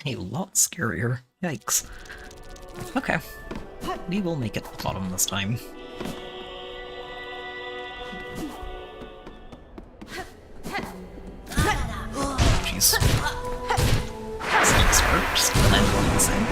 A lot scarier. Yikes. Okay. We will make it to the bottom this time. Jeez. Snakes first, and then one insane.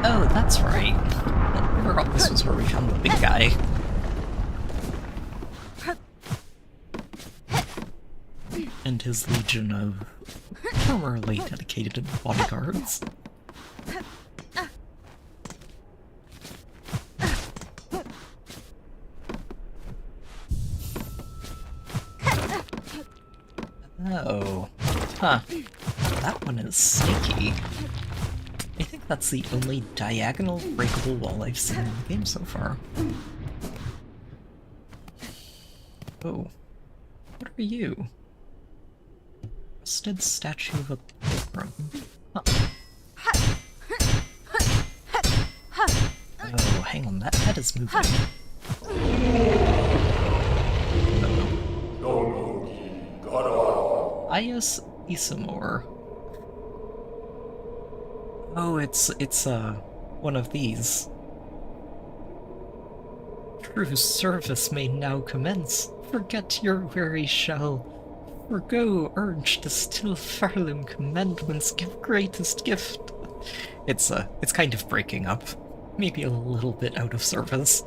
Oh, that's right. I forgot this was where we found the big guy. And his legion of formerly dedicated bodyguards. Oh. Huh. That one is sneaky. I think that's the only diagonal breakable wall I've seen in the game so far. Oh. What are you? Rusted statue of a pilgrim. Huh. Oh, hang on, that head is moving. Ias Isamor. Oh, it's one of these. True service may now commence. Forget your weary shell. Forgo urge to still Pharloom commandments give greatest gift. It's kind of breaking up. Maybe a little bit out of service.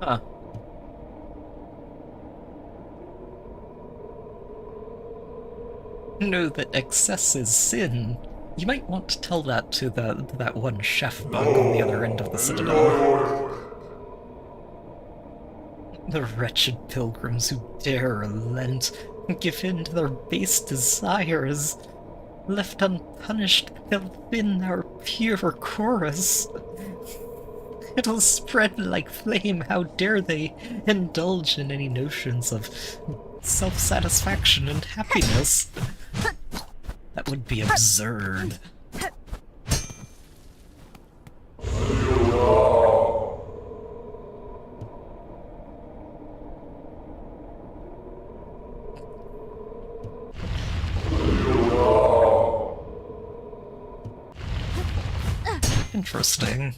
Huh. Know that excess is sin. You might want to tell that to that one chef bug on the other end of the citadel. The wretched pilgrims who dare relent, give in to their base desires. Left unpunished, they'll win our pure chorus. It'll spread like flame, how dare they indulge in any notions of self-satisfaction and happiness. That would be absurd. Interesting.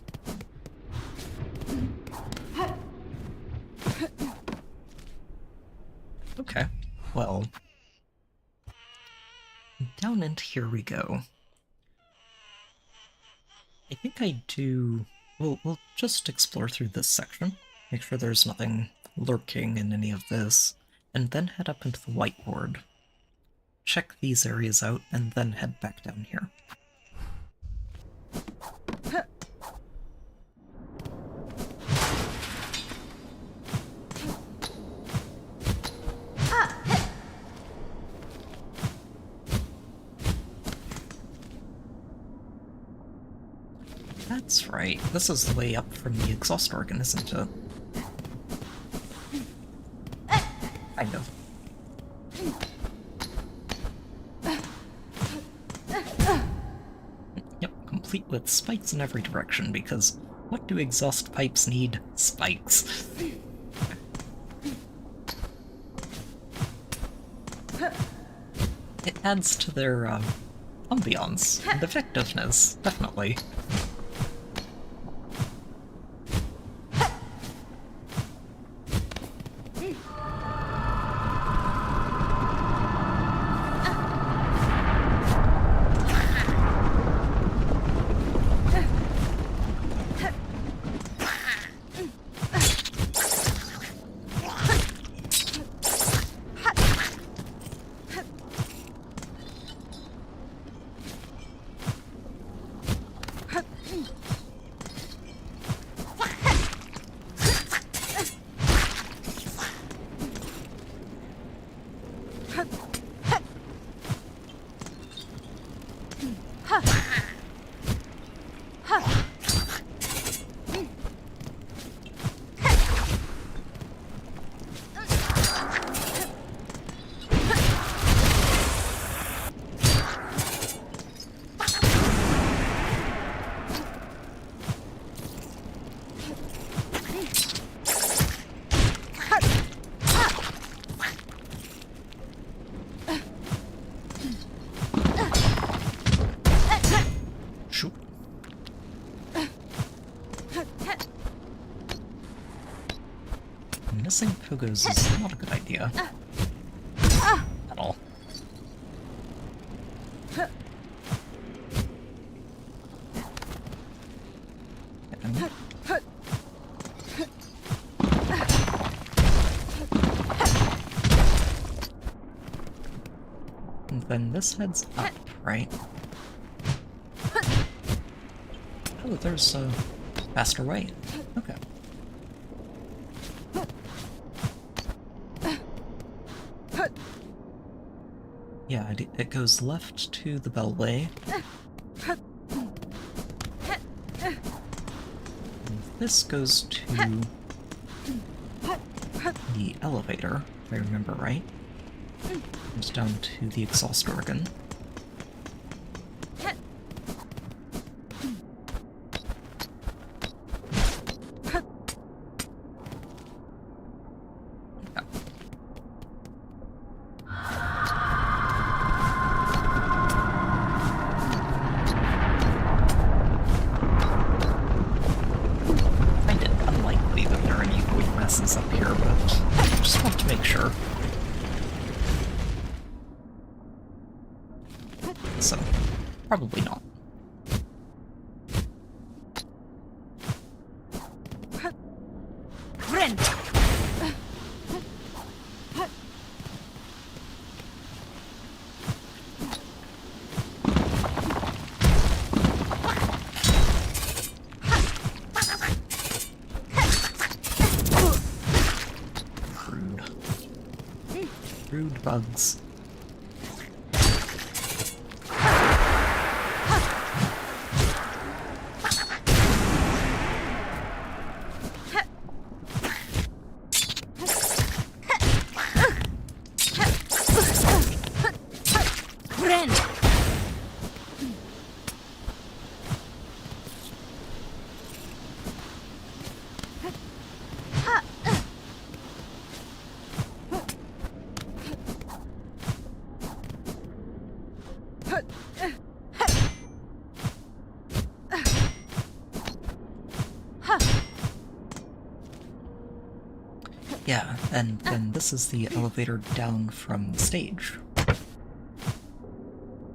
Okay, well, down into here we go. I think I do... We'll just explore through this section, make sure there's nothing lurking in any of this, and then head up into the whiteboard. Check these areas out, and then head back down here. That's right, this is the way up from the exhaust organ, isn't it? Kind of. Yep, complete with spikes in every direction, because what do exhaust pipes need? Spikes. It adds to their, ambiance and effectiveness, definitely. Missing pogos is not a good idea. At all. And then this heads up, right? Oh, there's a faster way. Okay. Yeah, it goes left to the Beltway. And this goes to the elevator, if I remember right. Goes down to the exhaust organ. Up here, but I just want to make sure. So, probably not. Rude bugs. Yeah, and then this is the elevator down from the stage.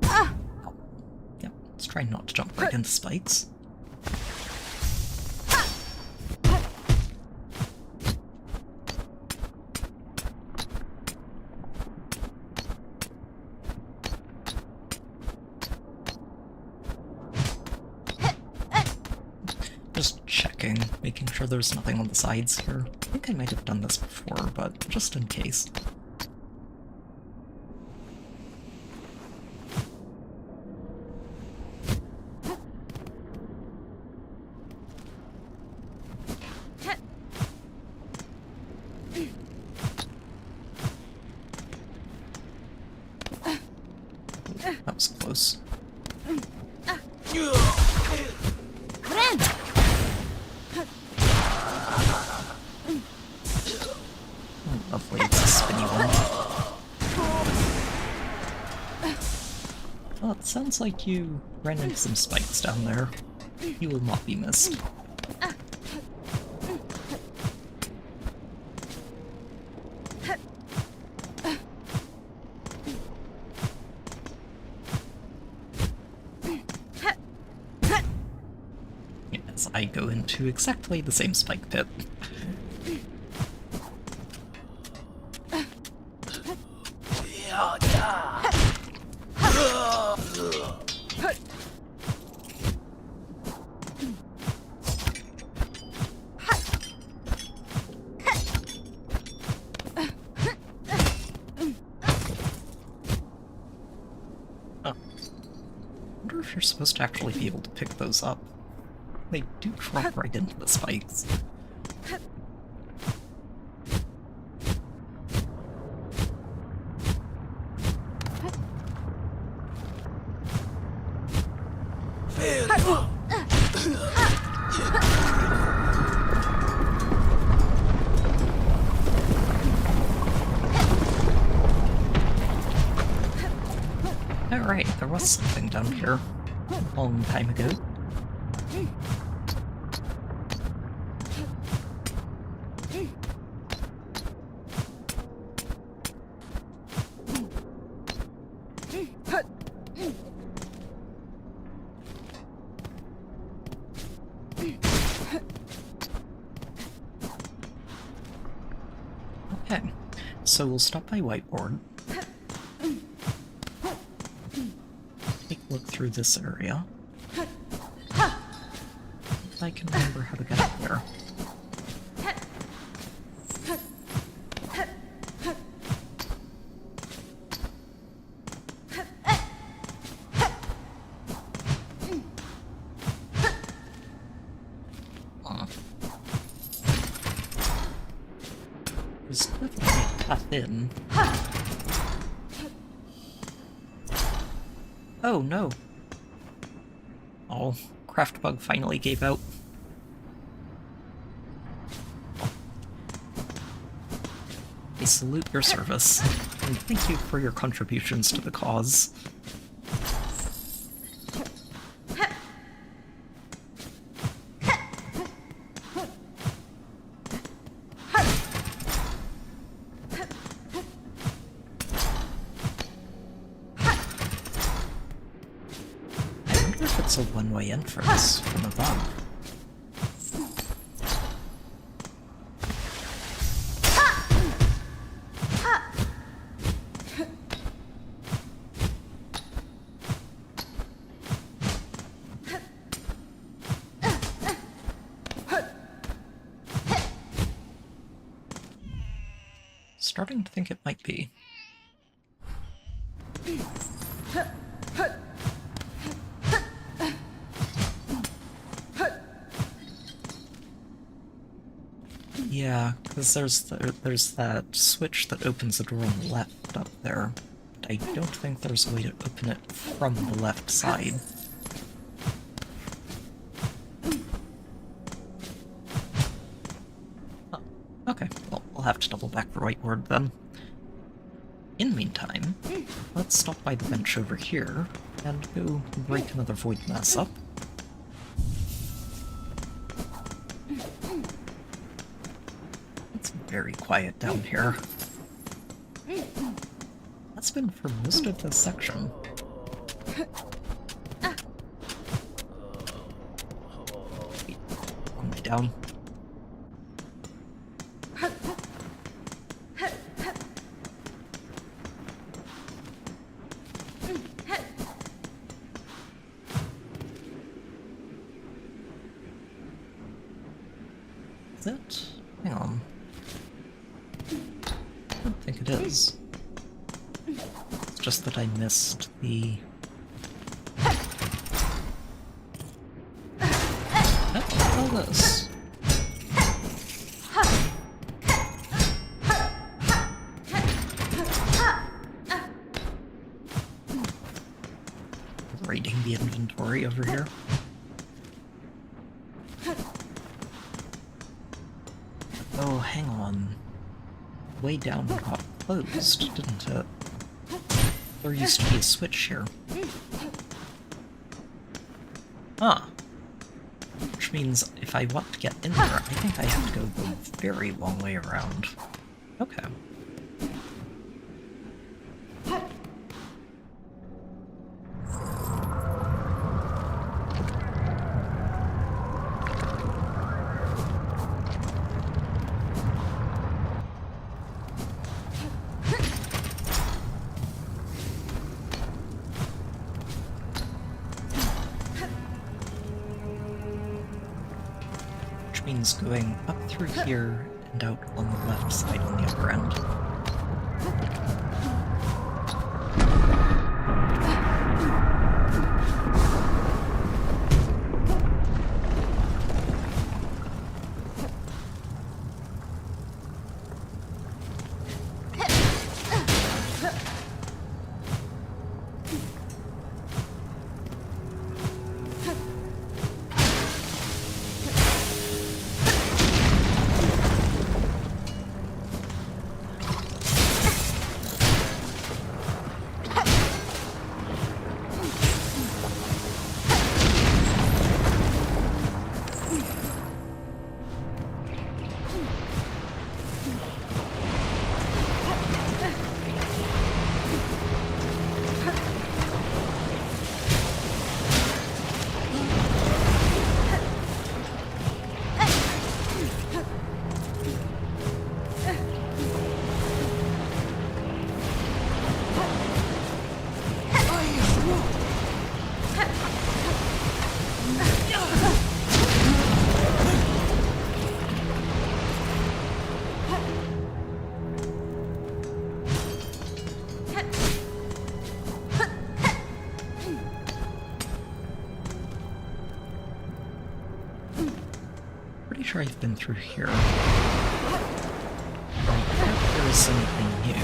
Oh. Yep, let's try not to jump right into spikes. Just checking, making sure there's nothing on the sides here. I think I might have done this before, but just in case. That was close. Lovely, it's a spinny one. Well, it sounds like you ran into some spikes down there. You will not be missed. Yes, I go into exactly the same spike pit. I wonder if you're supposed to actually be able to pick those up. They do drop right into the spikes. Alright, there was something down here a long time ago. Okay, so we'll stop by whiteboard. look through this area. If I can remember how to get up there. There's definitely a path in. Oh no! Oh, craft bug finally gave out. I salute your service, and thank you for your contributions to the cause. I wonder if it's a one-way entrance from above. Starting to think it might be. Yeah, because there's that switch that opens the door on the left up there. But I don't think there's a way to open it from the left side. Oh, okay, well, I'll have to double back for Whiteward then. In the meantime, let's stop by the bench over here and go break another void mass up. It's very quiet down here. That's been for most of this section. Wait, wrong way down. Is it? Hang on. I don't think it is. It's just that I missed the... Oh, all this. Raiding the inventory over here. Oh, hang on. Way down got closed, didn't it? There used to be a switch here. Ah. Which means if I want to get in there, I think I have to go the very long way around. Okay. Means going up through here and out on the left side on the upper end. sure I've been through here. I doubt there's anything new.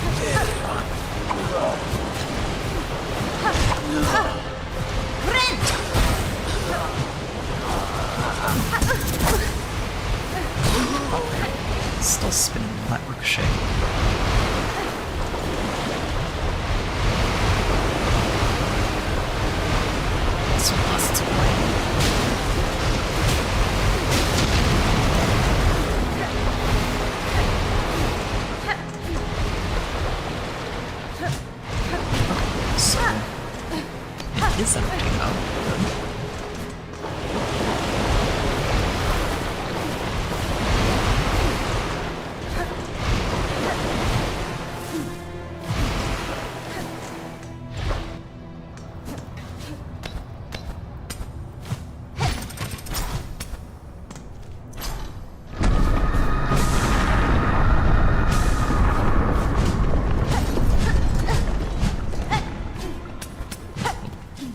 Still spinning that ricochet. This one lasts a while. So, it is empty now.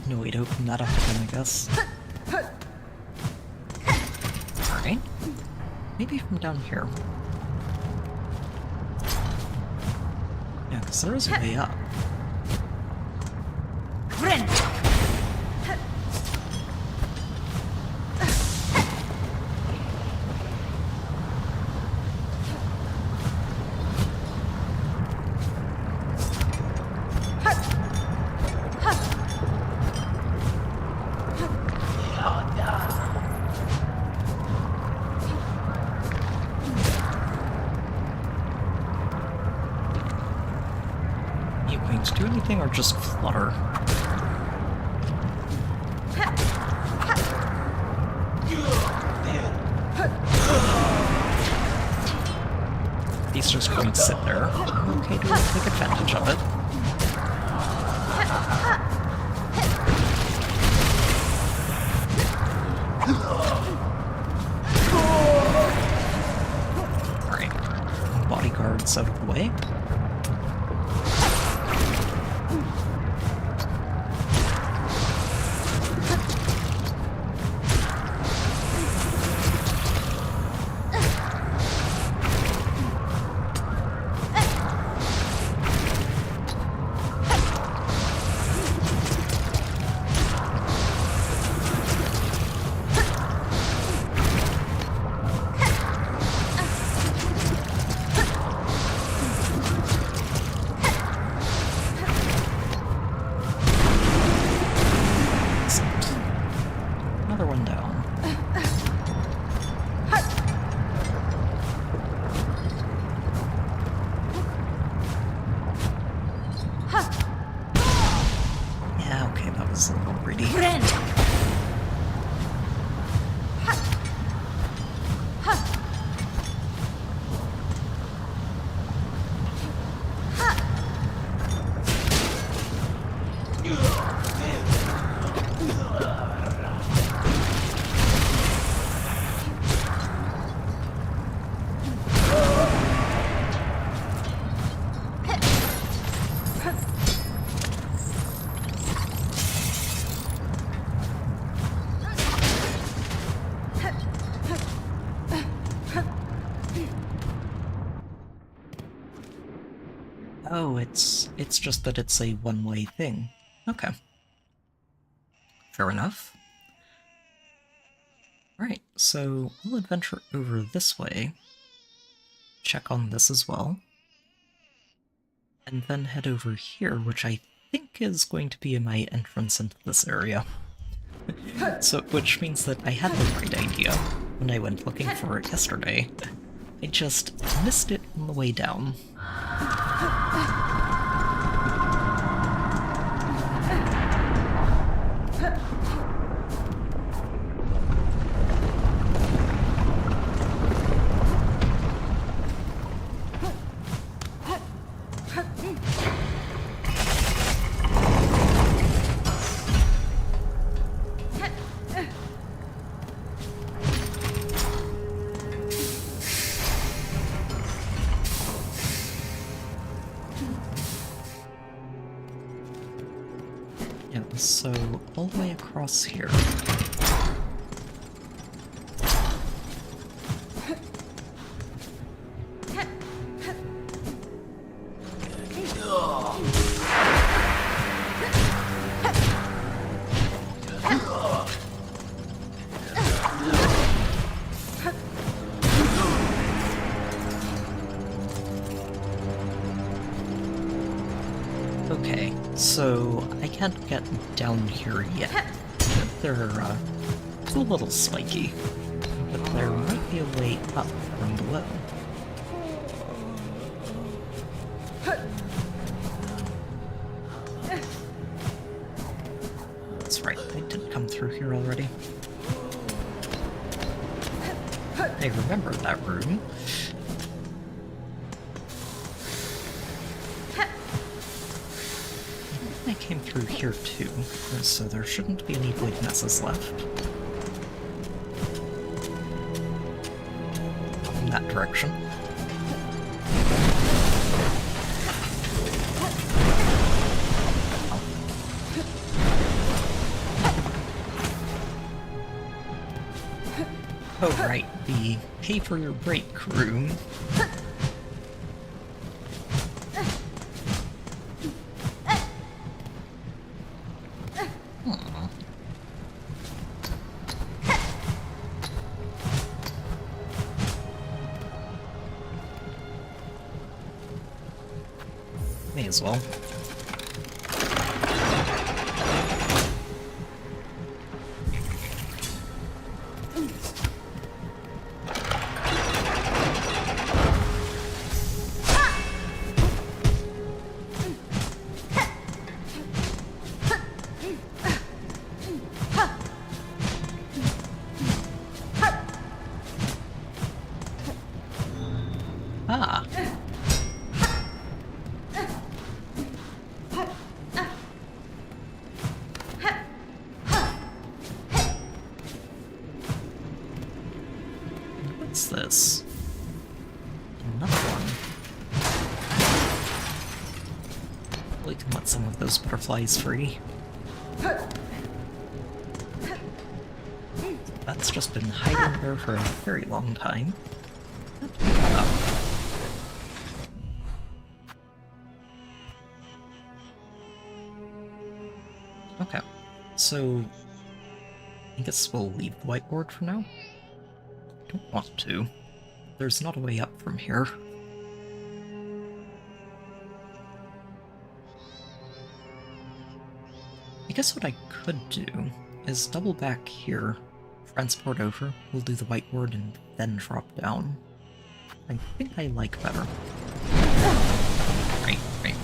No way to open that up again, I guess. Alright. Maybe from down here. Yeah, because there is a way up. Wings do anything or just flutter? These just going to sit there. Okay, do I take advantage of it? Alright. Bodyguards out of the way. Another one down. Yeah, okay, that was a little greedy. Oh, it's just that it's a one-way thing. Okay. Fair enough. Alright, so we'll adventure over this way, check on this as well, and then head over here, which I think is going to be my entrance into this area. So, which means that I had the right idea when I went looking for it yesterday. I just missed it on the way down. Yeah, so all the way across here. Okay, so I can't get down here yet. They're, it's a little spiky, but there might be a way up from below. That's right, I did come through here already. I remember that room. I came through here too, so there shouldn't be any void messes left. In that direction. Oh right, the pay for your break room. May as well. Ah. What's this? Another one. We can let some of those butterflies free. That's just been hiding there for a very long time. Okay, so I guess we'll leave the whiteboard for now. Don't want to. There's not a way up from here. I guess what I could do is double back here, transport over, we'll do the whiteboard and then drop down. I think I like better. Right, right.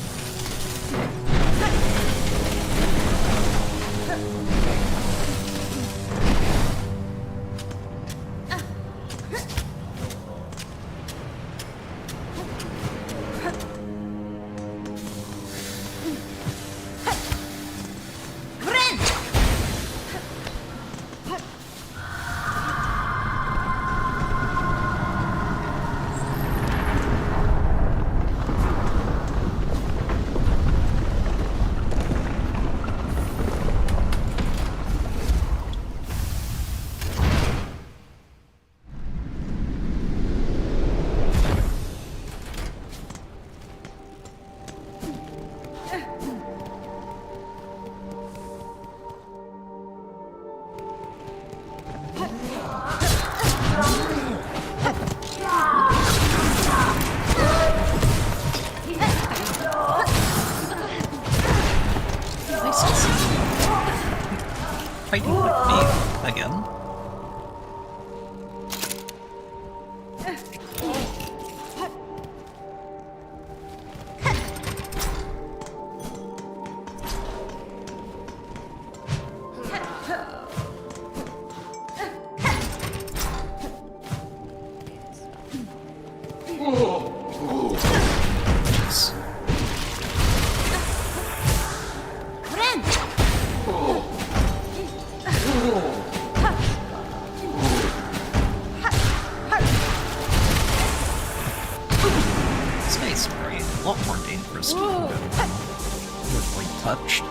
Fighting with me again. Space Marine, a lot more dangerous to avoid touch.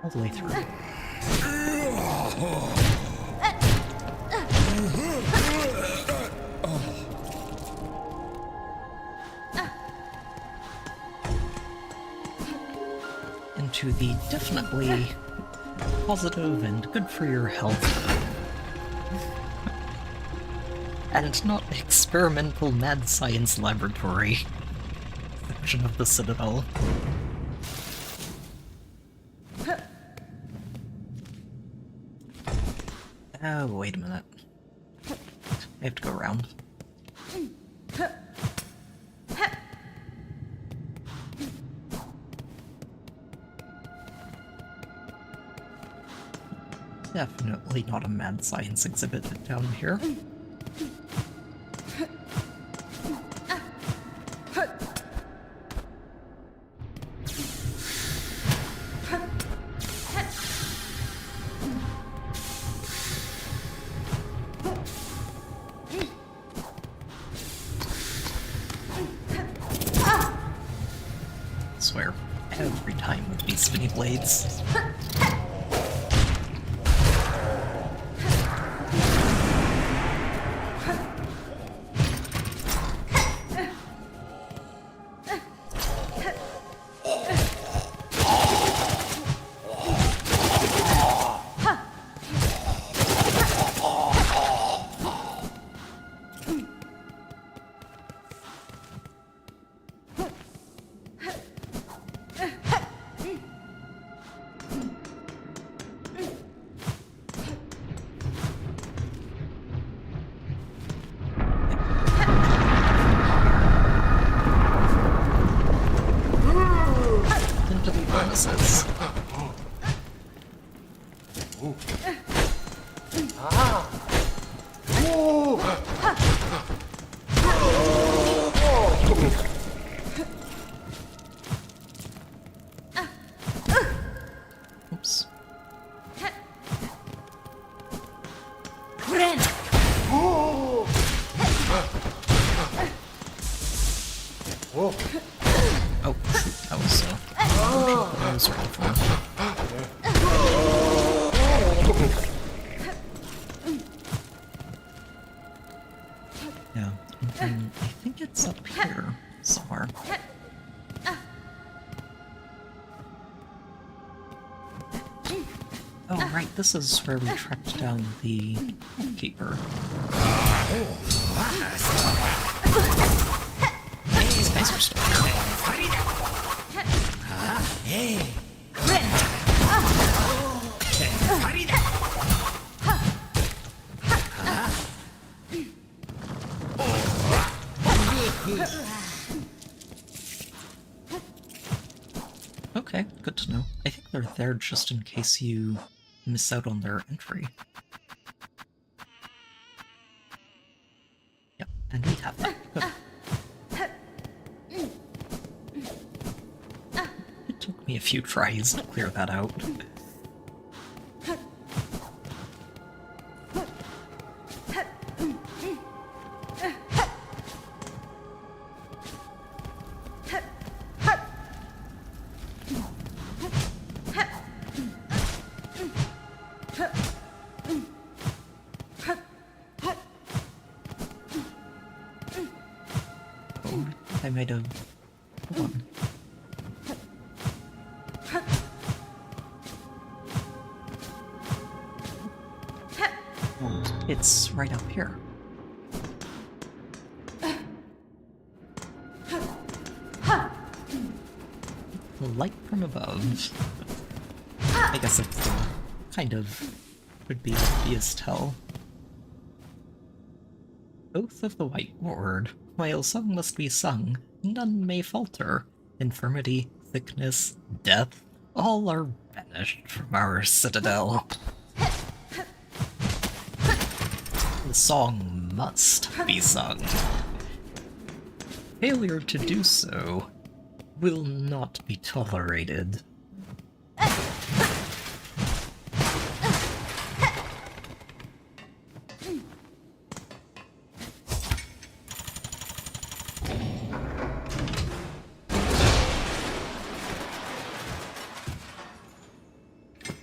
all the way through. Into the definitely positive and good for your health and not experimental mad science laboratory section of the Citadel. Oh, wait a minute. I have to go around. Definitely not a mad science exhibit down here. I swear, every time with these spinny blades. Into the bonuses. Oops. Oh, shoot, that was that was awful. Yeah, and then I think it's up here somewhere. Oh, right, this is where we tracked down the keeper. These guys are still okay, good to know. I think they're there just in case you miss out on their entry. Yep, and we have that. Good. It took me a few tries to clear that out. Oh, I might have... Hold on. Oh, it's right up here. The light from above. I guess it's the kind of would be obvious tell. Oath of the White Ward. While song must be sung, none may falter. Infirmity, sickness, death, all are banished from our citadel. The song must be sung. Failure to do so will not be tolerated.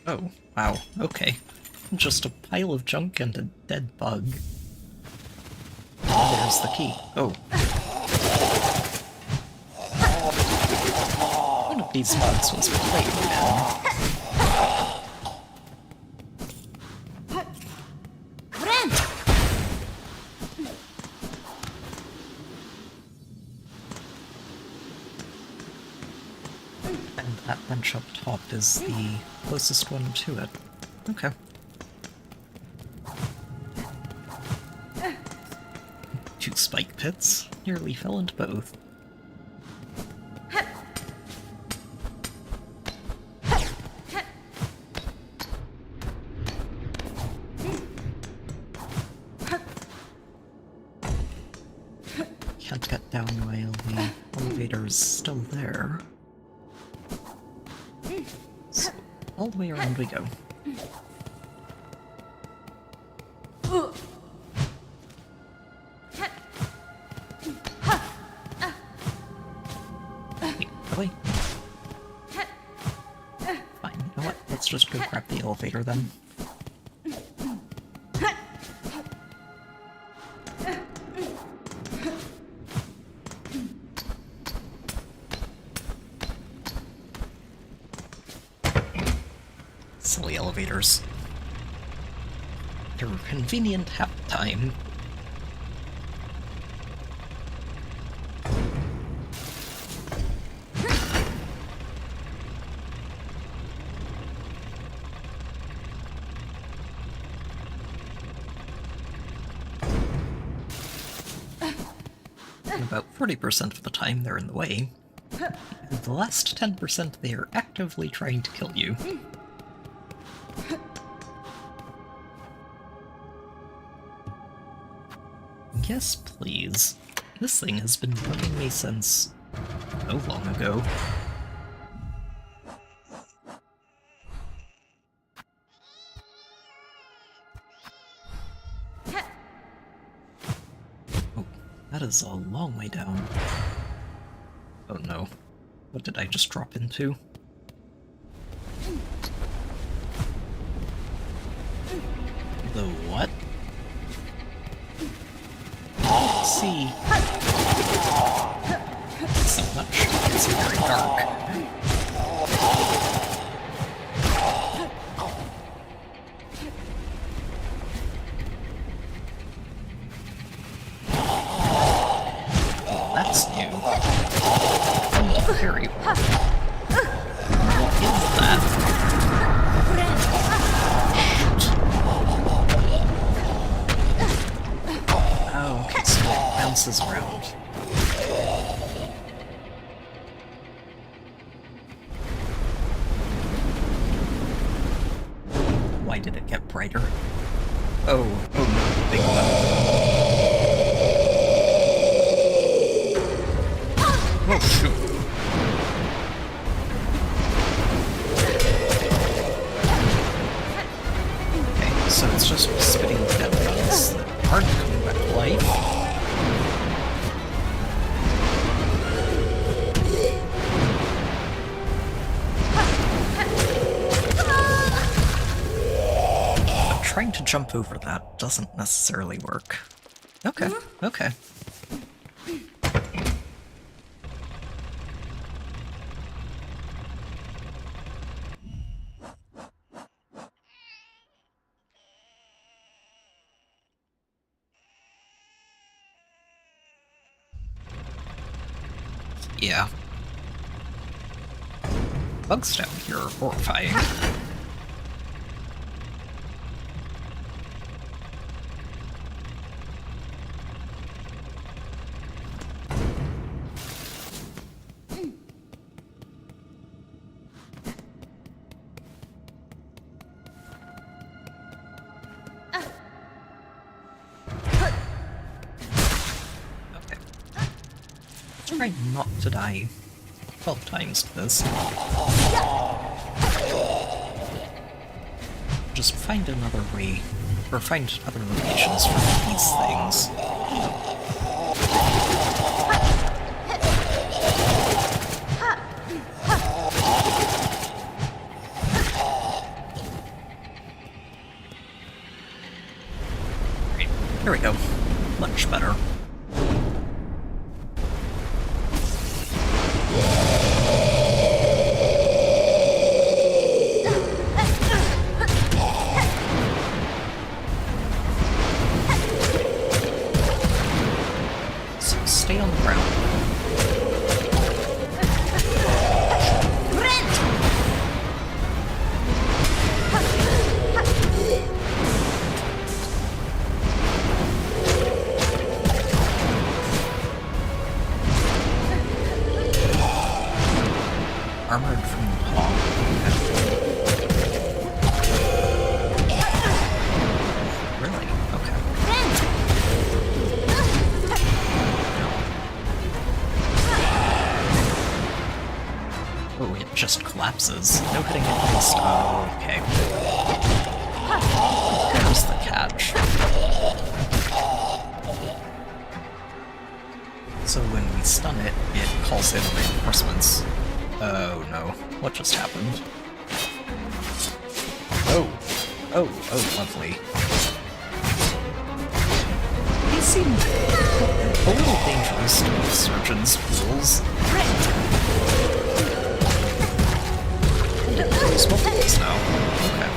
Oh, wow, okay. Just a pile of junk and a dead bug. Oh, there's the key. Oh. One of these bugs was playing dead. And that bench up top is the closest one to it. Okay. Two spike pits. Nearly fell into both. Can't get down while the elevator's still there. So, all the way around we go. Wait, really? Fine, you know what? Let's just go grab the elevator then. Silly elevators. They're convenient half the time. And about 40% of the time they're in the way. And the last 10% they are actively trying to kill you. Yes, please. This thing has been bugging me since... so long ago. Oh, that is a long way down. Oh no. What did I just drop into? The what? See so much. It's very dark. Well, that's new. Very well. What is that? Oh, okay, so it bounces around. Why did it get brighter? Oh no, big one. Oh shoot. Okay, so it's just spitting dead bugs that aren't coming back to life. Trying to jump over that doesn't necessarily work. Okay, okay. Yeah. Bugs down here are horrifying. Try not to die 12 times to this. Just find another way, or find other locations for these things. Armored from paw. Really? Okay. Oh, it just collapses. No hitting it on the stone. Okay. There's the catch. So when we stun it, it calls in reinforcements. Oh no. What just happened? Oh. Oh, lovely. These seem a little dangerous to be surgeon's rules. There's multiples now. Okay.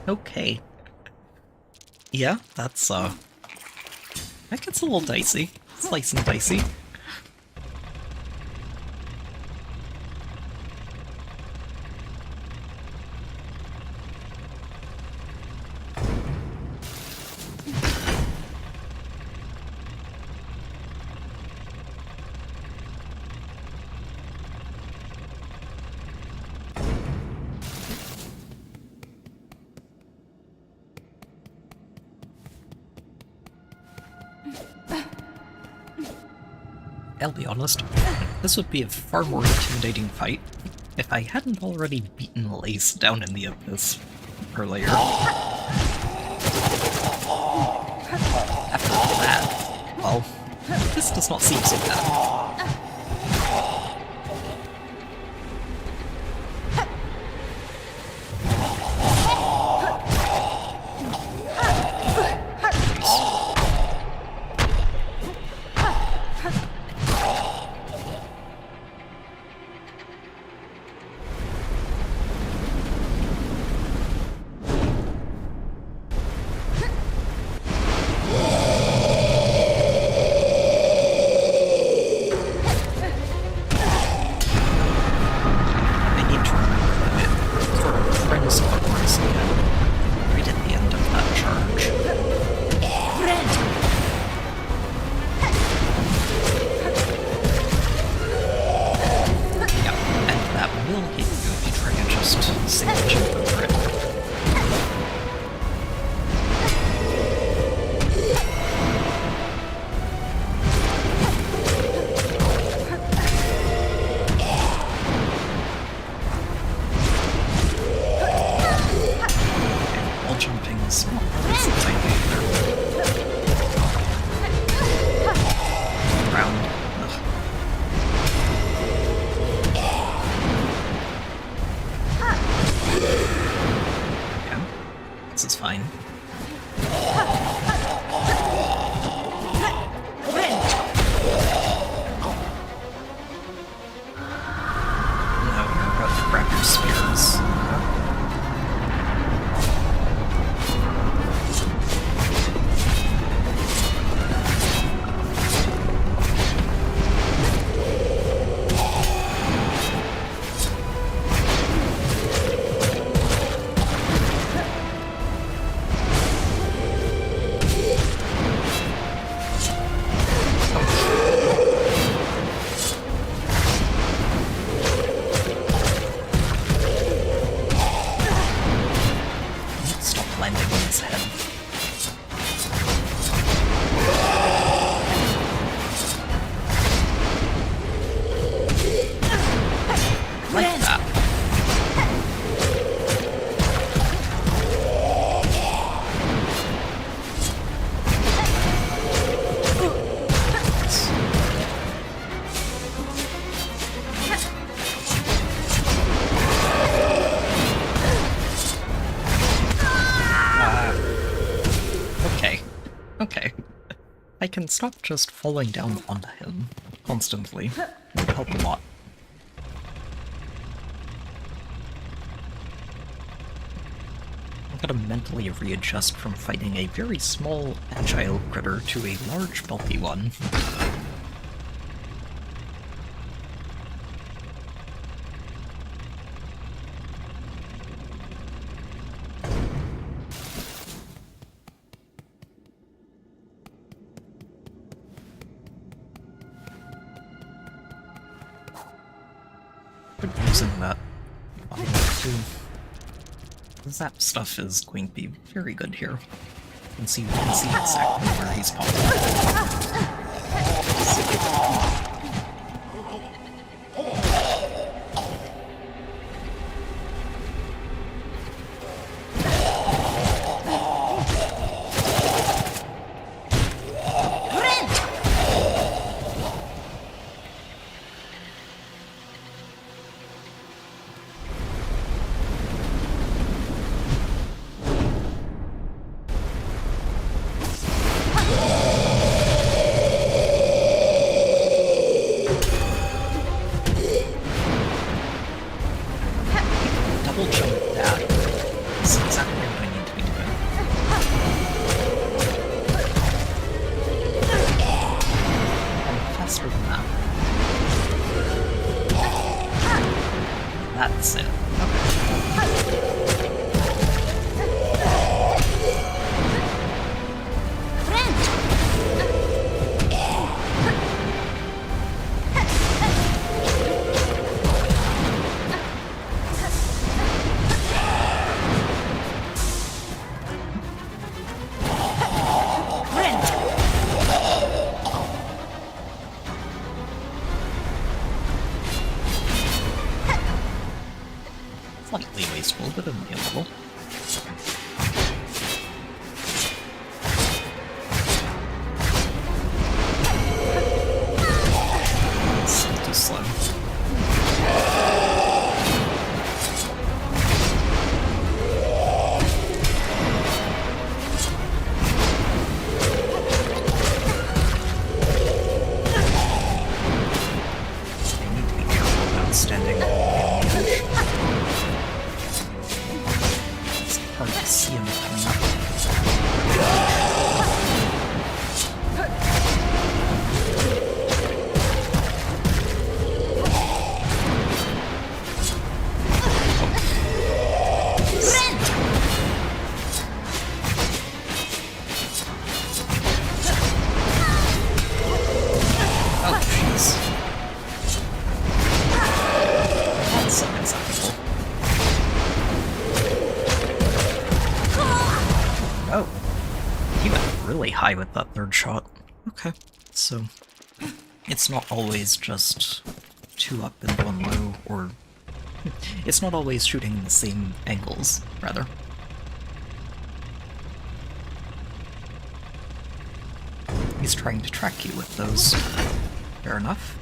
Okay. Yeah, that's, that gets a little dicey. Slicey and dicey. I'll be honest, this would be a far more intimidating fight if I hadn't already beaten Lace down in the abyss earlier. After that, well, this does not seem so bad. I can stop just falling down onto him constantly. It would help a lot. I've got to mentally readjust from fighting a very small, agile critter to a large, bulky one. But using that too. Zap stuff is going to be very good here. You can see exactly where he's popping up. That's it. Slightly wasteful, but amenable. It's too slow. I need to be careful about standing on the edge. Hard to see him coming up. Oh, jeez. That's unacceptable. Oh, he went really high with that third shot. Okay, so it's not always just 2 up and 1 low, or it's not always shooting in the same angles, rather. He's trying to track you with those. Fair enough.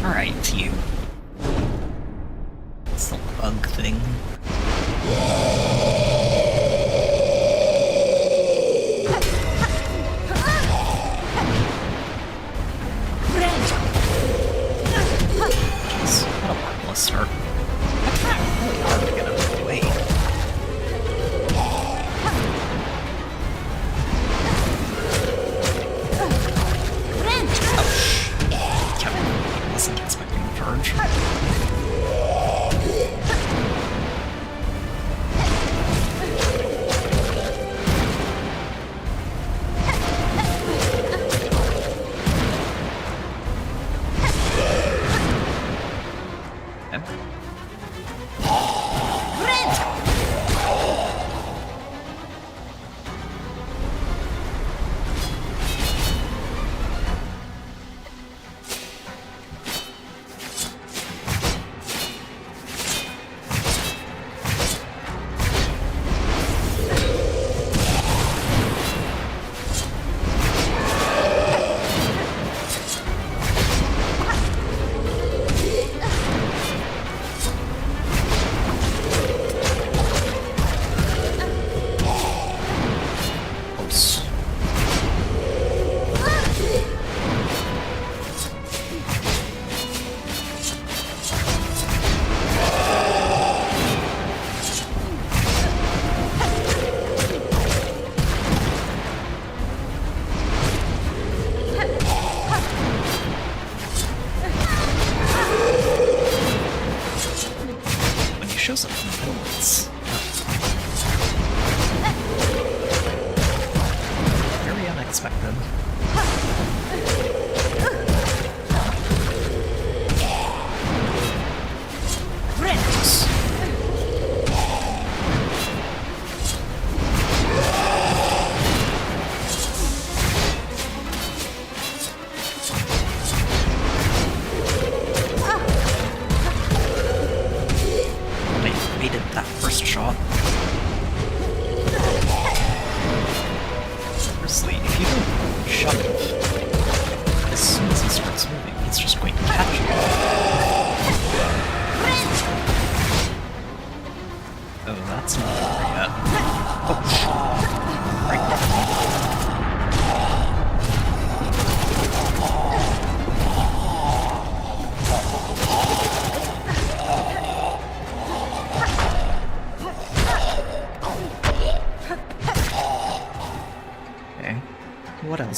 Alright, you. It's the bug thing. Jeez, what a worthless start. Really hard to get out of the way. Wasn't expecting the charge.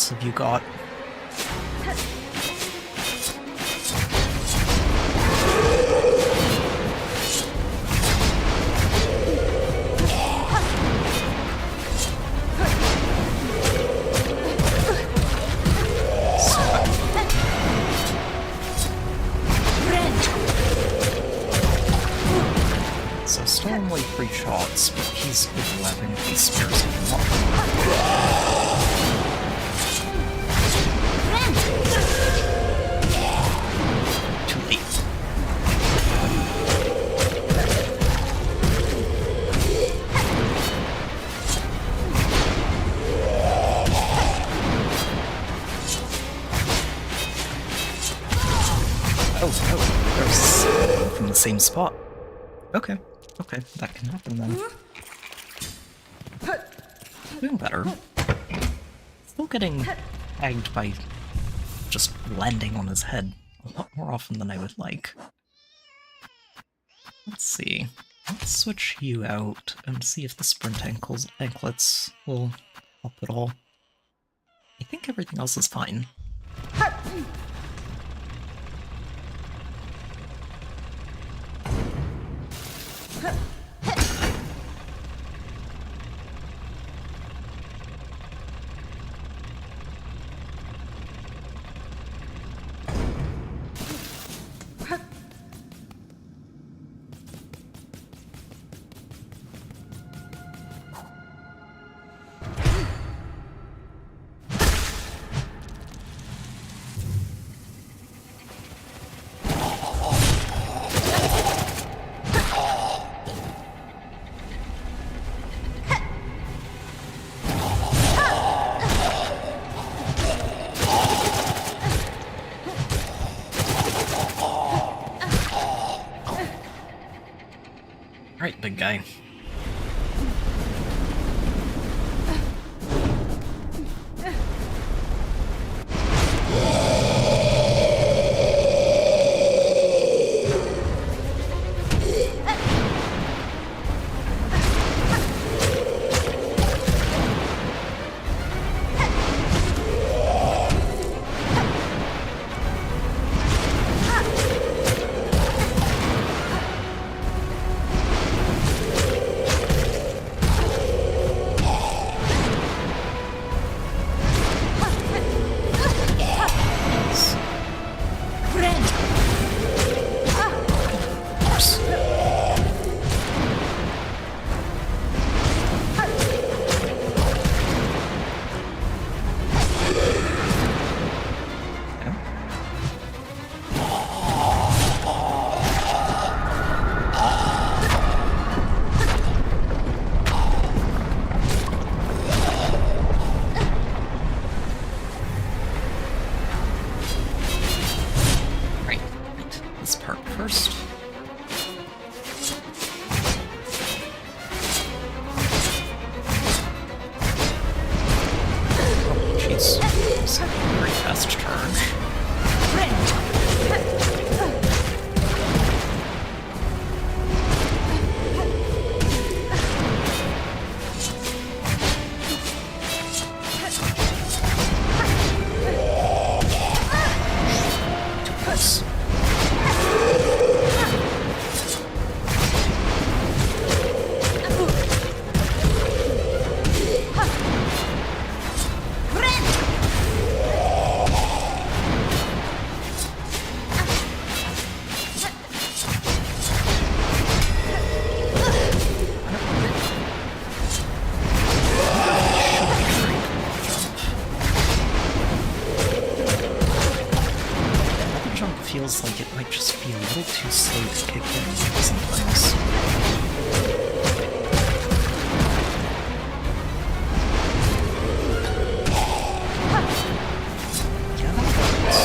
else have you got? So still only 3 shots, but he's overlapping with these spears a lot. Too late. Oh, there's from the same spot. Okay, that can happen then. Doing better. Still getting tagged by just landing on his head a lot more often than I would like. Let's see. Let's switch you out and see if the sprint anklets will help at all. I think everything else is fine. Alright, big guy. First. Oh, jeez. It's a very fast charge. Too close. Feels like it might just be a little too slow to kick in sometimes. Yeah, that works.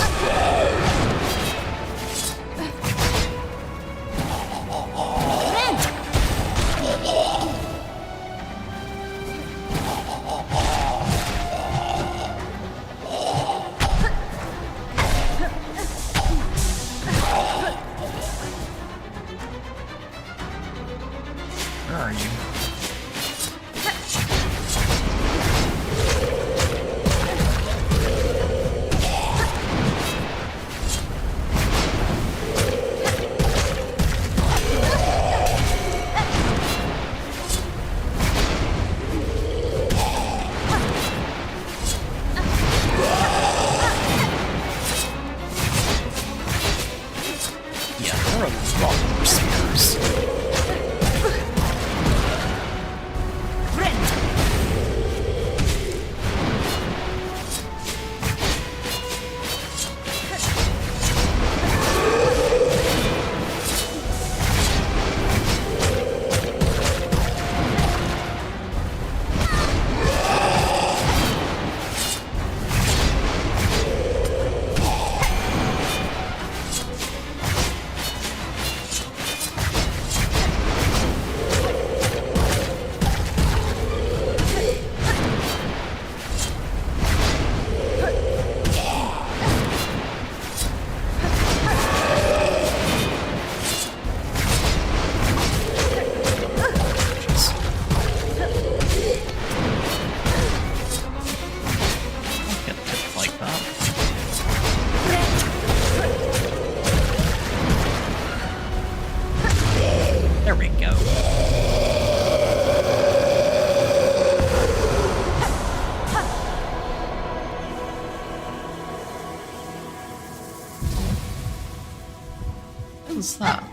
There are a lot more spears. What's that?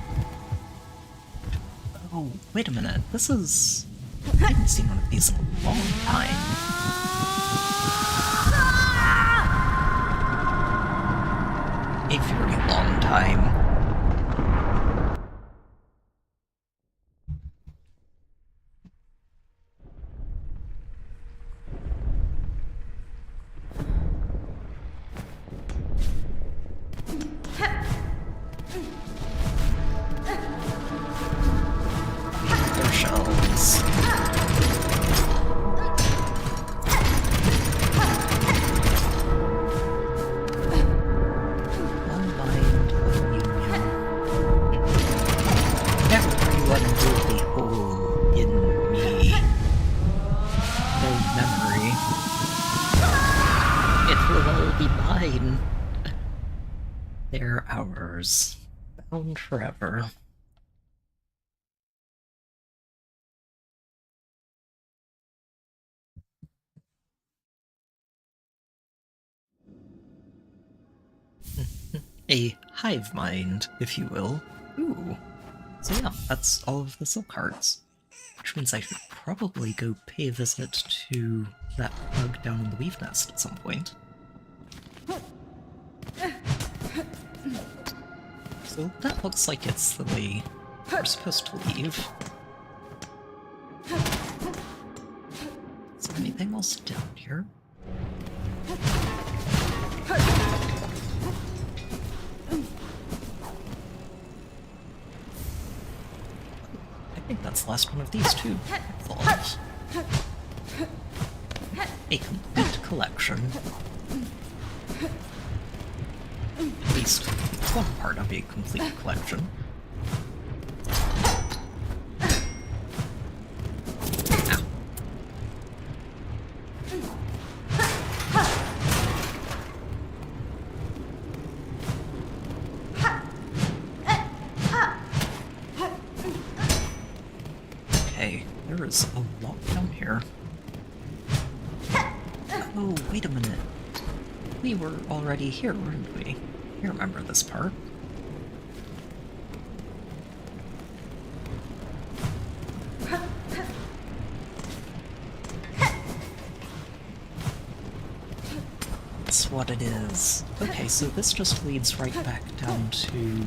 Oh, wait a minute. This is... I haven't seen one of these in a long time. A very long time. They're ours. Bound forever. A hive mind, if you will. Ooh. So yeah, that's all of the silk hearts. Which means I should probably go pay a visit to that bug down in the weave nest at some point. So that looks like it's the way we're supposed to leave. Is there anything else down here? I think that's the last one of these too. Vault. A complete collection. At least one part of a complete collection. Okay, there is a lot down here. Oh, wait a minute. We were already here, weren't we? I remember this part. That's what it is. Okay, so this just leads right back down to...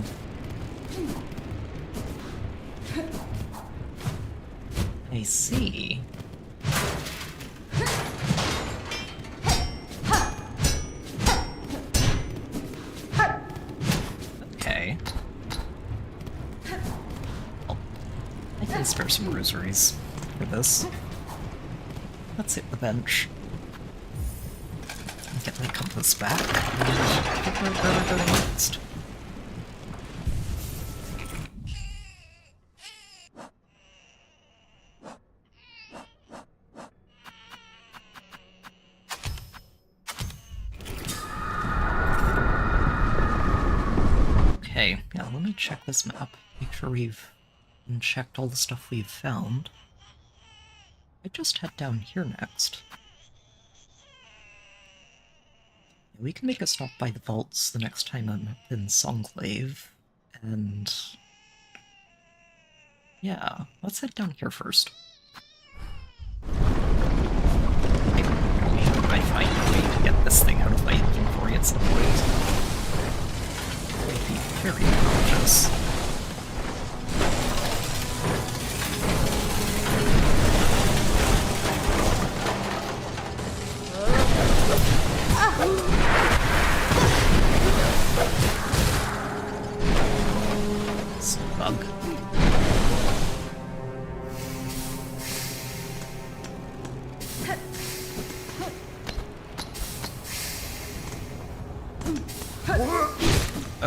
I see. Okay. Well, I can spare some rosaries for this. Let's hit the bench. Get my compass back. Where we're going next. Okay, yeah, let me check this map. Make sure we've checked all the stuff we've found. I just head down here next. We can make a stop by the vaults the next time I'm in Songclave, And yeah, let's head down here first. Maybe I find a way to get this thing out of my inventory at some point. It would be very obnoxious. It's a bug.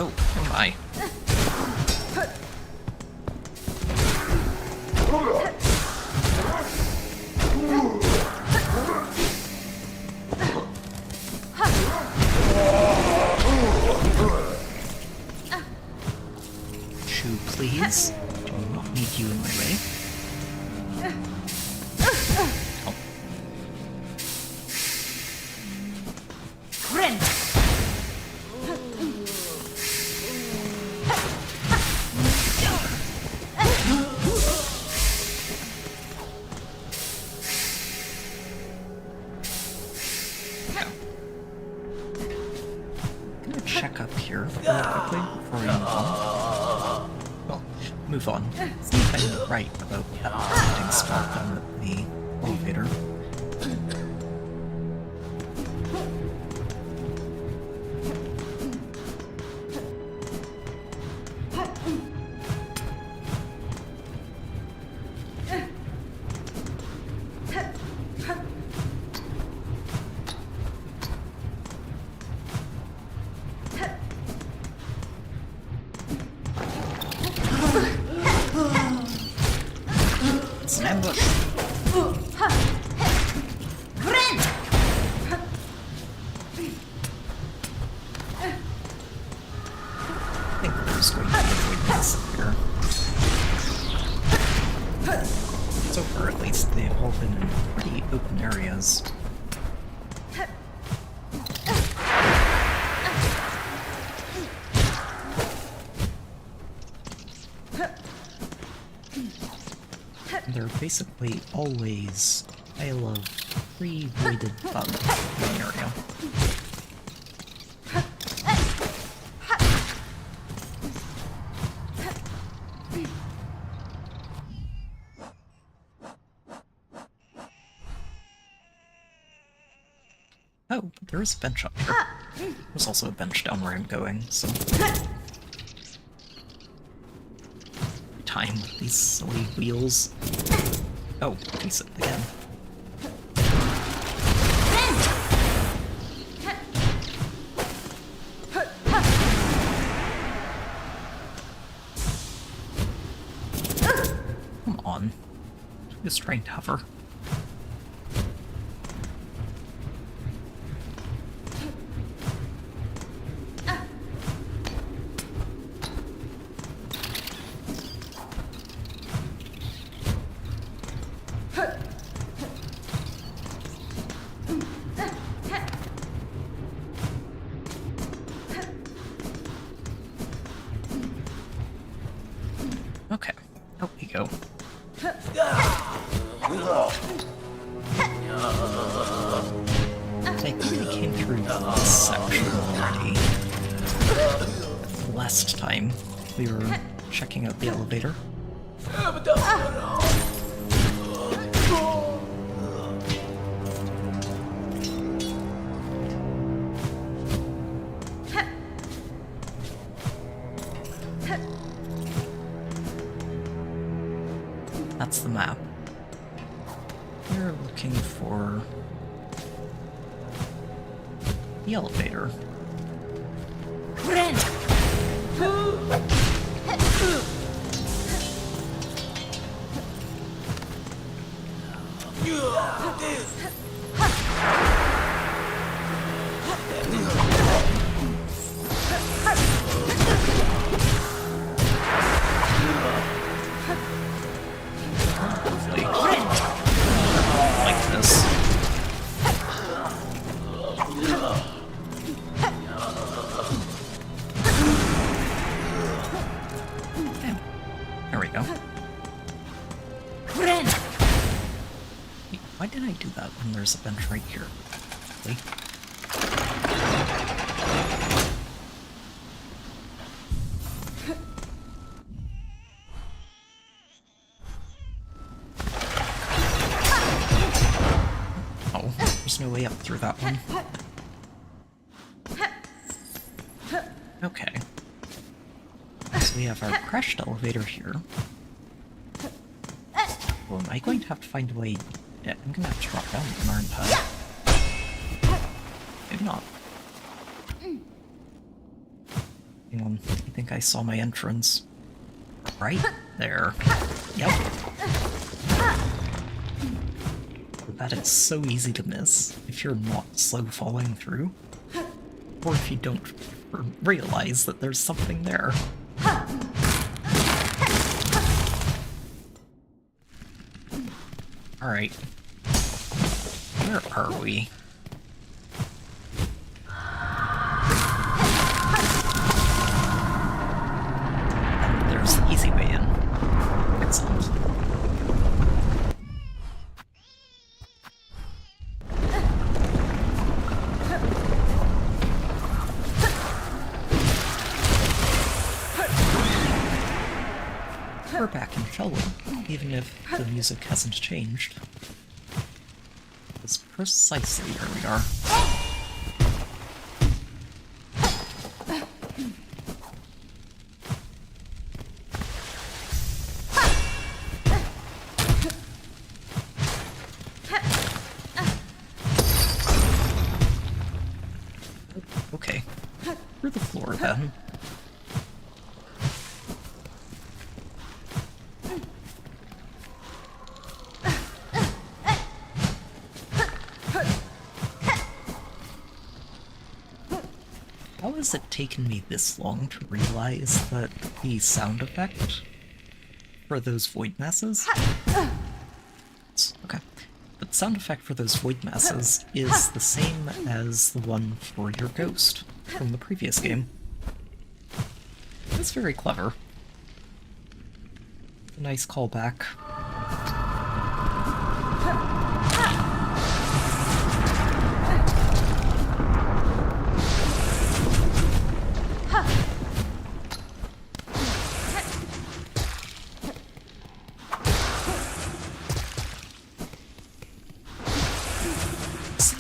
Oh, oh my. Shoo, please. Do not need you in my way. Oh. I'm gonna check up here real quickly before we move on. Well, move on. See if I'm right about getting spot down at the elevator. It's an ambush. I think there's going to be avoidance here. So far, at least, they've all been in pretty open areas. They're basically always a pile of pre-weighted bugs in the area. Oh, but there is a bench up here. There's also a bench down where I'm going, so... Time with these silly wheels. Oh, decent again. Come on. Just trying to hover. Okay, out we go. I think we came through this section already. Last time we were checking out the elevator. That's the map. We're looking for the elevator. Hopefully. Like this. did I do that when there's a bench right here? Really? Oh, there's no way up through that one. Okay. So we have our crashed elevator here. Well, am I going to have to find a way... Yeah, I'm gonna have to drop down again, aren't I? Maybe not. Hang on, I think I saw my entrance. Right there. Yep. That is so easy to miss if you're not slow falling through. Or if you don't realize that there's something there. Alright. Where are we? And there's the easy way in. Excellent. We're back in Pharloom, even if the music hasn't changed. It's precisely where we are. Okay, through the floor then. How has it taken me this long to realize that the sound effect for those void masses... Okay. But the sound effect for those void masses is the same as the one for your ghost from the previous game. That's very clever. A nice callback.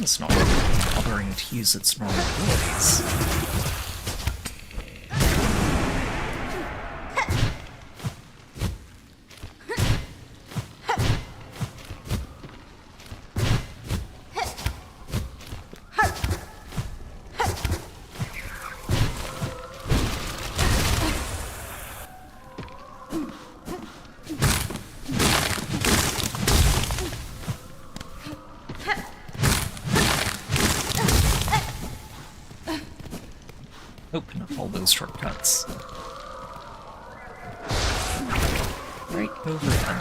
It's not bothering to use its normal abilities. Open up all those shortcuts. Right over then.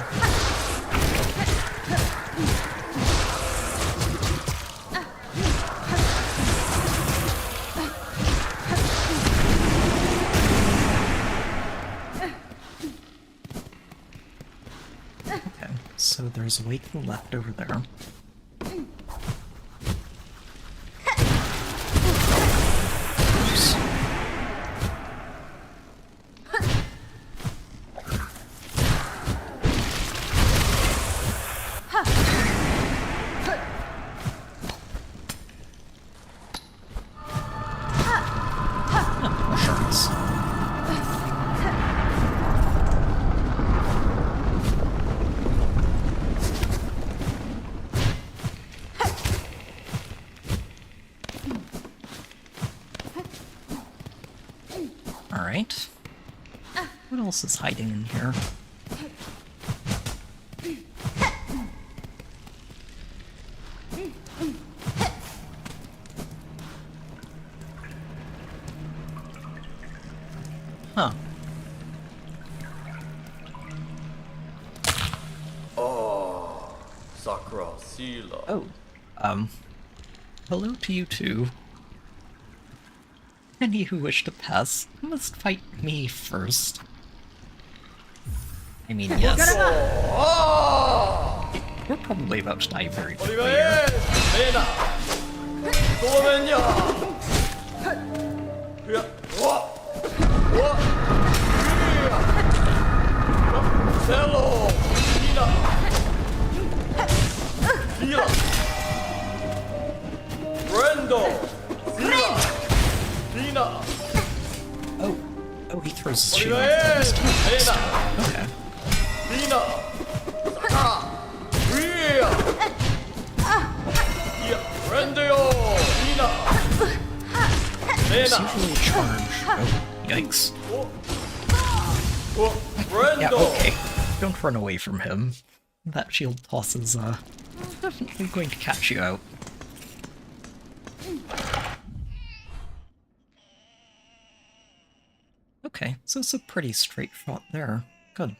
Okay, so there's a way to the left over there. Alright. What else is hiding in here? Huh. Oh, Sakura, Sila. Oh, hello to you too. Any who wish to pass must fight me first. I mean, yes. We're probably about to die very quickly Oliver here. Lena. Slovenia. Yeah. What? What? Yeah. Hello. Nina. Sila. Brendo. Sila. Nina. Oh, he throws his shield. Oliver Next Lena. turn. Okay. Nina. Sakara. Yeah. Yeah. Brendo. Nina. It's Lena. usually a charge. Oh, yikes. Oh, Brendo. Yeah, okay. Don't run away from him. That shield toss is, definitely going to catch you out. Okay, so it's a pretty straight shot there. Good.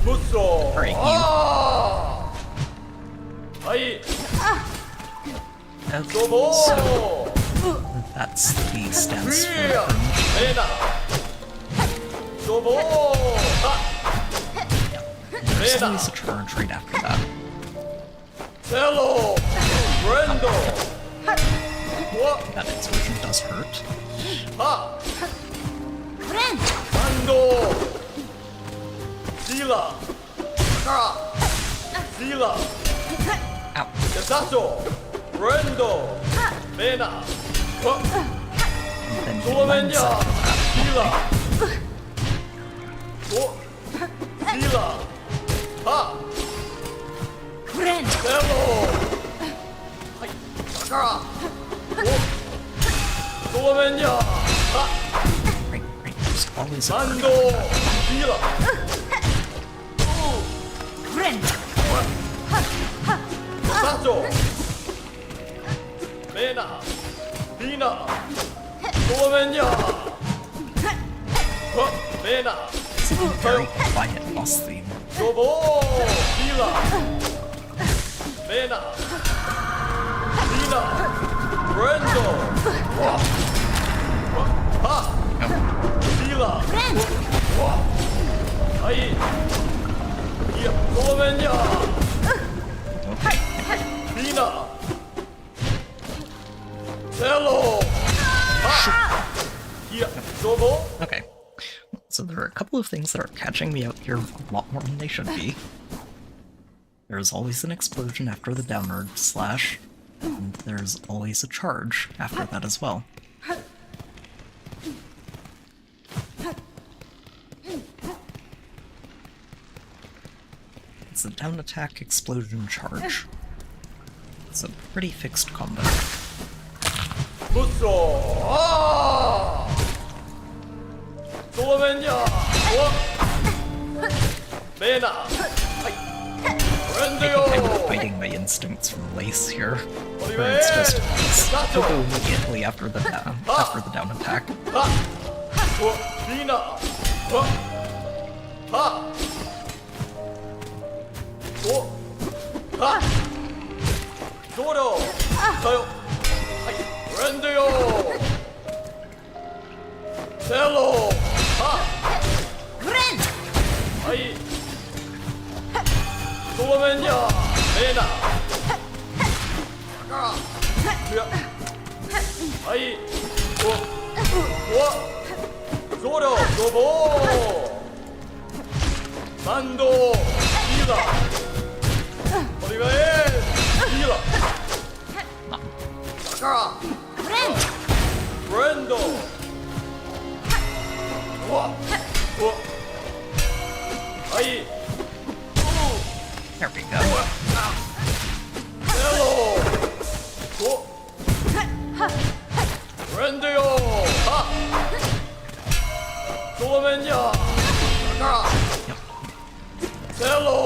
Musso. Alright, you. Hai. Okay, Dobo. so that's the stance for the Yeah. range. Lena. Dobo. There's Lena. always a charge right after that. Hello. Brendo. What? That explosion does hurt. Ha. Ando. Sila. Sakara. Sila. Ow. Yasato. Brendo. Lena. And then he lands Slovenia. after that. Sila. Oh. Sila. Ha. Hello. Hai. Sakara. Oh. Slovenia. Ha. Right, there's always a charge. Mando. Sila. Sato. Lena. Dina. Slovenia. Lena. It's a very quiet boss theme. Dobo. Sila. Lena. Dina. Brendo. Ha. Sila. Hai. Yeah, Slovenia. Dina. Hello. Ha. Yeah, Dobo. Okay. So there are a couple of things that are catching me out here a lot more than they should be. There's always an explosion after the downward slash, and there's always a charge after that as well. It's a down attack, explosion, charge. It's a pretty fixed combo. Musso. Ah. Slovenia. Lena. Hai. I think I'm Brendo. fighting my instincts from Lace here, where it's just he'll go immediately after the down attack. Ha. Dina. Ha. Oh. Ha. Dodo. Sayo. Hai. Brendo. Hello. Ha. Hai. Slovenia. Lena. Sakara. Yeah. Hai. Dodo. Dobo. Mando. Sila. Oliver. Sila. Sakara. Brendo. Hai. There we go. Hello. Brendo. Ha. Slovenia. Sakara. Yep. Hello.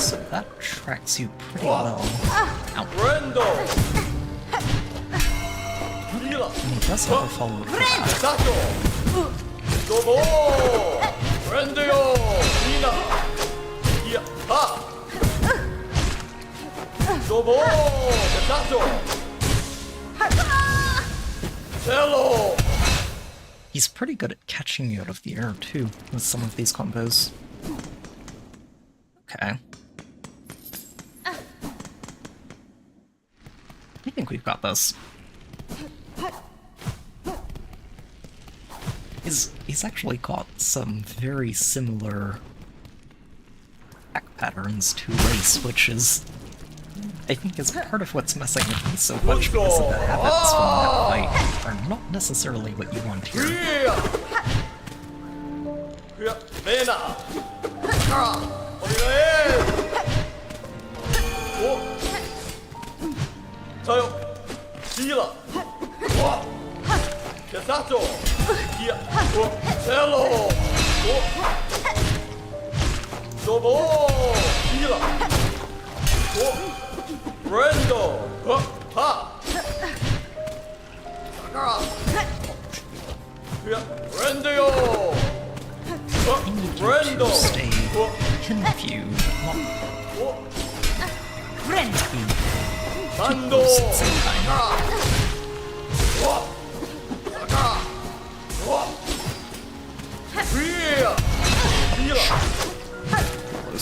So that tracks you pretty well. Ow. Rendo! Heal! And he does have a follow-up for that. Sato! Dobo! Rendo! Hina! Iya! Ha! Dobo! Sato! Cello! He's pretty good at catching you out of the air, too, with some of these combos. Okay. I think we've got this. He's actually got some very similar back patterns to Lace, which is, I think, is part of what's messing with me so much, because the habits from that fight are not necessarily what you want here. Lena! Tayo! Heal! Sato! Iya! Cello! Dobo! Heal! Rendo! Ha! Sakara! Rendo! I need you Rendo! to stay in view, not be Mando! close at the same time.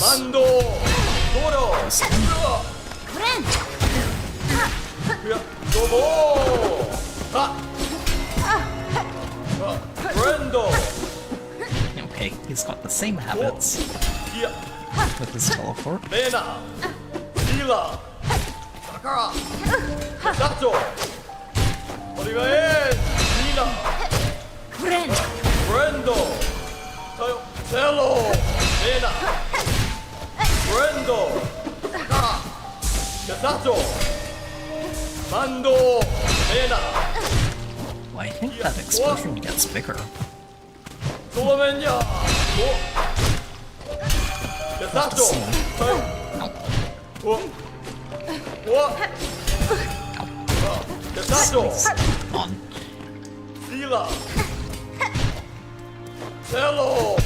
Mando! Toro! Dobo! Ha! Rendo! Okay, he's got the same habits with his teleport. Lena! Hila! Sakara! Sato! Origae! Nina! Rendo! Tayo! Cello! Lena! Rendo! Sakara! Sato! Mando! Lena! Well, I think that explosion gets bigger. Solomenya! Sato! Tayo! Ow. Sato! On. Sila! Cello!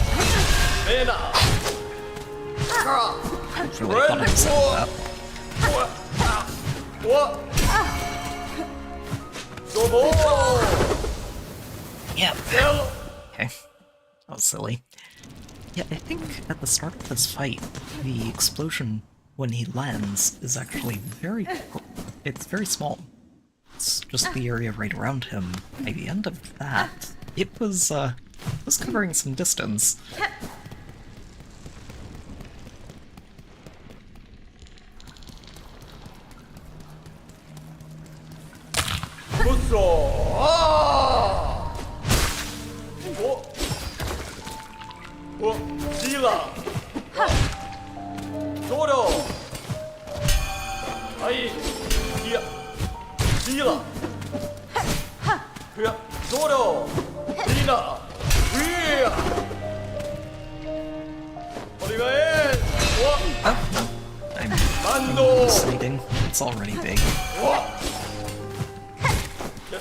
Lena! Sakara! Really thought I was saying that. Dobo! Yeah. Cello! Okay. That was silly. Yeah, I think at the start of this fight, the explosion when he lands is actually it's very small. It's just the area right around him. By the end of that, it was covering some distance. Musso! Ah! Sila! Toro! Ai! Kia! Sila! Toro! Lina! Hia! Origae! Oh, no. I'm hallucinating. It's already big.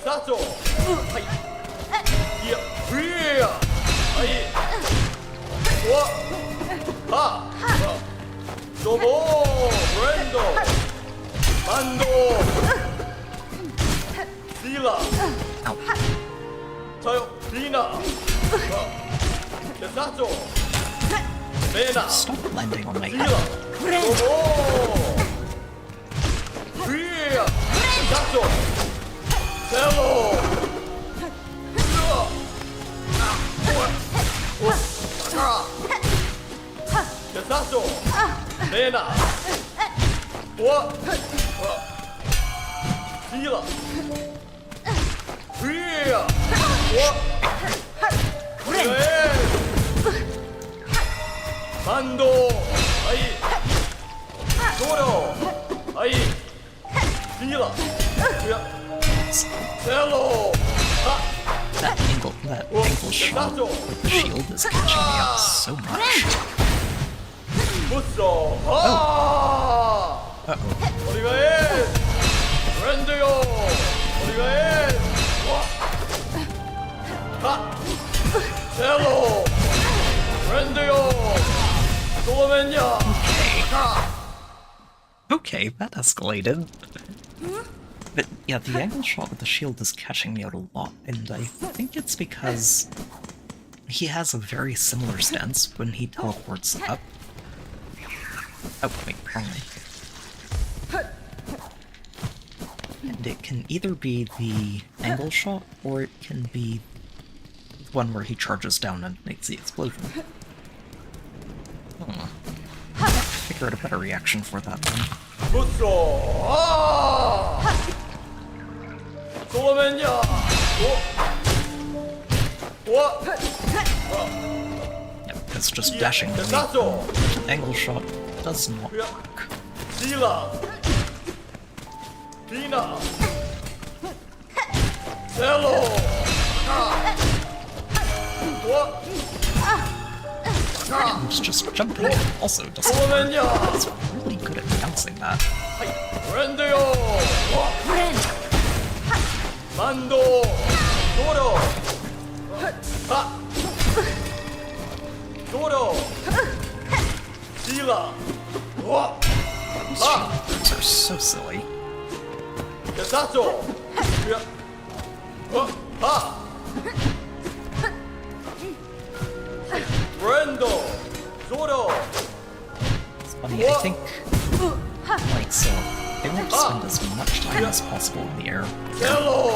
Sato! Hai! Kia! Hia! Ai! Ha! Dobo! Rendo! Mando! Sila! Ow. Tayo! Lina! Sato! Lena! Stop landing on my Sila! head. Dobo! Hia! Sato! Cello! Sakara! Sato! Lena! Sila! Hia! Mando! Ai! Toro! Ai! Sila! Cello! That angle shot with the shield is catching me up so much. 무쏘. 아! Uh-oh. 어디가 해? 브랜드요. 어디가 해? 하. 셀로. 브랜드요. 도맨야. Okay, that escalated. But yeah, the angle shot with the shield is catching me out a lot, and I think it's because he has a very similar stance when he teleports up. Oh, wait, wrong way. And it can either be the angle shot, or it can be the one where he charges down and makes the explosion. Figure out a better reaction for that then. 무쏘. 아! 도맨야. Yep, it's just dashing the 됐어. angle shot does not work. 디라. 디나. 셀로. And just jumping also doesn't work. 도맨야. It's really good at bouncing that. 브랜드요. 만도. 도로. 하. 도로. 디라. These shields are so silly. 됐어. 하. 브랜드. 도로. It's funny, I think, like so, they want to spend as much time as possible in the air. 셀로.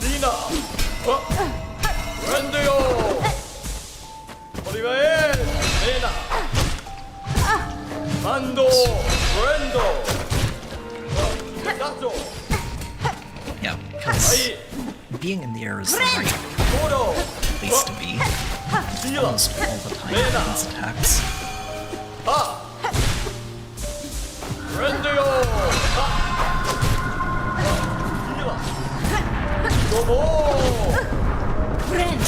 디나. 브랜드요. 어디가 해? 레나. 만도. 브랜드. 됐어. Yeah, because 아이. being in the air is the right 도로. place to be 디라. almost all the time in these attacks. 하. 브랜드요. 디라. 도모. 브랜드.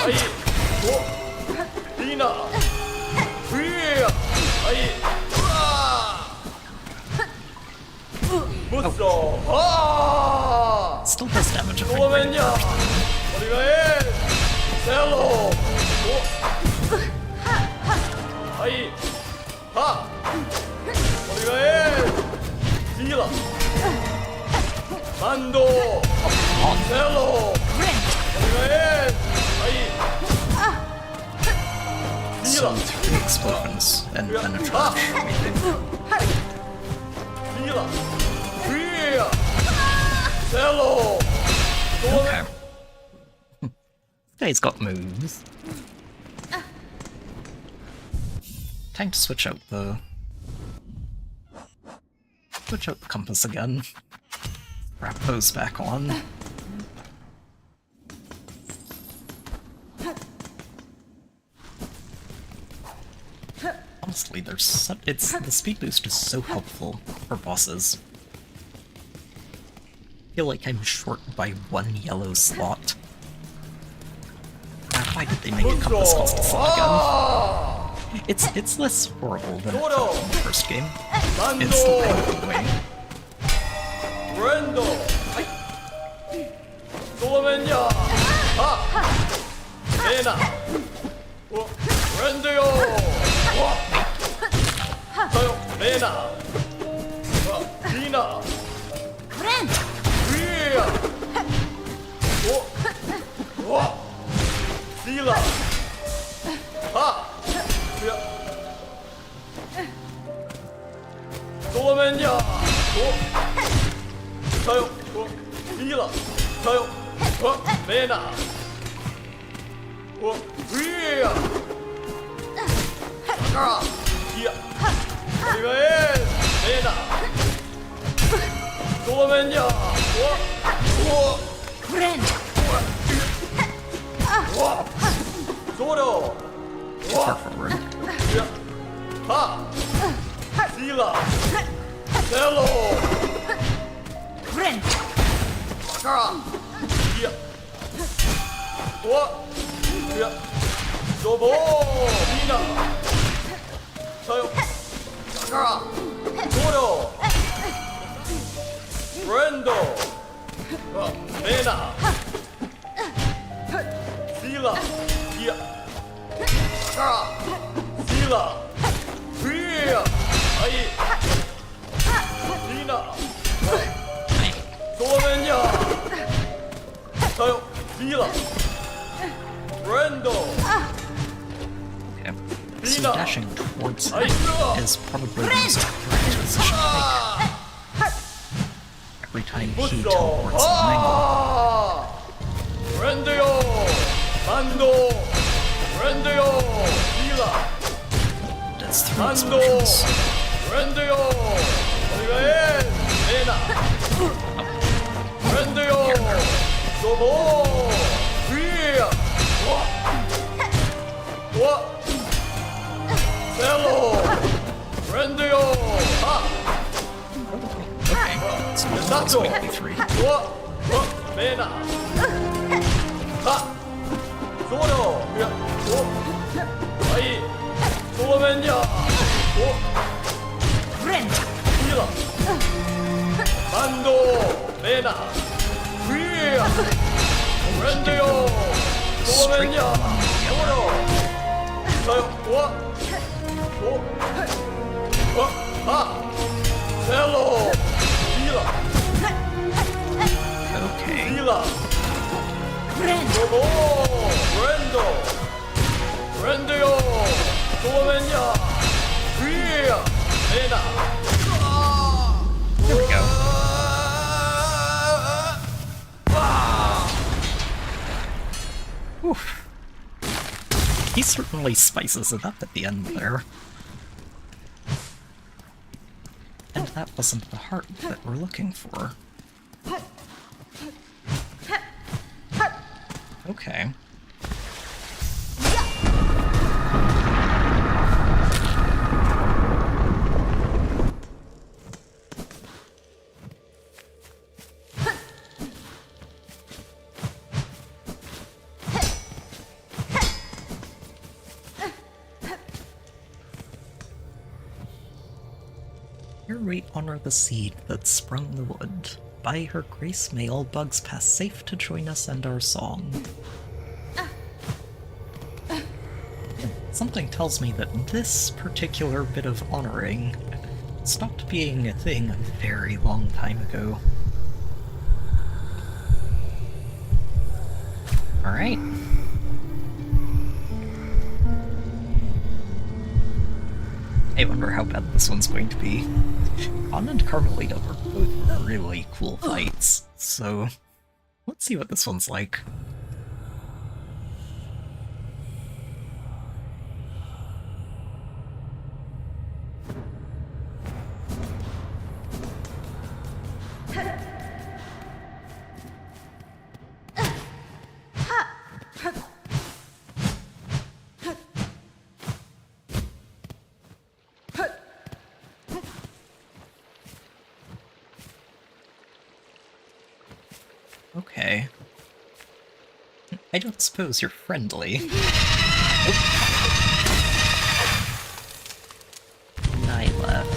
아이. 디나. 휘. 아이. 무쏘. 아. Still does damage if I bring it 도맨야. 어디가 해? 셀로. 아이. 하. 어디가 해? 디라. 만도. 셀로. 어디가 해? 아이. So 디라. 3 explosions and then a charge, I think. 디라. 휘야. 셀로. Okay. Guy's got moves. Time to switch out the compass again. Wrap those back on. Honestly, the speed boost is so helpful for bosses. I feel like I'm short by 1 yellow slot. Why did they make a compass cost a slot again? It's less horrible than it felt in the first game. It's still painful way. 브랜드. 도맨야. 하. 레나. 브랜드요. 저요. 레나. 디나. 휘야. 디라. 하. 도맨야. 저요. 디라. 저요. 레나. 휘야. 아. 디야. 어디가 해? 레나. 도맨야. 도로. Far forward. 하. Sila. Hello. Friend. Sakara. Yeah. What? Yeah. Dobo. Mina. Tayo. Sakara. Toro. Brendo. Mena. Sila. Yeah. Sakara. Sila. Here. Ai. Mina. Solemnia. Tayo. Sila. Brendo. Okay. So Lina. dashing towards him Ai. is probably the most correct position to take. Every time he teleports an angle. Brendo. Mando. Brendo. Sila. Does through its Mando. motions. Brendo. Olivael. Mena. Brendo. Dobo. Here. What? Hello. Brendo. Ah. Okay, so that's Nacho. weekly 3. What? Mena. Ha. Zoro. Yeah. Oh. Ai. Solomenia. Oh. Friend. Sila. Mando. Mena. Here. Brendo. Solomenia. Zoro. Tayo. What? Oh. What? Ha. Hello. Sila. Okay. Sila. Friend. Dobo. Brendo. Brendo. Solomenia. Here. Mena. There we go. Oof. He certainly spices it up at the end there. And that wasn't the heart that we're looking for. Okay. Here we honor the seed that sprung the wood. By her grace may all bugs pass safe to join us and our song. Something tells me that this particular bit of honoring stopped being a thing a very long time ago. Alright. I wonder how bad this one's going to be. Con and Carmelita were both really cool fights, so let's see what this one's like. Okay. I don't suppose you're friendly. I left.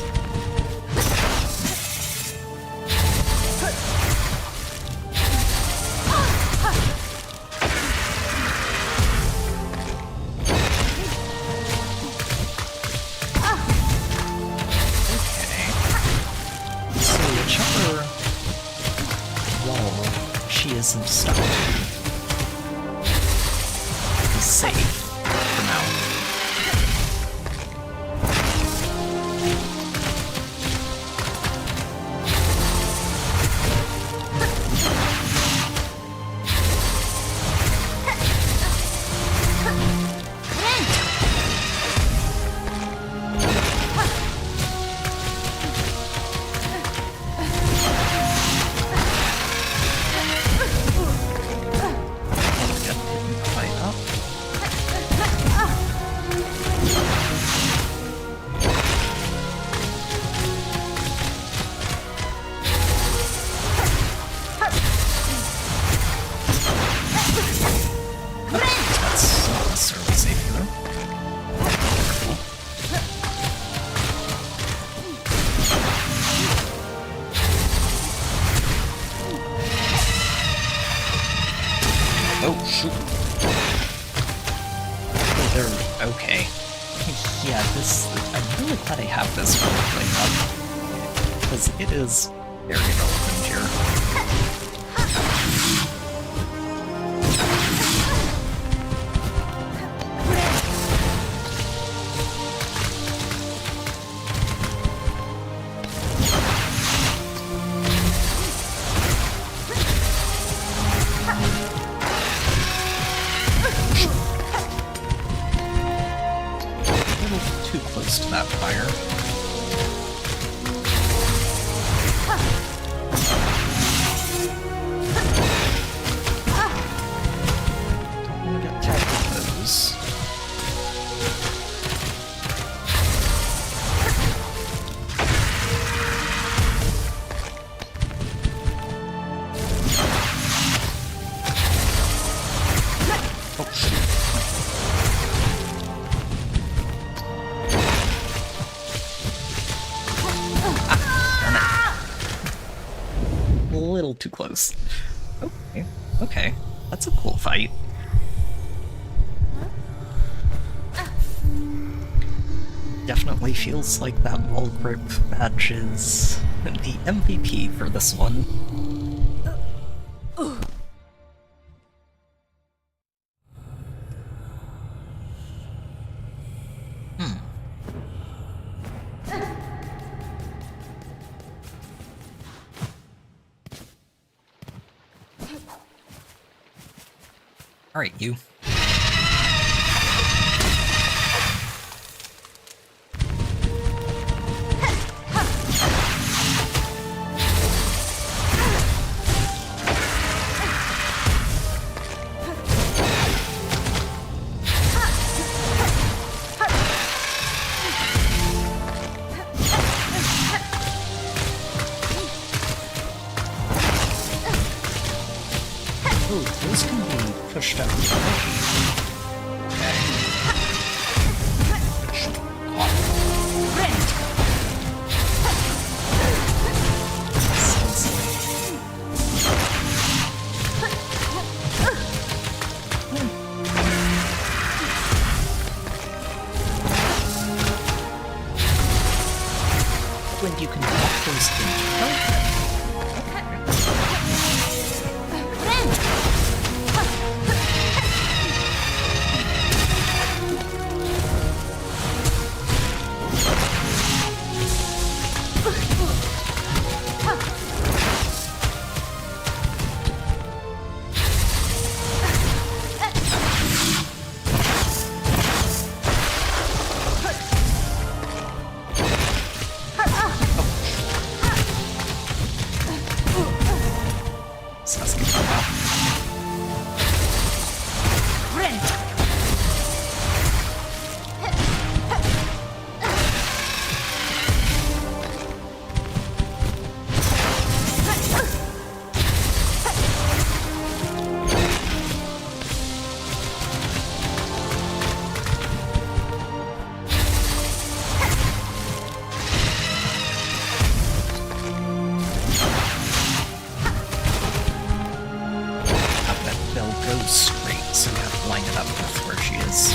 Okay. So whichever wall she isn't stuck is safe for now. have this one playing up, because it is very relevant here. Too close to that fire. Don't want to get tagged with those. Oh shoot. A little too close. Okay, okay. That's a cool fight. Definitely feels like that wall grip badge is the MVP for this one. Alright, you. Ooh, those can be pushed out. Okay. When you can block those into straight, so you have to line it up with where she is.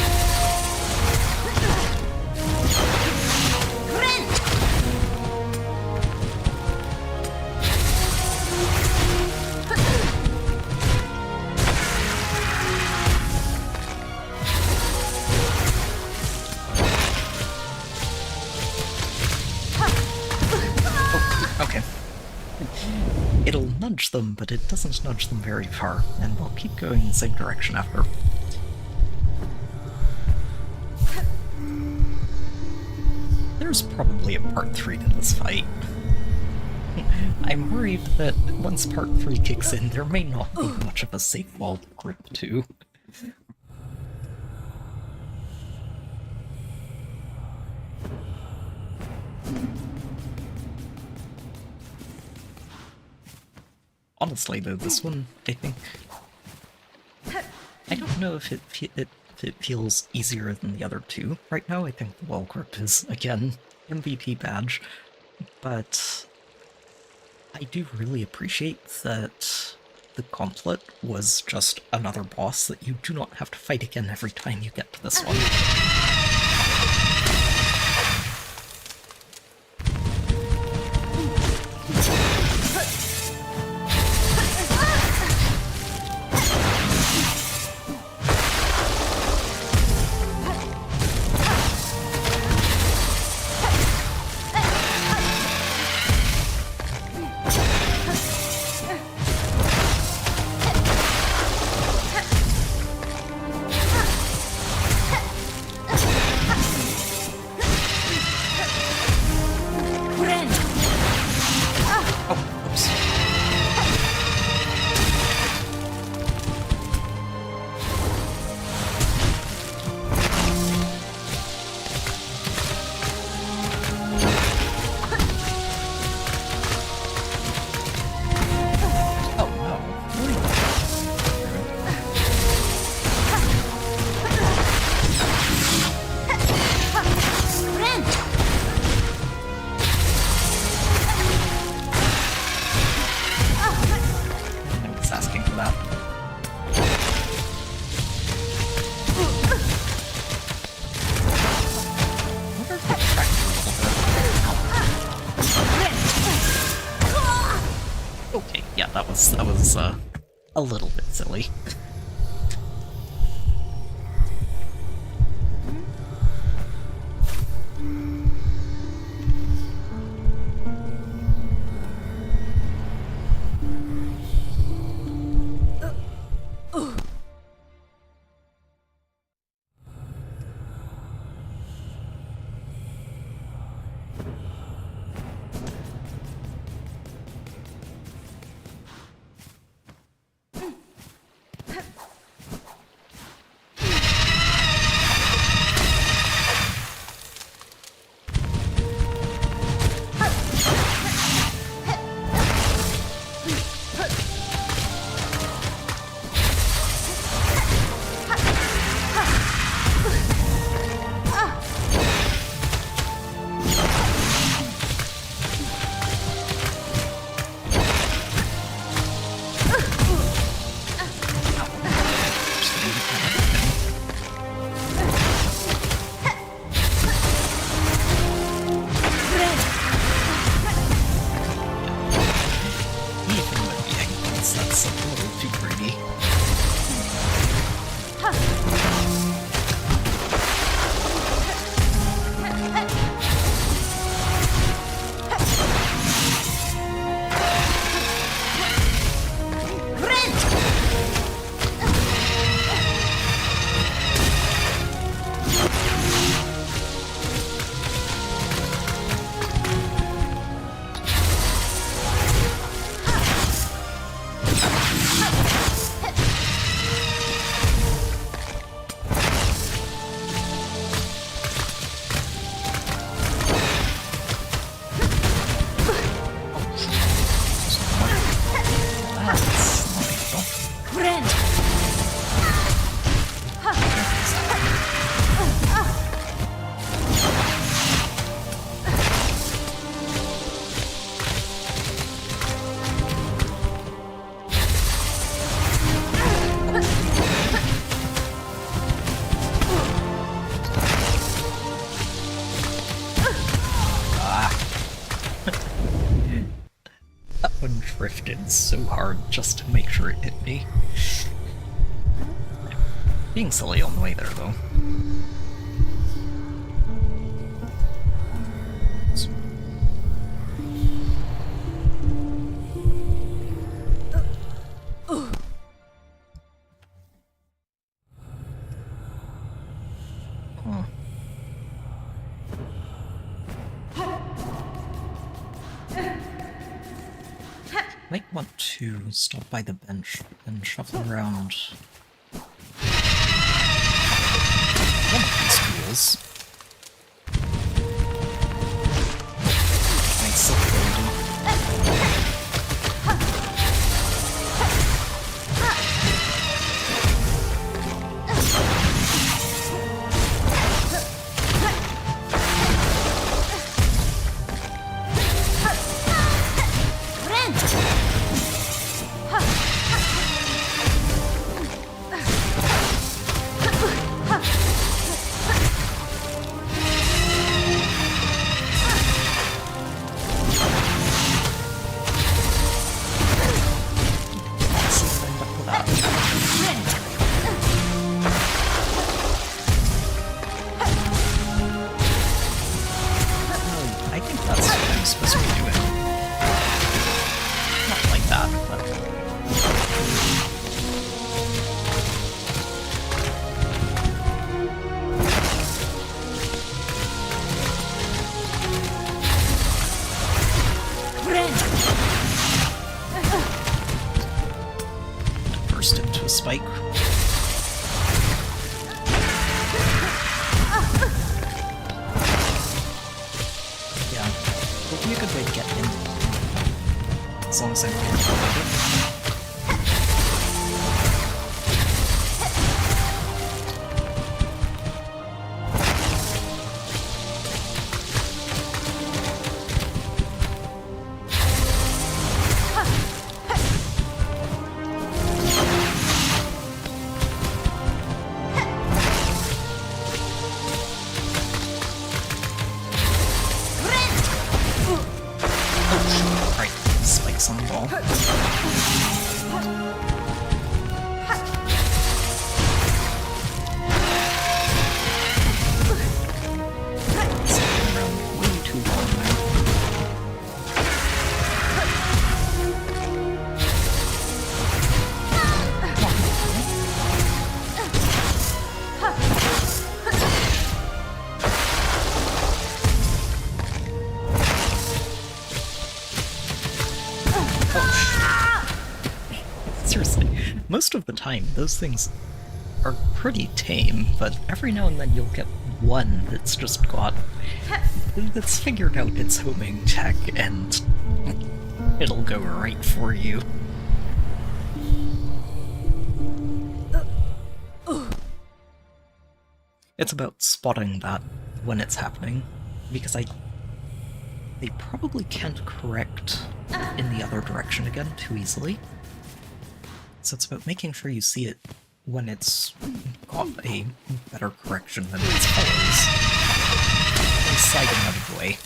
Oh, okay. It'll nudge them, but it doesn't nudge them very far, and we'll keep going in the same direction after. There's probably a part 3 to this fight. I'm worried that once part 3 kicks in, there may not be much of a safe wall grip to. Honestly, though, this one, I think... I don't know if it feels easier than the other two. Right now, I think the wall grip is, again, MVP badge, but I do really appreciate that the gauntlet was just another boss that you do not have to fight again every time you get to this one. That was a little bit silly. One drifted so hard just to make sure it hit me. Being silly on the way there, though. Might want to stop by the bench and shuffle around one of these tools. Nice silk building. Spike. Yeah, would be a good way to get in. As long as I can avoid it. on the wall. Sticking around way too long now. Seriously, most of the time, those things are pretty tame, but every now and then you'll get one that's just that's figured out its homing tech, and it'll go right for you. It's about spotting that when it's happening, because they probably can't correct in the other direction again too easily. So it's about making sure you see it when it's got a better correction than its fellows. And sliding out of the way.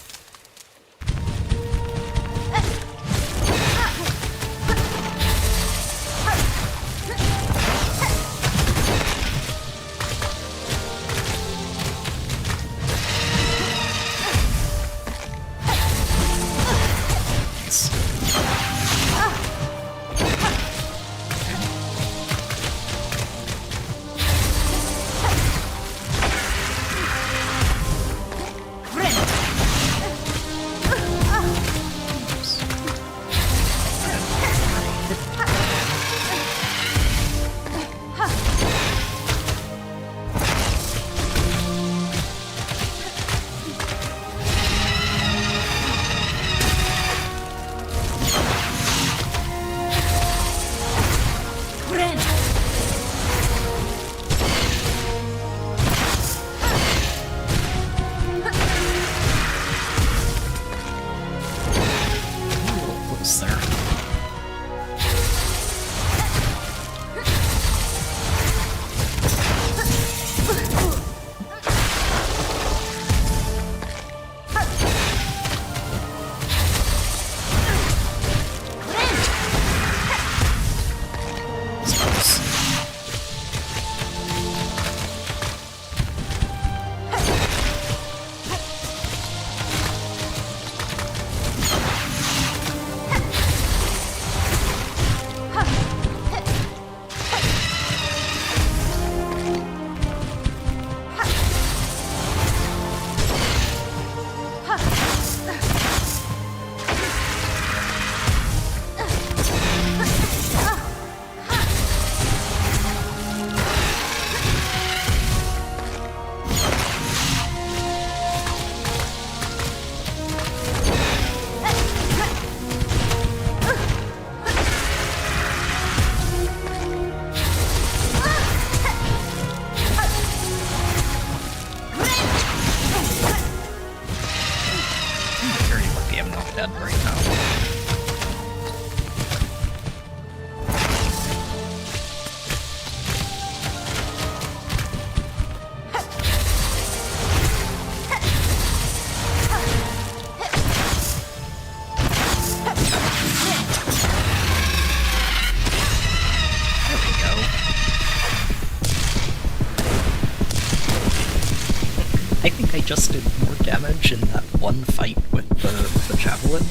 I think I just did more damage in that one fight with the javelin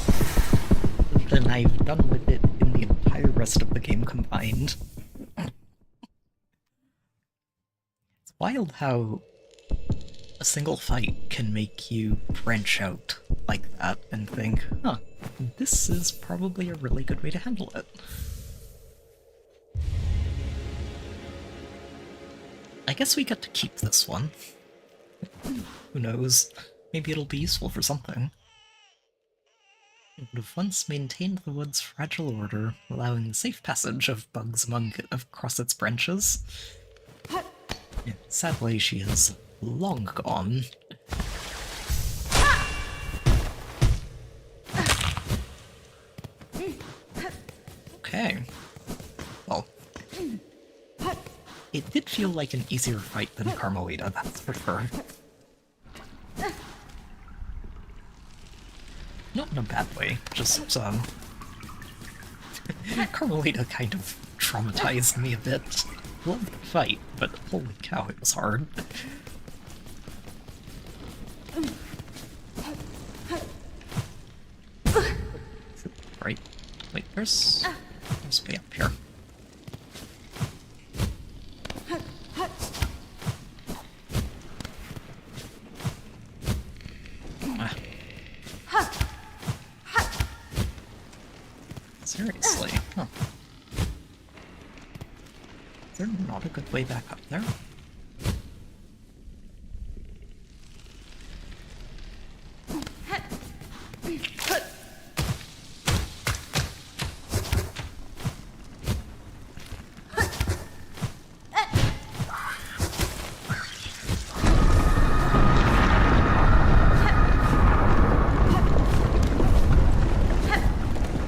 than I've done with it in the entire rest of the game combined. It's wild how a single fight can make you branch out like that and think, huh, this is probably a really good way to handle it. I guess we get to keep this one. Who knows? Maybe it'll be useful for something. It would have once maintained the wood's fragile order, allowing the safe passage of bugs across its branches. Yeah, sadly, she is long gone. Okay. Well, it did feel like an easier fight than Carmelita, that's for sure. Not in a bad way, just, Carmelita kind of traumatized me a bit. Loved the fight, but holy cow, it was hard. Right. Wait, there's way up here. Seriously, huh. Is there not a good way back up there?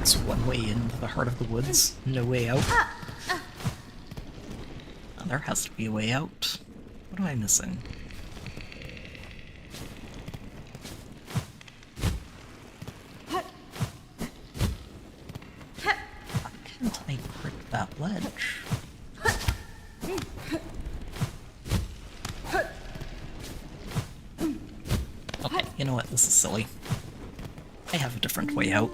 It's one way into the heart of the woods, no way out. Oh, there has to be a way out. What am I missing? Why can't I break that ledge? Okay, you know what? This is silly. I have a different way out.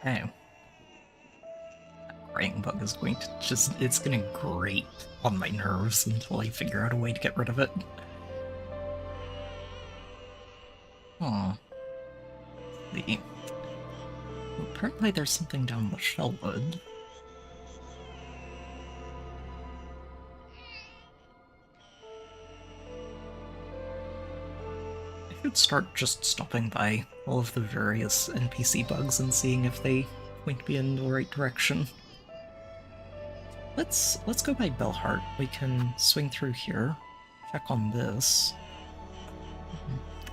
Okay. That praying bug is going to it's gonna grate on my nerves until I figure out a way to get rid of it. Well, apparently there's something down the Shellwood. I should start just stopping by all of the various NPC bugs and seeing if they point me in the right direction. Let's go by Bellheart. We can swing through here, check on this.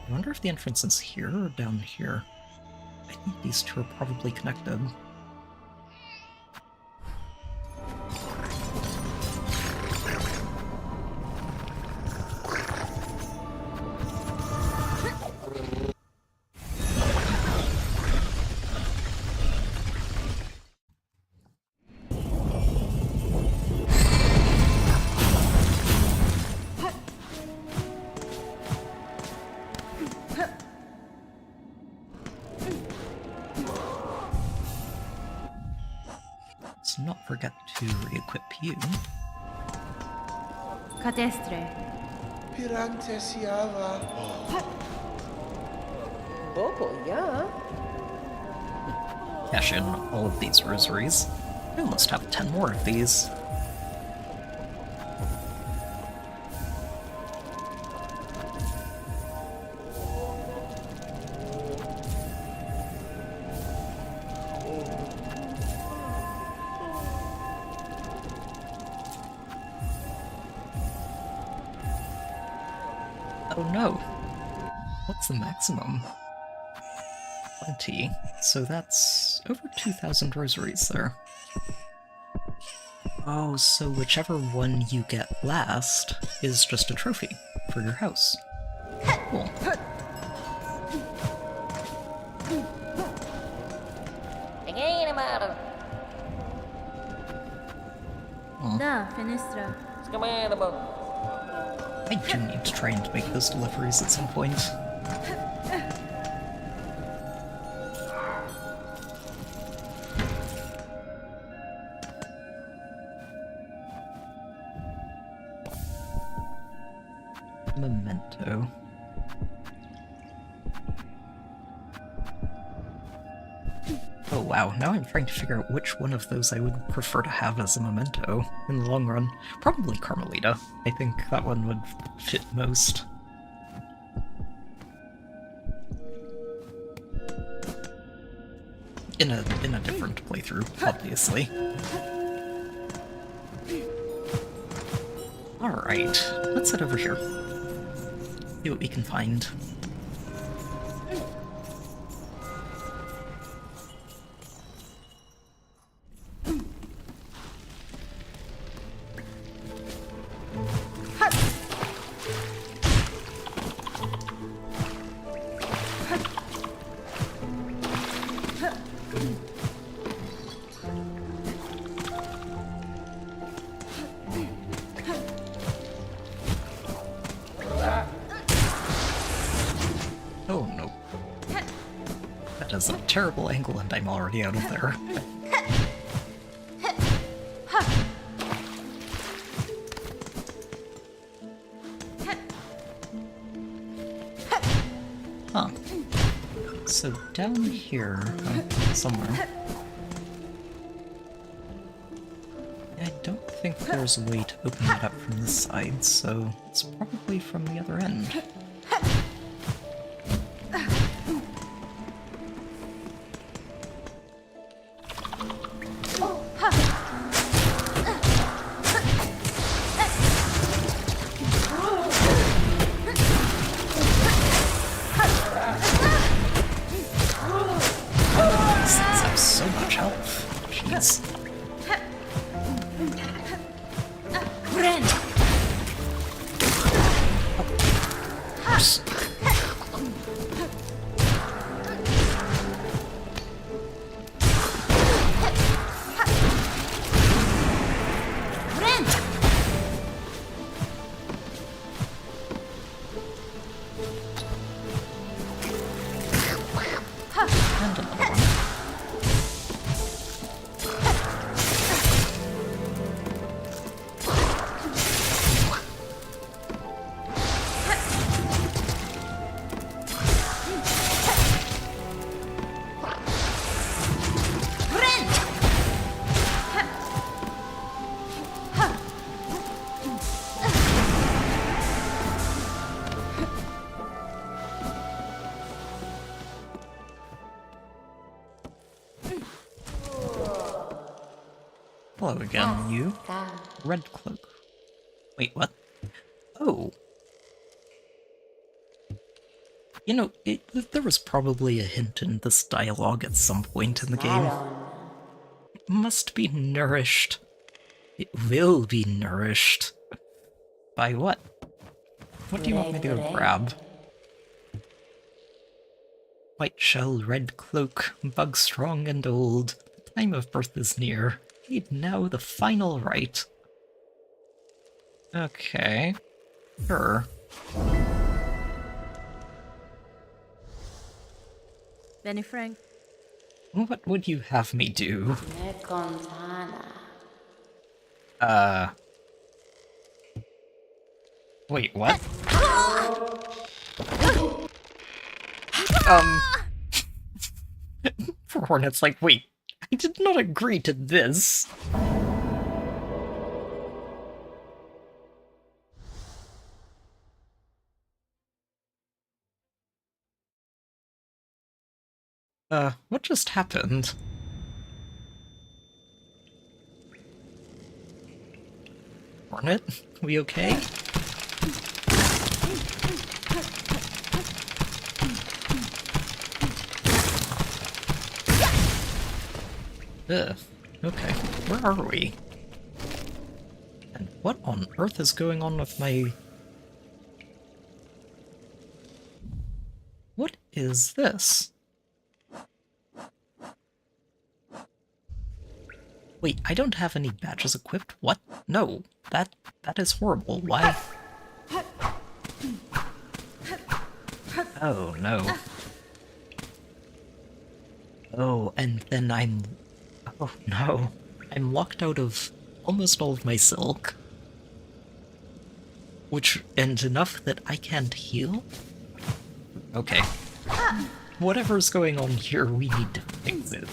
I wonder if the entrance is here or down here. I think these two are probably connected. Let's not forget to re-equip you. Cadestre. Pirante siava. Bobo, yeah. Cash in all of these rosaries. I almost have 10 more of these. Oh no. What's the maximum? 20. So that's over 2,000 rosaries there. Oh, so whichever one you get last is just a trophy for your house. Cool. Oh. Da, finestra. I do need to try and make those deliveries at some point. Memento. Oh wow, now I'm trying to figure out which one of those I would prefer to have as a memento in the long run. Probably Carmelita. I think that one would fit most. In a different playthrough, obviously. Alright, let's head over here. See what we can find. That is a terrible angle, and I'm already out of there. Huh. So down here, somewhere. I don't think there's a way to open it up from this side, so it's probably from the other end. These things have so much health. Jeez. Friend. Oops. Friend. And another one. Hello again, you. Red cloak. Wait, what? Oh. You know, there was probably a hint in this dialogue at some point in the game. It must be nourished. It will be nourished. By what? What do you want me to go grab? White shell, red cloak, bug strong and old. The time of birth is near. Heed now the final rite. Okay. Sure. Benny Frank. What would you have me do? Wait, what? Hornet's like, wait, I did not agree to this. What just happened? Hornet, we okay? Ugh, okay, where are we? And what on earth is going on with my... What is this? Wait, I don't have any badges equipped? What? No, that is horrible. Why? Oh, no. Oh, and then I'm... Oh, no. I'm locked out of almost all of my silk. And enough that I can't heal? Okay. Whatever's going on here, we need to fix it.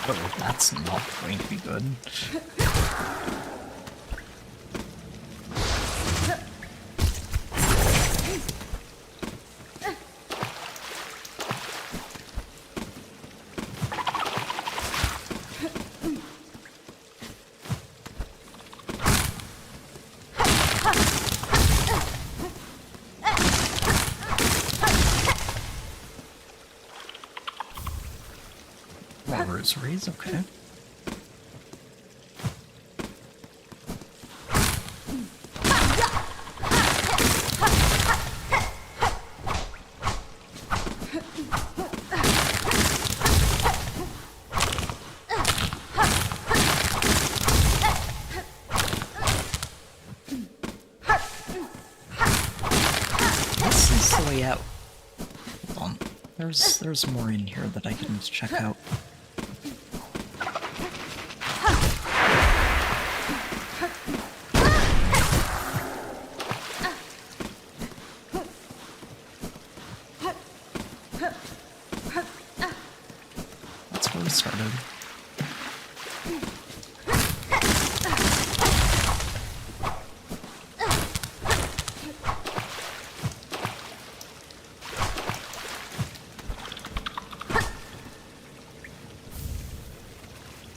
Oh, that's not going to be good. rosaries, okay. This is the way out. Hold on. There's more in here that I can check out. That's where we started.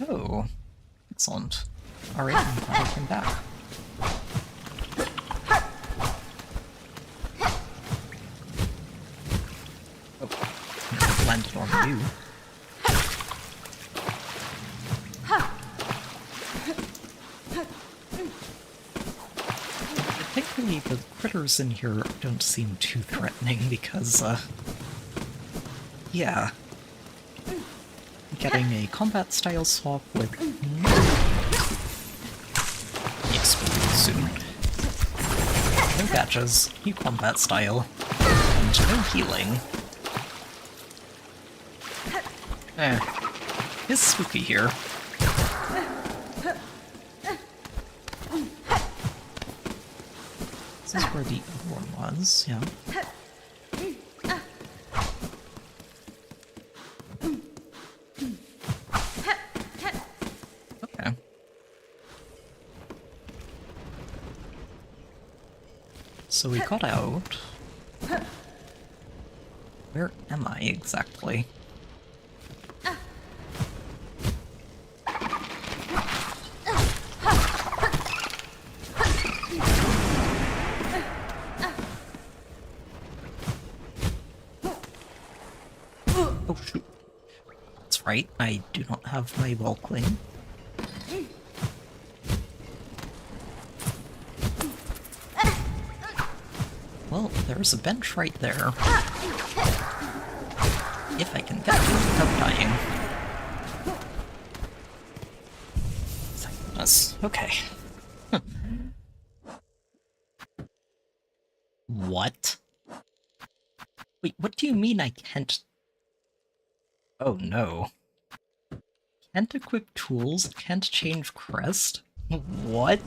Oh, excellent. Alright, I'm glad I came back. Oh, I landed on you. Particularly the critters in here don't seem too threatening because, yeah. Getting a combat style swap with yes, we will soon. No badges, new combat style, and no healing. It's spooky here. This is where the other one was, yeah. Okay. So we got out. Where am I exactly? Oh shoot. That's right, I do not have my welcling. Well, there's a bench right there. If I can get it without dying. Thank goodness. Okay. What? Wait, what do you mean I can't... Oh no. Can't equip tools, can't change crest? What?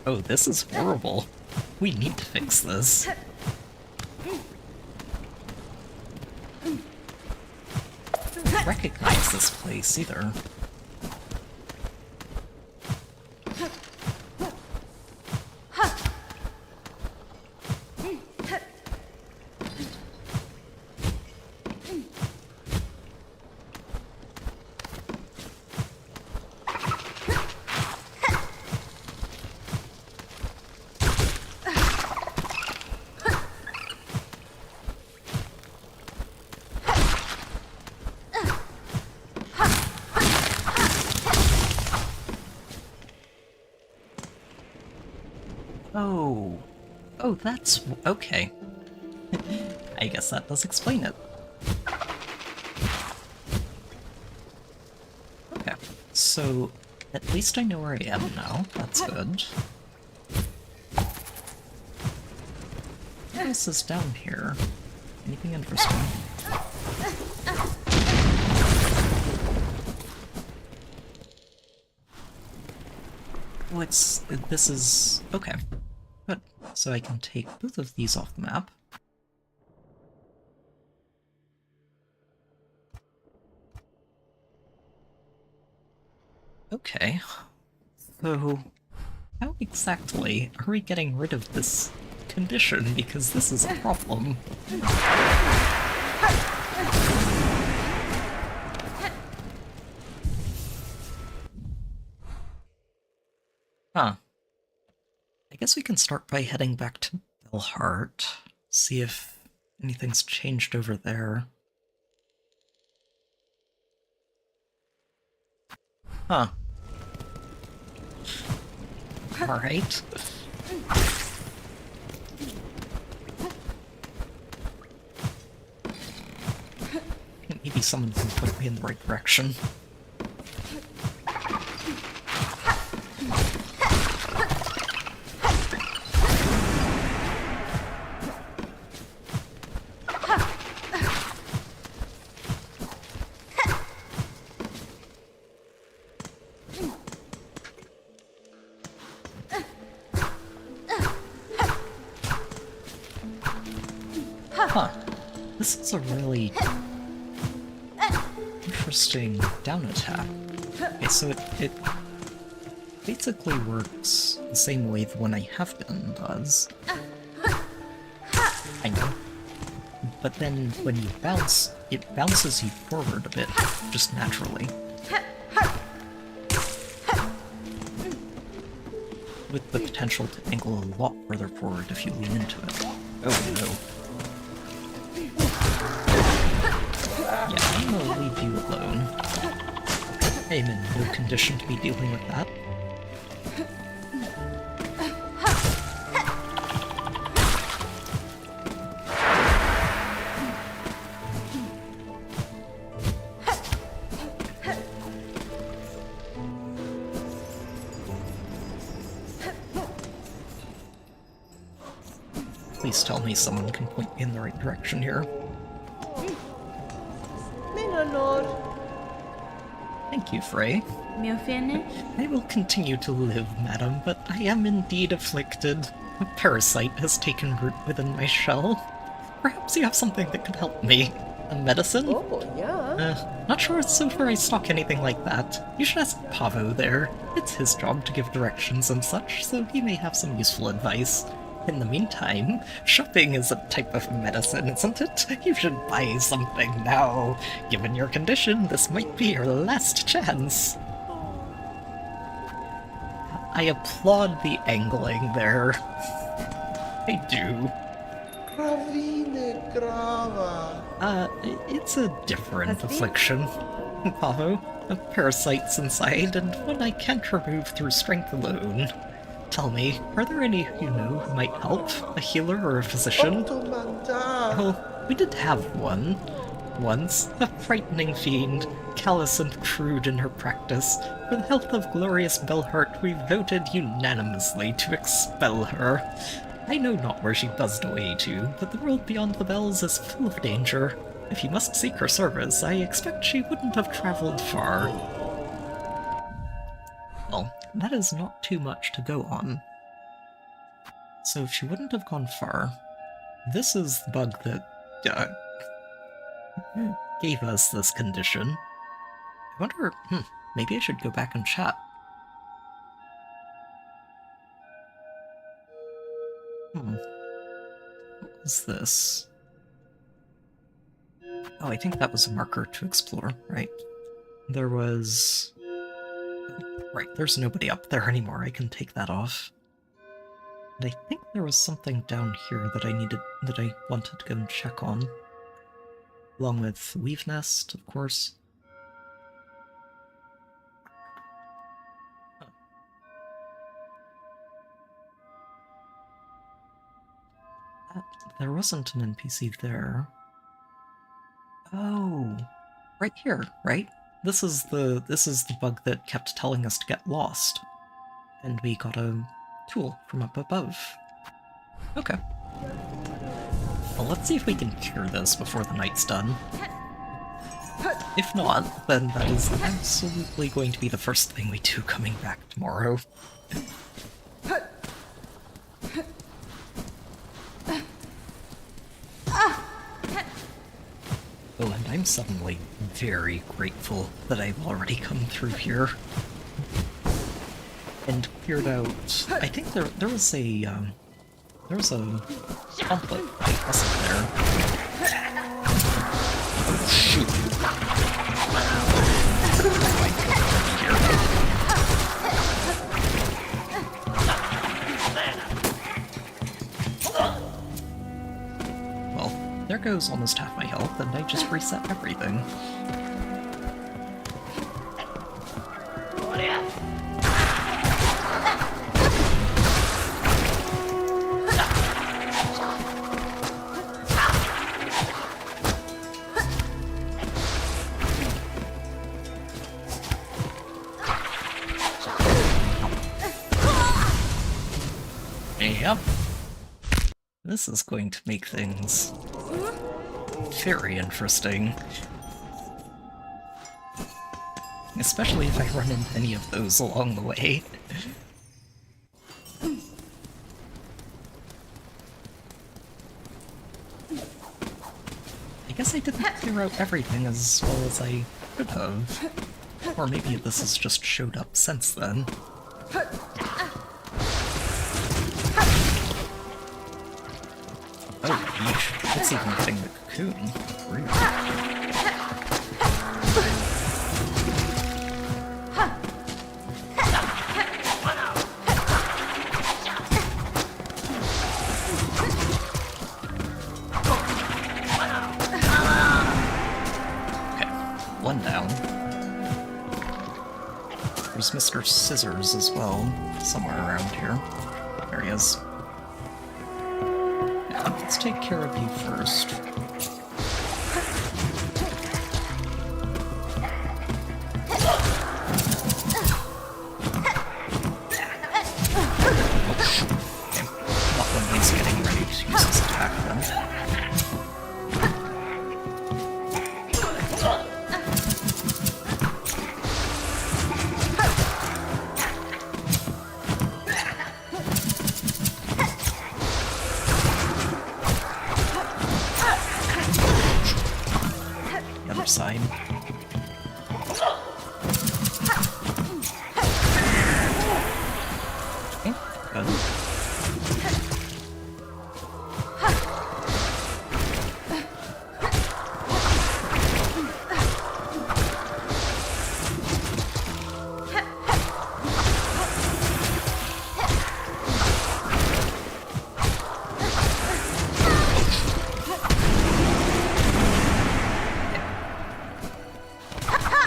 Oh, this is horrible. We need to fix this. I don't recognize this place either. Oh. Oh, that's... okay. I guess that does explain it. Okay, so at least I know where I am now. That's good. What else is down here? Anything interesting? Oh, it's... this is... okay. Good. So I can take both of these off the map. Okay. So, how exactly are we getting rid of this condition? Because this is a problem. Huh. I guess we can start by heading back to Belheart, see if anything's changed over there. Huh. Alright. Maybe someone can put me in the right direction. Huh. This is a really interesting down attack. Okay, so it basically works the same way the one I have been does. I know. But then when you bounce, it bounces you forward a bit, just naturally. With the potential to angle a lot further forward if you lean into it. Oh no. Yeah, I'm gonna leave you alone. I am in no condition to be dealing with that. Please tell me someone can point me in the right direction here. Thank you, Frey. Mio finish? I will continue to live, madam, but I am indeed afflicted. A parasite has taken root within my shell. Perhaps you have something that could help me. A medicine? Oh, yeah. Not sure so far I stock anything like that. You should ask Pavo there. It's his job to give directions and such, so he may have some useful advice. In the meantime, shopping is a type of medicine, isn't it? You should buy something now. Given your condition, this might be your last chance. I applaud the angling there. I do. Gravine grava. It's a different affliction, Pavo. A parasite's inside, and one I can't remove through strength alone. Tell me, are there any you know who might help? A healer or a physician? Oh, we did have one. Once, a frightening fiend, callous and crude in her practice. For the health of glorious Belhart, we voted unanimously to expel her. I know not where she buzzed away to, but the world beyond the bells is full of danger. If you must seek her service, I expect she wouldn't have traveled far. Well, that is not too much to go on. So if she wouldn't have gone far, this is the bug that gave us this condition. I wonder, maybe I should go back and chat. What was this? Oh, I think that was a marker to explore, right? There was... Right, there's nobody up there anymore. I can take that off. And I think there was something down here that I wanted to go and check on. Along with Weave Nest, of course. There wasn't an NPC there. Oh, right here, right? This is the bug that kept telling us to get lost. And we got a tool from up above. Okay. Well, let's see if we can cure this before the night's done. If not, then that is absolutely going to be the first thing we do coming back tomorrow. Oh, and I'm suddenly very grateful that I've already come through here. And cleared out... I think there was a conflict fight, wasn't there? Oh, shoot. Well, there goes almost half my health, and I just reset everything. This is going to make things very interesting. Especially if I run into any of those along the way. I guess I didn't clear out everything as well as I could have. Or maybe this has just showed up since then. Oh, yeesh. It's even getting the cocoon. Rude. One down. There's Mr. Scissors as well, somewhere around here. There he is. Yeah, let's take care of you first. Okay, not when he's getting ready to use his attack then. Side. Okay, good.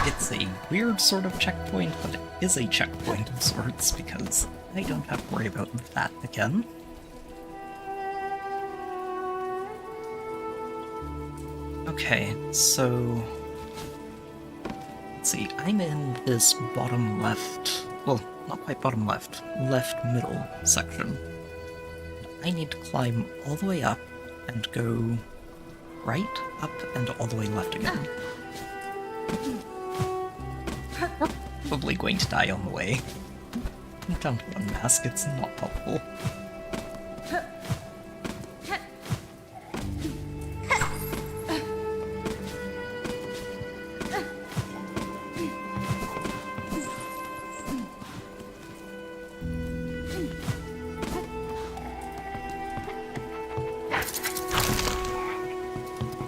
It's a weird sort of checkpoint, but it is a checkpoint of sorts, because I don't have to worry about that again. Okay, so... let's see, I'm in this bottom left... well, not quite bottom left, left middle section. I need to climb all the way up, and go right, up, and all the way left again. We're probably going to die on the way. I'm down to one mask, it's not helpful.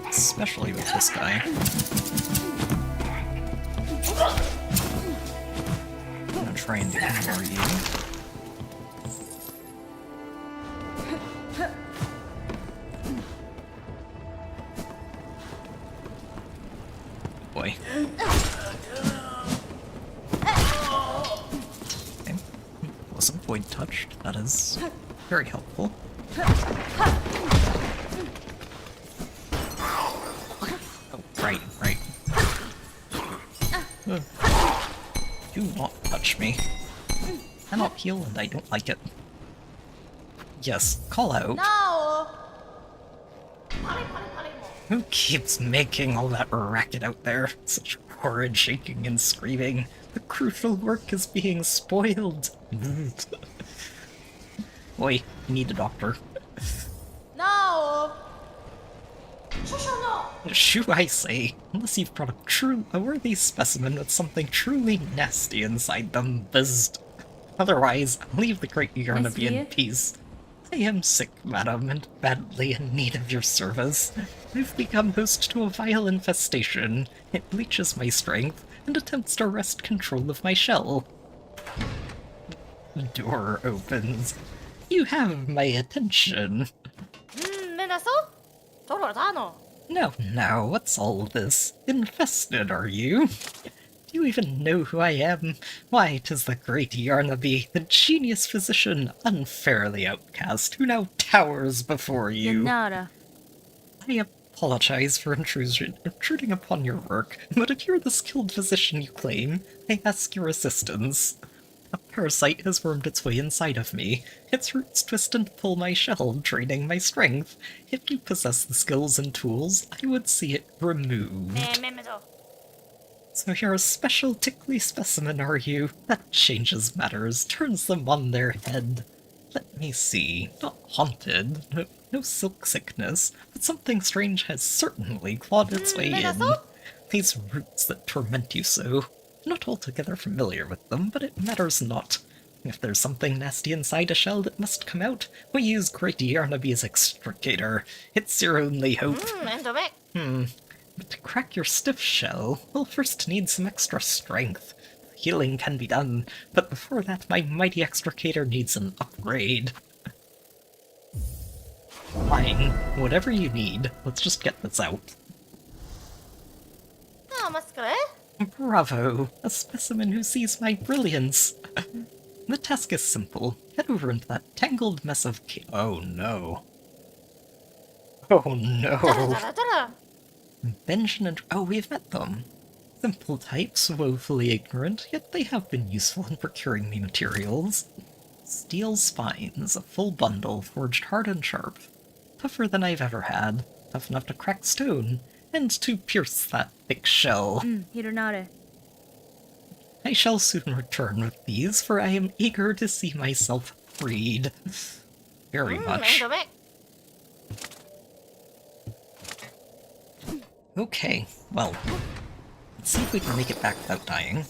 Especially with this guy. I'm gonna try and ignore you. Boy. Okay. Wasn't void touched, that is very helpful. Right, right. Do not touch me. Cannot heal and I don't like it. Yes, call out. No! Who keeps making all that racket out there? Such horrid shaking and screaming. The crucial work is being spoiled. Boy, you need a doctor. No! Shoo, I say, unless you've brought a worthy specimen with something truly nasty inside them, buzzed. Otherwise, leave the great Yarnaby in peace. I am sick, madam, and badly in need of your service. I've become host to a vile infestation. It bleaches my strength, and attempts to wrest control of my shell. The door opens. You have my attention. Now, what's all this? Infested, are you? Do you even know who I am? Why, 'tis the great Yarnaby, the genius physician, unfairly outcast, who now towers before you. Yanara. I apologize for intruding upon your work, but if you're the skilled physician you claim, I ask your assistance. A parasite has wormed its way inside of me. Its roots twist and pull my shell, draining my strength. If you possess the skills and tools, I would see it removed. So you're a special tickly specimen, are you? That changes matters, turns them on their head. Let me see. Not haunted. No silk sickness, but something strange has certainly clawed its way in. These roots that torment you so. Not altogether familiar with them, but it matters not. If there's something nasty inside a shell that must come out, we use Great Yarnaby's extricator. It's your only hope. But to crack your stiff shell, we'll first need some extra strength. Healing can be done, but before that my mighty extricator needs an upgrade. Fine, whatever you need, let's just get this out. Bravo, a specimen who sees my brilliance. The task is simple. Head over into that tangled mess of oh no. Oh no. Benjamin and oh, we've met them. Simple types, woefully ignorant, yet they have been useful in procuring me materials. Steel spines, a full bundle, forged hard and sharp. Tougher than I've ever had. Tough enough to crack stone, and to pierce that thick shell. Hironare. I shall soon return with these, for I am eager to see myself freed. Very much. Okay, well, let's see if we can make it back without dying.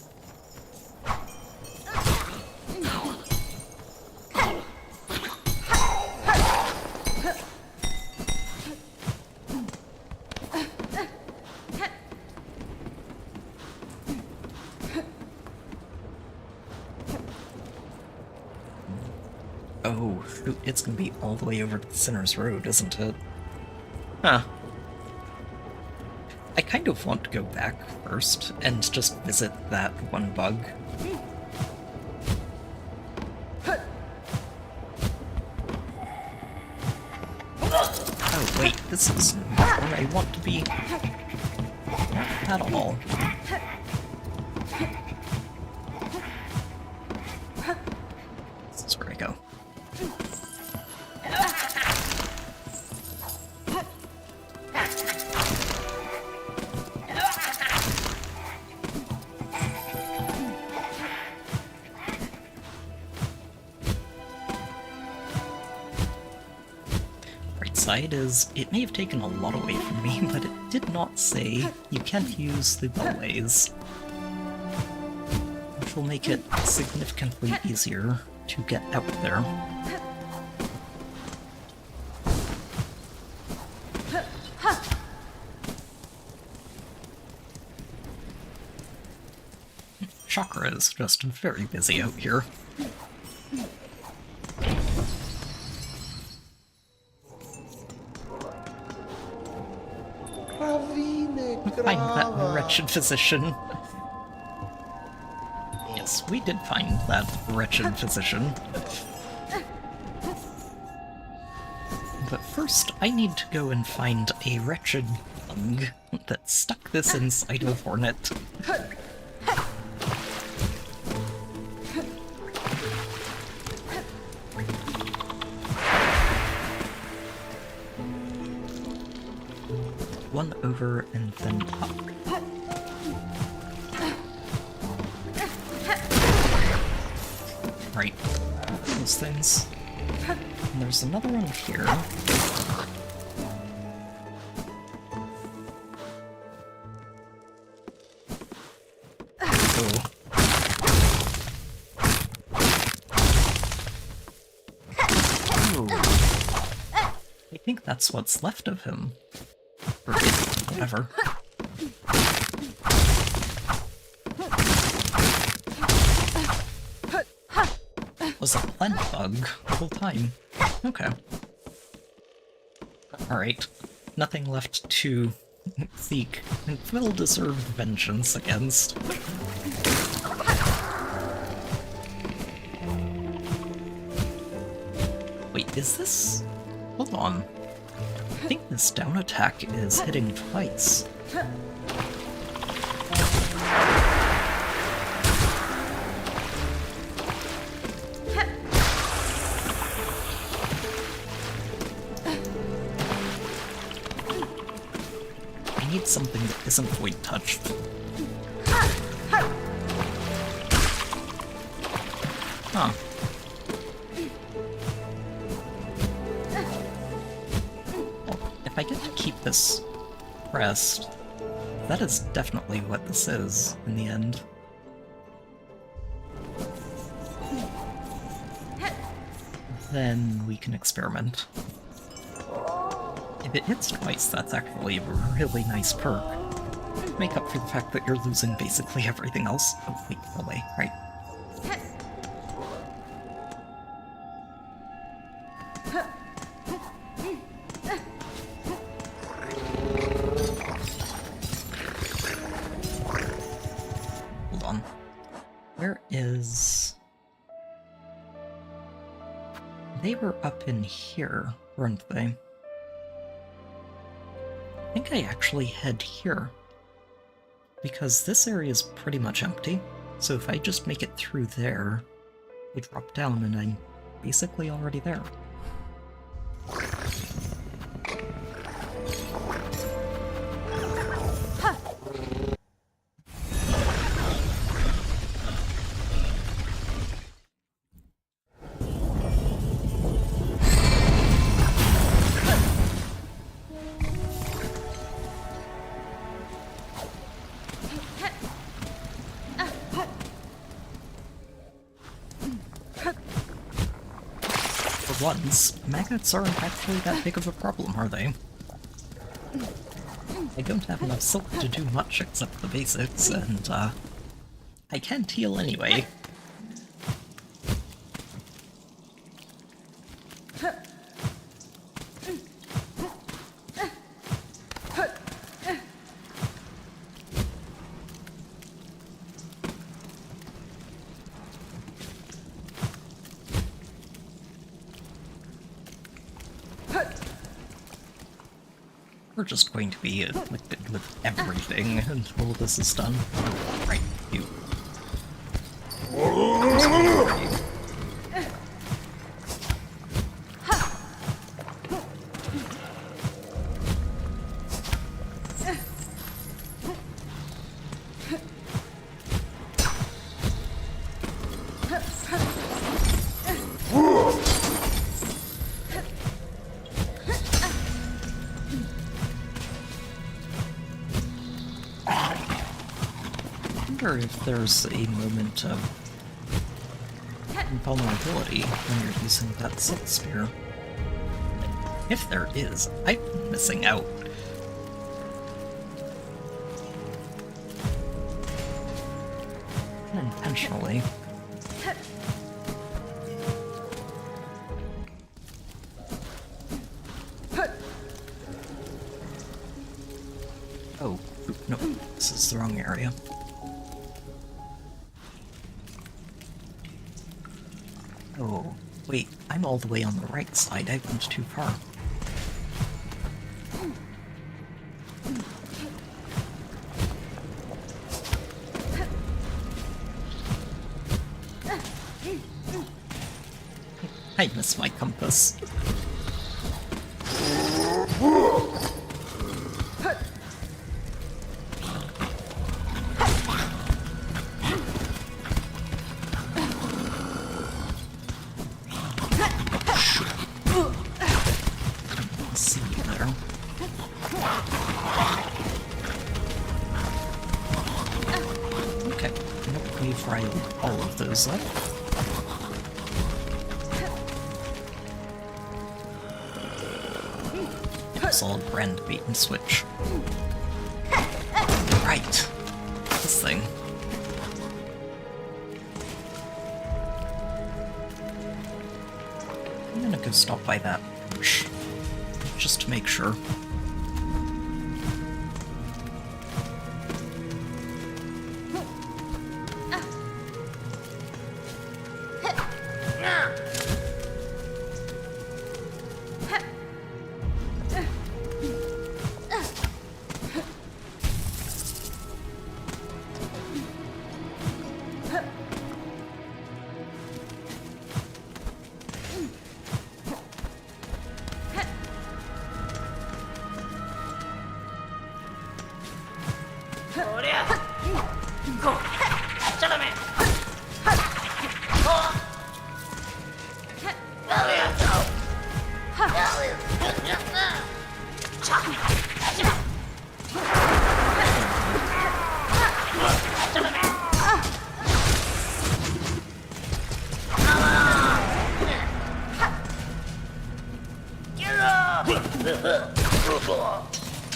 Oh, shoot, it's gonna be all the way over to the Sinner's Road, isn't it? Huh. I kind of want to go back first and just visit that one bug. Oh wait, this is not where I want to be. Not at all. This is where I go. Side is, it may have taken a lot away from me, but it did not say you can't use the bellways, which will make it significantly easier to get out there. Chakra is just very busy out here. Find that wretched physician. Yes, we did find that wretched physician. But first, I need to go and find a wretched bug that stuck this inside of Hornet. One over and then up. Right, those things. And there's another one here. Oh. Oh. I think that's what's left of him. Or whatever. Was a plant bug the whole time. Okay. Alright. Nothing left to seek well-deserved vengeance against. Wait, is this... Hold on. I think this down attack is hitting twice. need something that isn't void touched. Huh. Well, if I get to keep this pressed, that is definitely what this is in the end. Then we can experiment. If it hits twice, that's actually a really nice perk. Make up for the fact that you're losing basically everything else. Oh, wait, away, right. Hold on. Where is... They were up in here, weren't they? I think I actually head here. Because this area is pretty much empty, so if I just make it through there, we drop down and I'm basically already there. Once, magnets aren't actually that big of a problem, are they? I don't have enough silk to do much except the basics, and, I can't heal anyway. We're just going to be afflicted with everything until this is done. Right, you. If there's a moment of vulnerability when you're using that silk spear. If there is, I'm missing out. Unintentionally. Oh, no, this is the wrong area. Oh, wait, I'm all the way on the right side. I went too far. I miss my compass. All of those up. Solid brand bait and switch. Right. This thing. I'm gonna go stop by that bush. Just to make sure.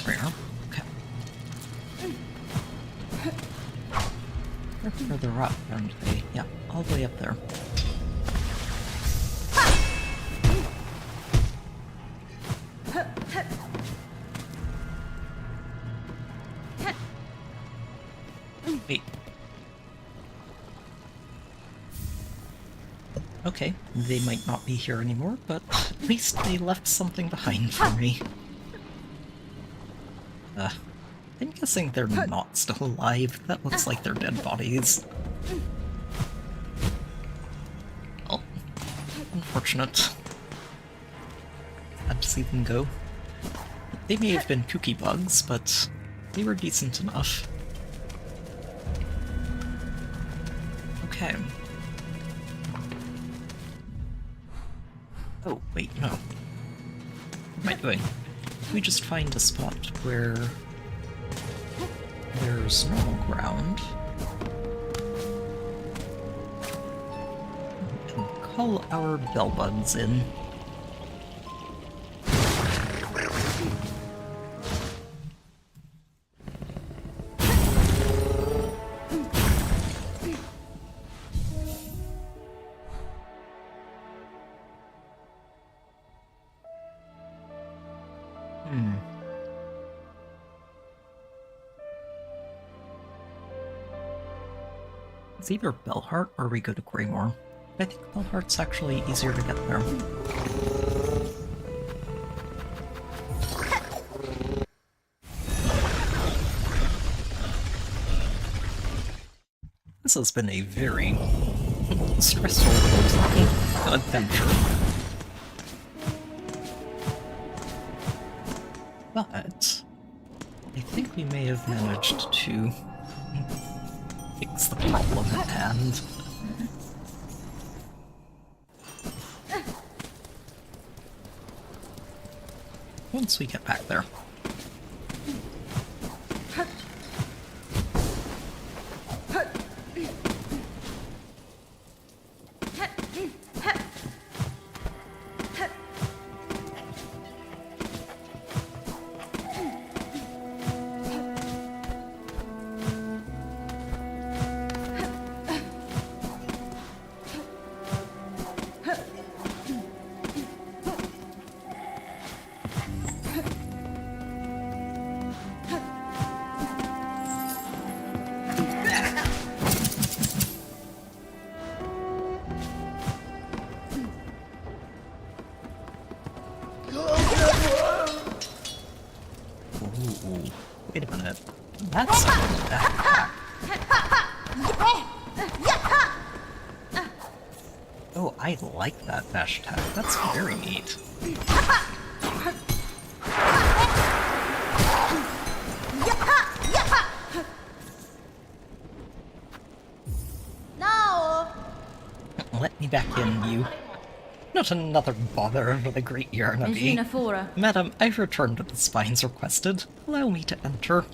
Rare. Okay. They're further up, aren't they? Yeah, all the way up there. Wait. Okay, they might not be here anymore, but at least they left something behind for me. I'm guessing they're not still alive. That looks like they're dead bodies. Oh, unfortunate. Had to see them go. They may have been kooky bugs, but they were decent enough. Okay. Oh, wait, no. What am I doing? We just find a spot where there's normal ground. And call our bell buds in. It's either Bellheart or we go to Greymore. I think Bellheart's actually easier to get there. This has been a very stressful adventure. But I think we may have managed to fix the problem at hand. Once we get back there. Wait a minute. That's oh, I like that dash attack. That's very neat. Now! Let me back in, you. Not another bother of the great Yarnaby. Enginafora. Madam, I've returned to the spines requested. Allow me to enter.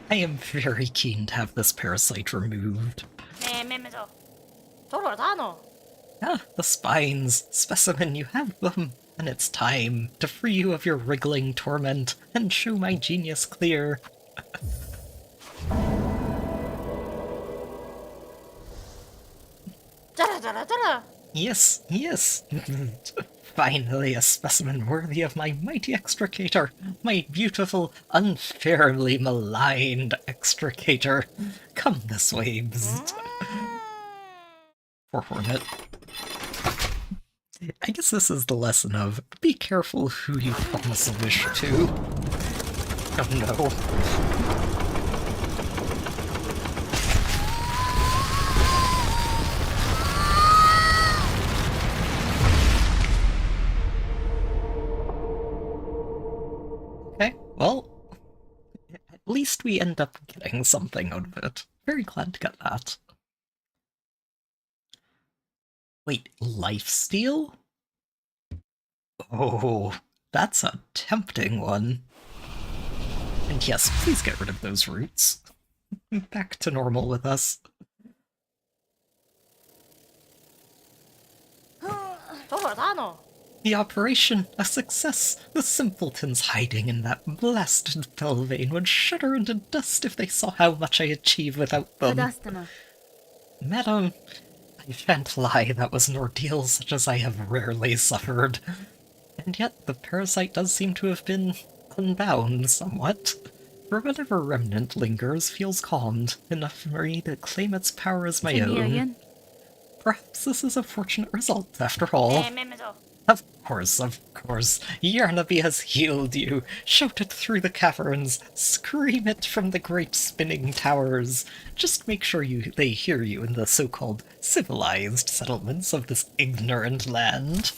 I am very keen to have this parasite removed. Ah, the spines. Specimen, you have them. And it's time to free you of your wriggling torment and show my genius clear. Yes, yes. Finally a specimen worthy of my mighty extricator. My beautiful, unfairly maligned extricator. Come this way, bzzzt. Poor Hornet. I guess this is the lesson of be careful who you promise a wish to. Oh no. Okay, well, at least we end up getting something out of it. Very glad to get that. Wait, lifesteal? Oh, that's a tempting one. And yes, please get rid of those roots. Back to normal with us. The operation, a success. The simpletons hiding in that blasted fell vein would shudder into dust if they saw how much I achieve without them. Tadastana. Madam, I shan't lie, that was an ordeal such as I have rarely suffered. And yet the parasite does seem to have been unbound somewhat. For whatever remnant lingers feels calmed, enough for me to claim its power as my own. Again. Perhaps this is a fortunate result, after all. Of course, Yarnaby has healed you. Shout it through the caverns. Scream it from the great spinning towers. Just make sure they hear you in the so-called civilized settlements of this ignorant land.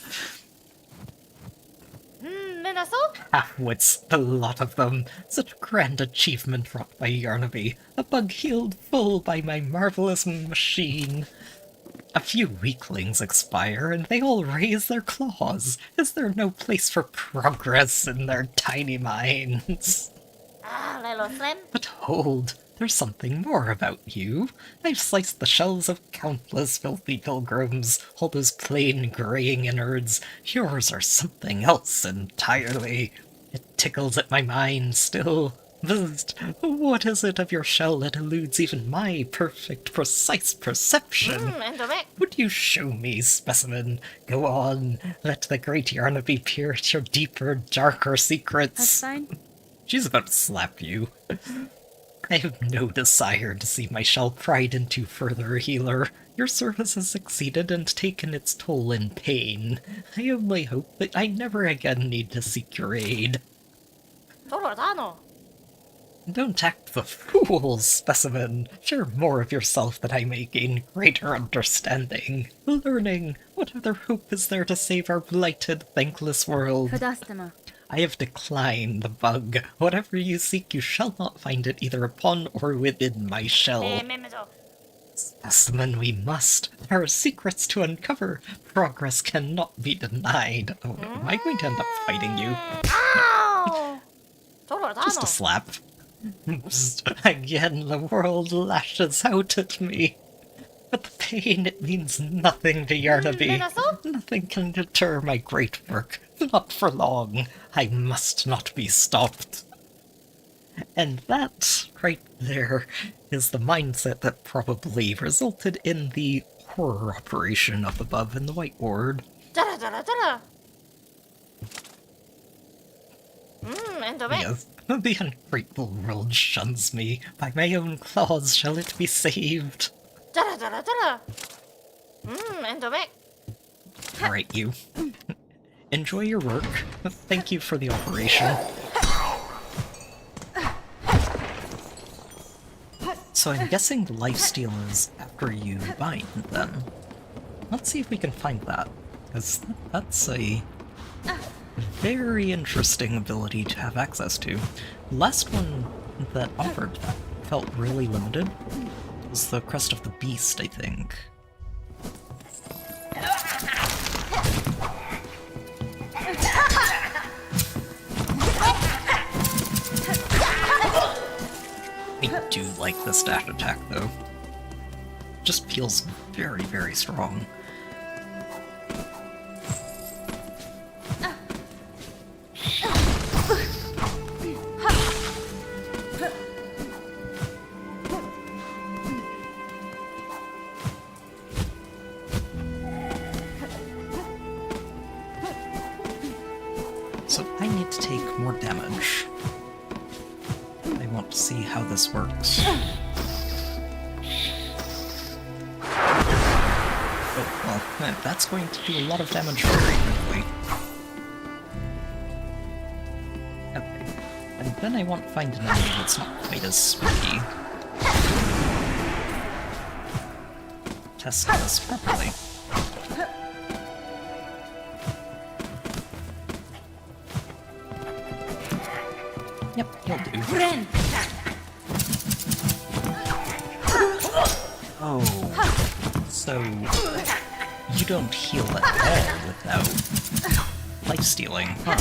Half-wits, the lot of them. Such grand achievement wrought by Yarnaby. A bug healed full by my marvelous machine. A few weaklings expire, and they all raise their claws. Is there no place for progress in their tiny minds? But hold, there's something more about you. I've sliced the shells of countless filthy pilgrims, all those plain graying innards. Yours are something else entirely. It tickles at my mind still. Bzzzt, what is it of your shell that eludes even my perfect, precise perception? Would you show me, specimen? Go on, let the great Yarnaby peer at your deeper, darker secrets. That's fine. She's about to slap you. I have no desire to see my shell pried into further, healer. Your service has succeeded and taken its toll in pain. I only hope that I never again need to seek your aid. Don't act the fool, specimen. Share more of yourself that I may gain greater understanding. Learning. What other hope is there to save our blighted, thankless world? Tadastana. I have declined the bug. Whatever you seek, you shall not find it either upon or within my shell. Specimen, we must. There are secrets to uncover. Progress cannot be denied. Oh, am I going to end up fighting you? Just a slap. Again, the world lashes out at me. But the pain, it means nothing to Yarnaby. Nothing can deter my great work. Not for long. I must not be stopped. And that, right there, is the mindset that probably resulted in the horror operation up above in the White Ward. Yes, the ungrateful world shuns me. By my own claws shall it be saved. Alright, you. Enjoy your work. Thank you for the operation. So I'm guessing the lifesteal is after you bind, then. Let's see if we can find that, because that's a very interesting ability to have access to. The last one that offered that felt really limited. It was the Crest of the Beast, I think. I do like this dash attack, though. Just feels very, very strong. So I need to take more damage. I want to see how this works. Oh, well, that's going to do a lot of damage very quickly. Okay. And then I want to find an enemy that's not quite as spooky. Test this properly. Yep, he'll do. Oh, so you don't heal at all without life-stealing, huh?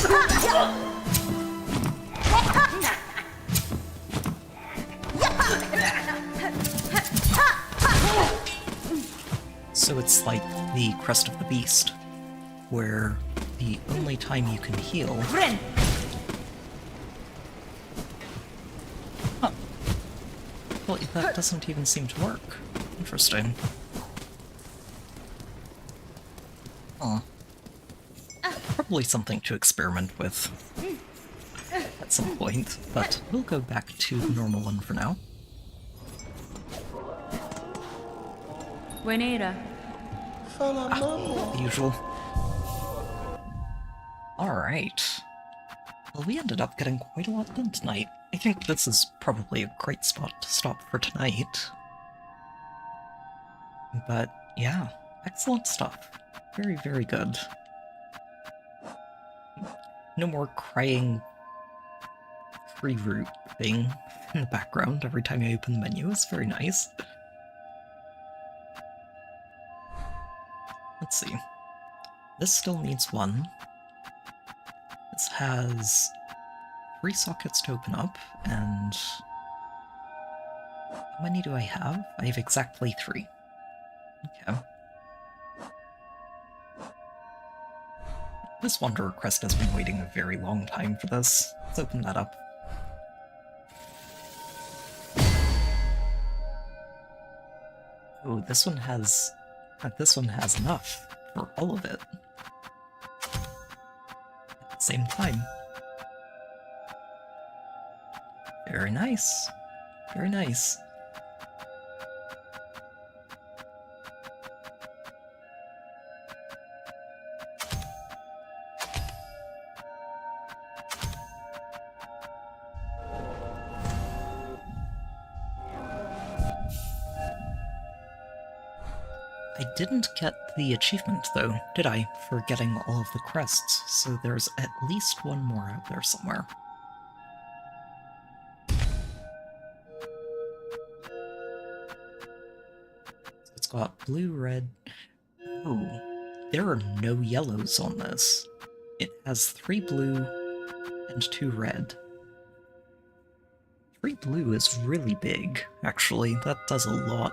So it's like the Crest of the Beast, where the only time you can heal... Huh. Well, that doesn't even seem to work. Interesting. Huh. Probably something to experiment with at some point, but we'll go back to the normal one for now. Buenera. The usual. Alright. Well, we ended up getting quite a lot done tonight. I think this is probably a great spot to stop for tonight. But, yeah, excellent stuff. Very, very good. No more crying free route thing in the background every time I open the menu. It's very nice. Let's see. This still needs one. This has 3 sockets to open up, and... how many do I have? I have exactly 3. Okay. This Wanderer Crest has been waiting a very long time for this. Let's open that up. Oh, this one has enough for all of it. At the same time. Very nice. Very nice. I didn't get the achievement, though, did I, for getting all of the crests, so there's at least one more out there somewhere. It's got blue, red... Oh, there are no yellows on this. It has 3 blue and 2 red. 3 blue is really big, actually. That does a lot.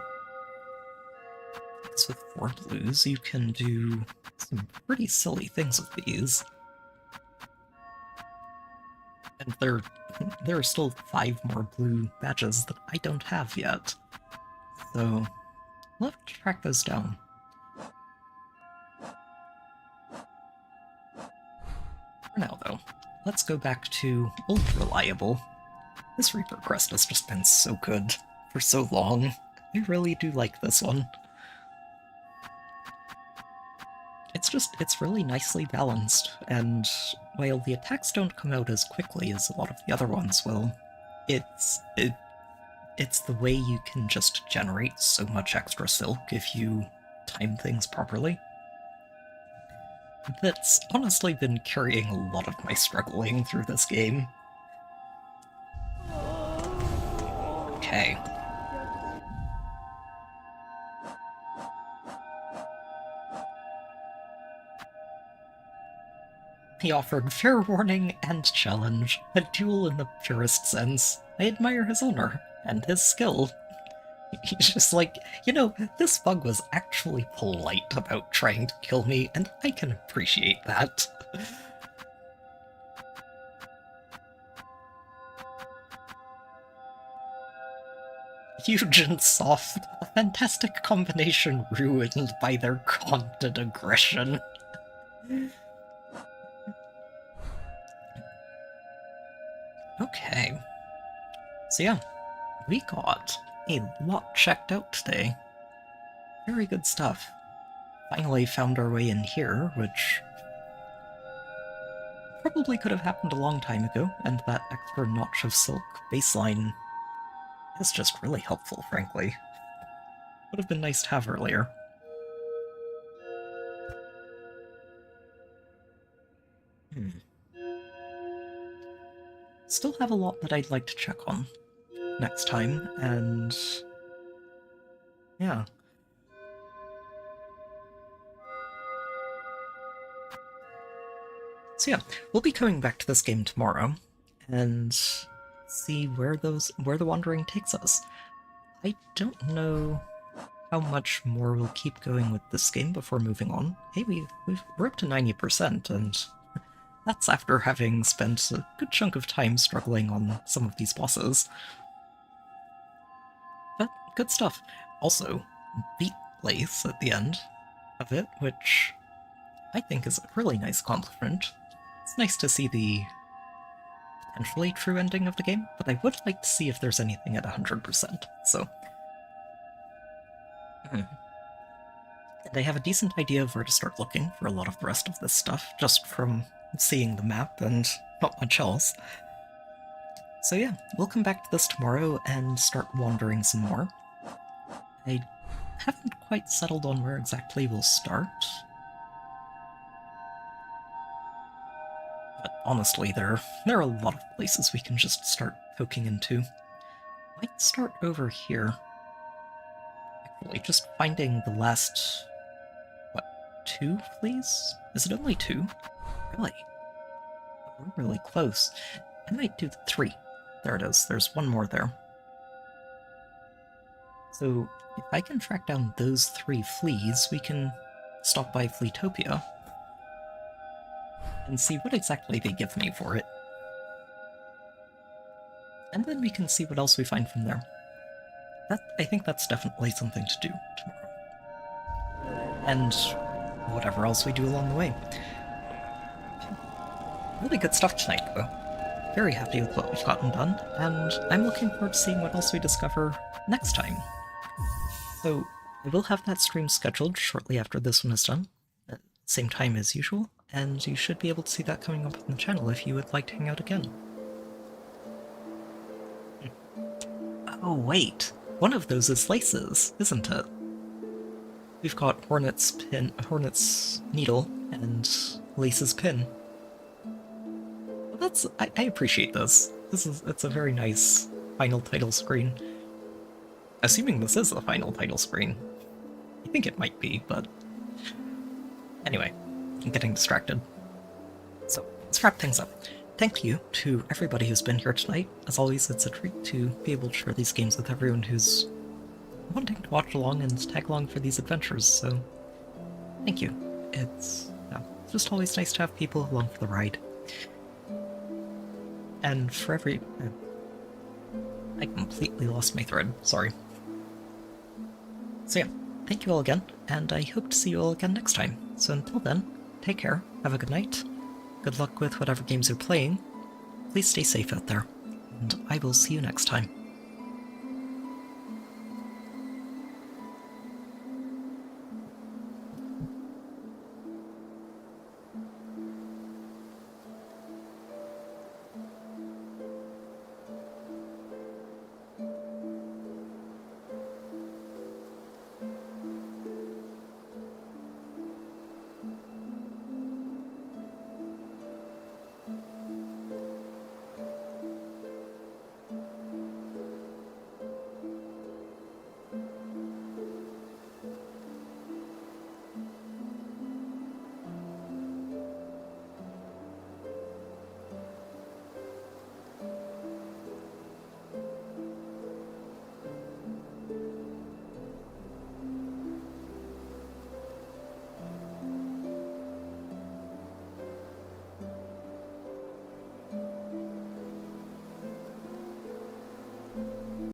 With 4 blues, you can do some pretty silly things with these. And there are still 5 more blue badges that I don't have yet. So, we'll have to track those down. For now, though, let's go back to Old Reliable. This Reaper Crest has just been so good for so long. I really do like this one. It's really nicely balanced, and while the attacks don't come out as quickly as a lot of the other ones will, it's the way you can just generate so much extra silk if you time things properly. That's honestly been carrying a lot of my struggling through this game. Okay. He offered fair warning and challenge, a duel in the purest sense. I admire his honor, and his skill. He's just like, you know, this bug was actually polite about trying to kill me, and I can appreciate that. Huge and soft, a fantastic combination ruined by their content aggression. Okay. So yeah, we got a lot checked out today. Very good stuff. Finally found our way in here, which probably could have happened a long time ago, and that extra notch of silk baseline is just really helpful, frankly. Would have been nice to have earlier. Still have a lot that I'd like to check on next time, and yeah. So yeah, we'll be coming back to this game tomorrow and see where the wandering takes us. I don't know how much more we'll keep going with this game before moving on. Hey, we're up to 90%, and that's after having spent a good chunk of time struggling on some of these bosses. But good stuff. Also, beat place at the end of it, which I think is a really nice accomplishment. It's nice to see the potentially true ending of the game, but I would like to see if there's anything at 100%, so... And I have a decent idea of where to start looking for a lot of the rest of this stuff, just from seeing the map and not much else. So yeah, we'll come back to this tomorrow and start wandering some more. I haven't quite settled on where exactly we'll start. But honestly, there are a lot of places we can just start poking into. Might start over here. Actually, just finding the last... what, 2 fleas? Is it only 2? Really? We're really close. I might do 3. There it is. There's one more there. So, if I can track down those 3 fleas, we can stop by Fleetopia and see what exactly they give me for it. And then we can see what else we find from there. I think that's definitely something to do tomorrow. And whatever else we do along the way. Really good stuff tonight, though. Very happy with what we've gotten done, and I'm looking forward to seeing what else we discover next time. So, I will have that stream scheduled shortly after this one is done, at the same time as usual, and you should be able to see that coming up on the channel if you would like to hang out again. Oh wait, one of those is Lace's, isn't it? We've got Hornet's needle, and Lace's pin. Well, I appreciate this. It's a very nice final title screen. Assuming this is the final title screen. I think it might be, but... Anyway, I'm getting distracted. So, let's wrap things up. Thank you to everybody who's been here tonight. As always, it's a treat to be able to share these games with everyone who's wanting to watch along and tag along for these adventures, so thank you. It's just always nice to have people along for the ride. And for every... I completely lost my thread, sorry. So yeah, thank you all again, and I hope to see you all again next time. So until then, take care, have a good night, good luck with whatever games you're playing, please stay safe out there, and I will see you next time.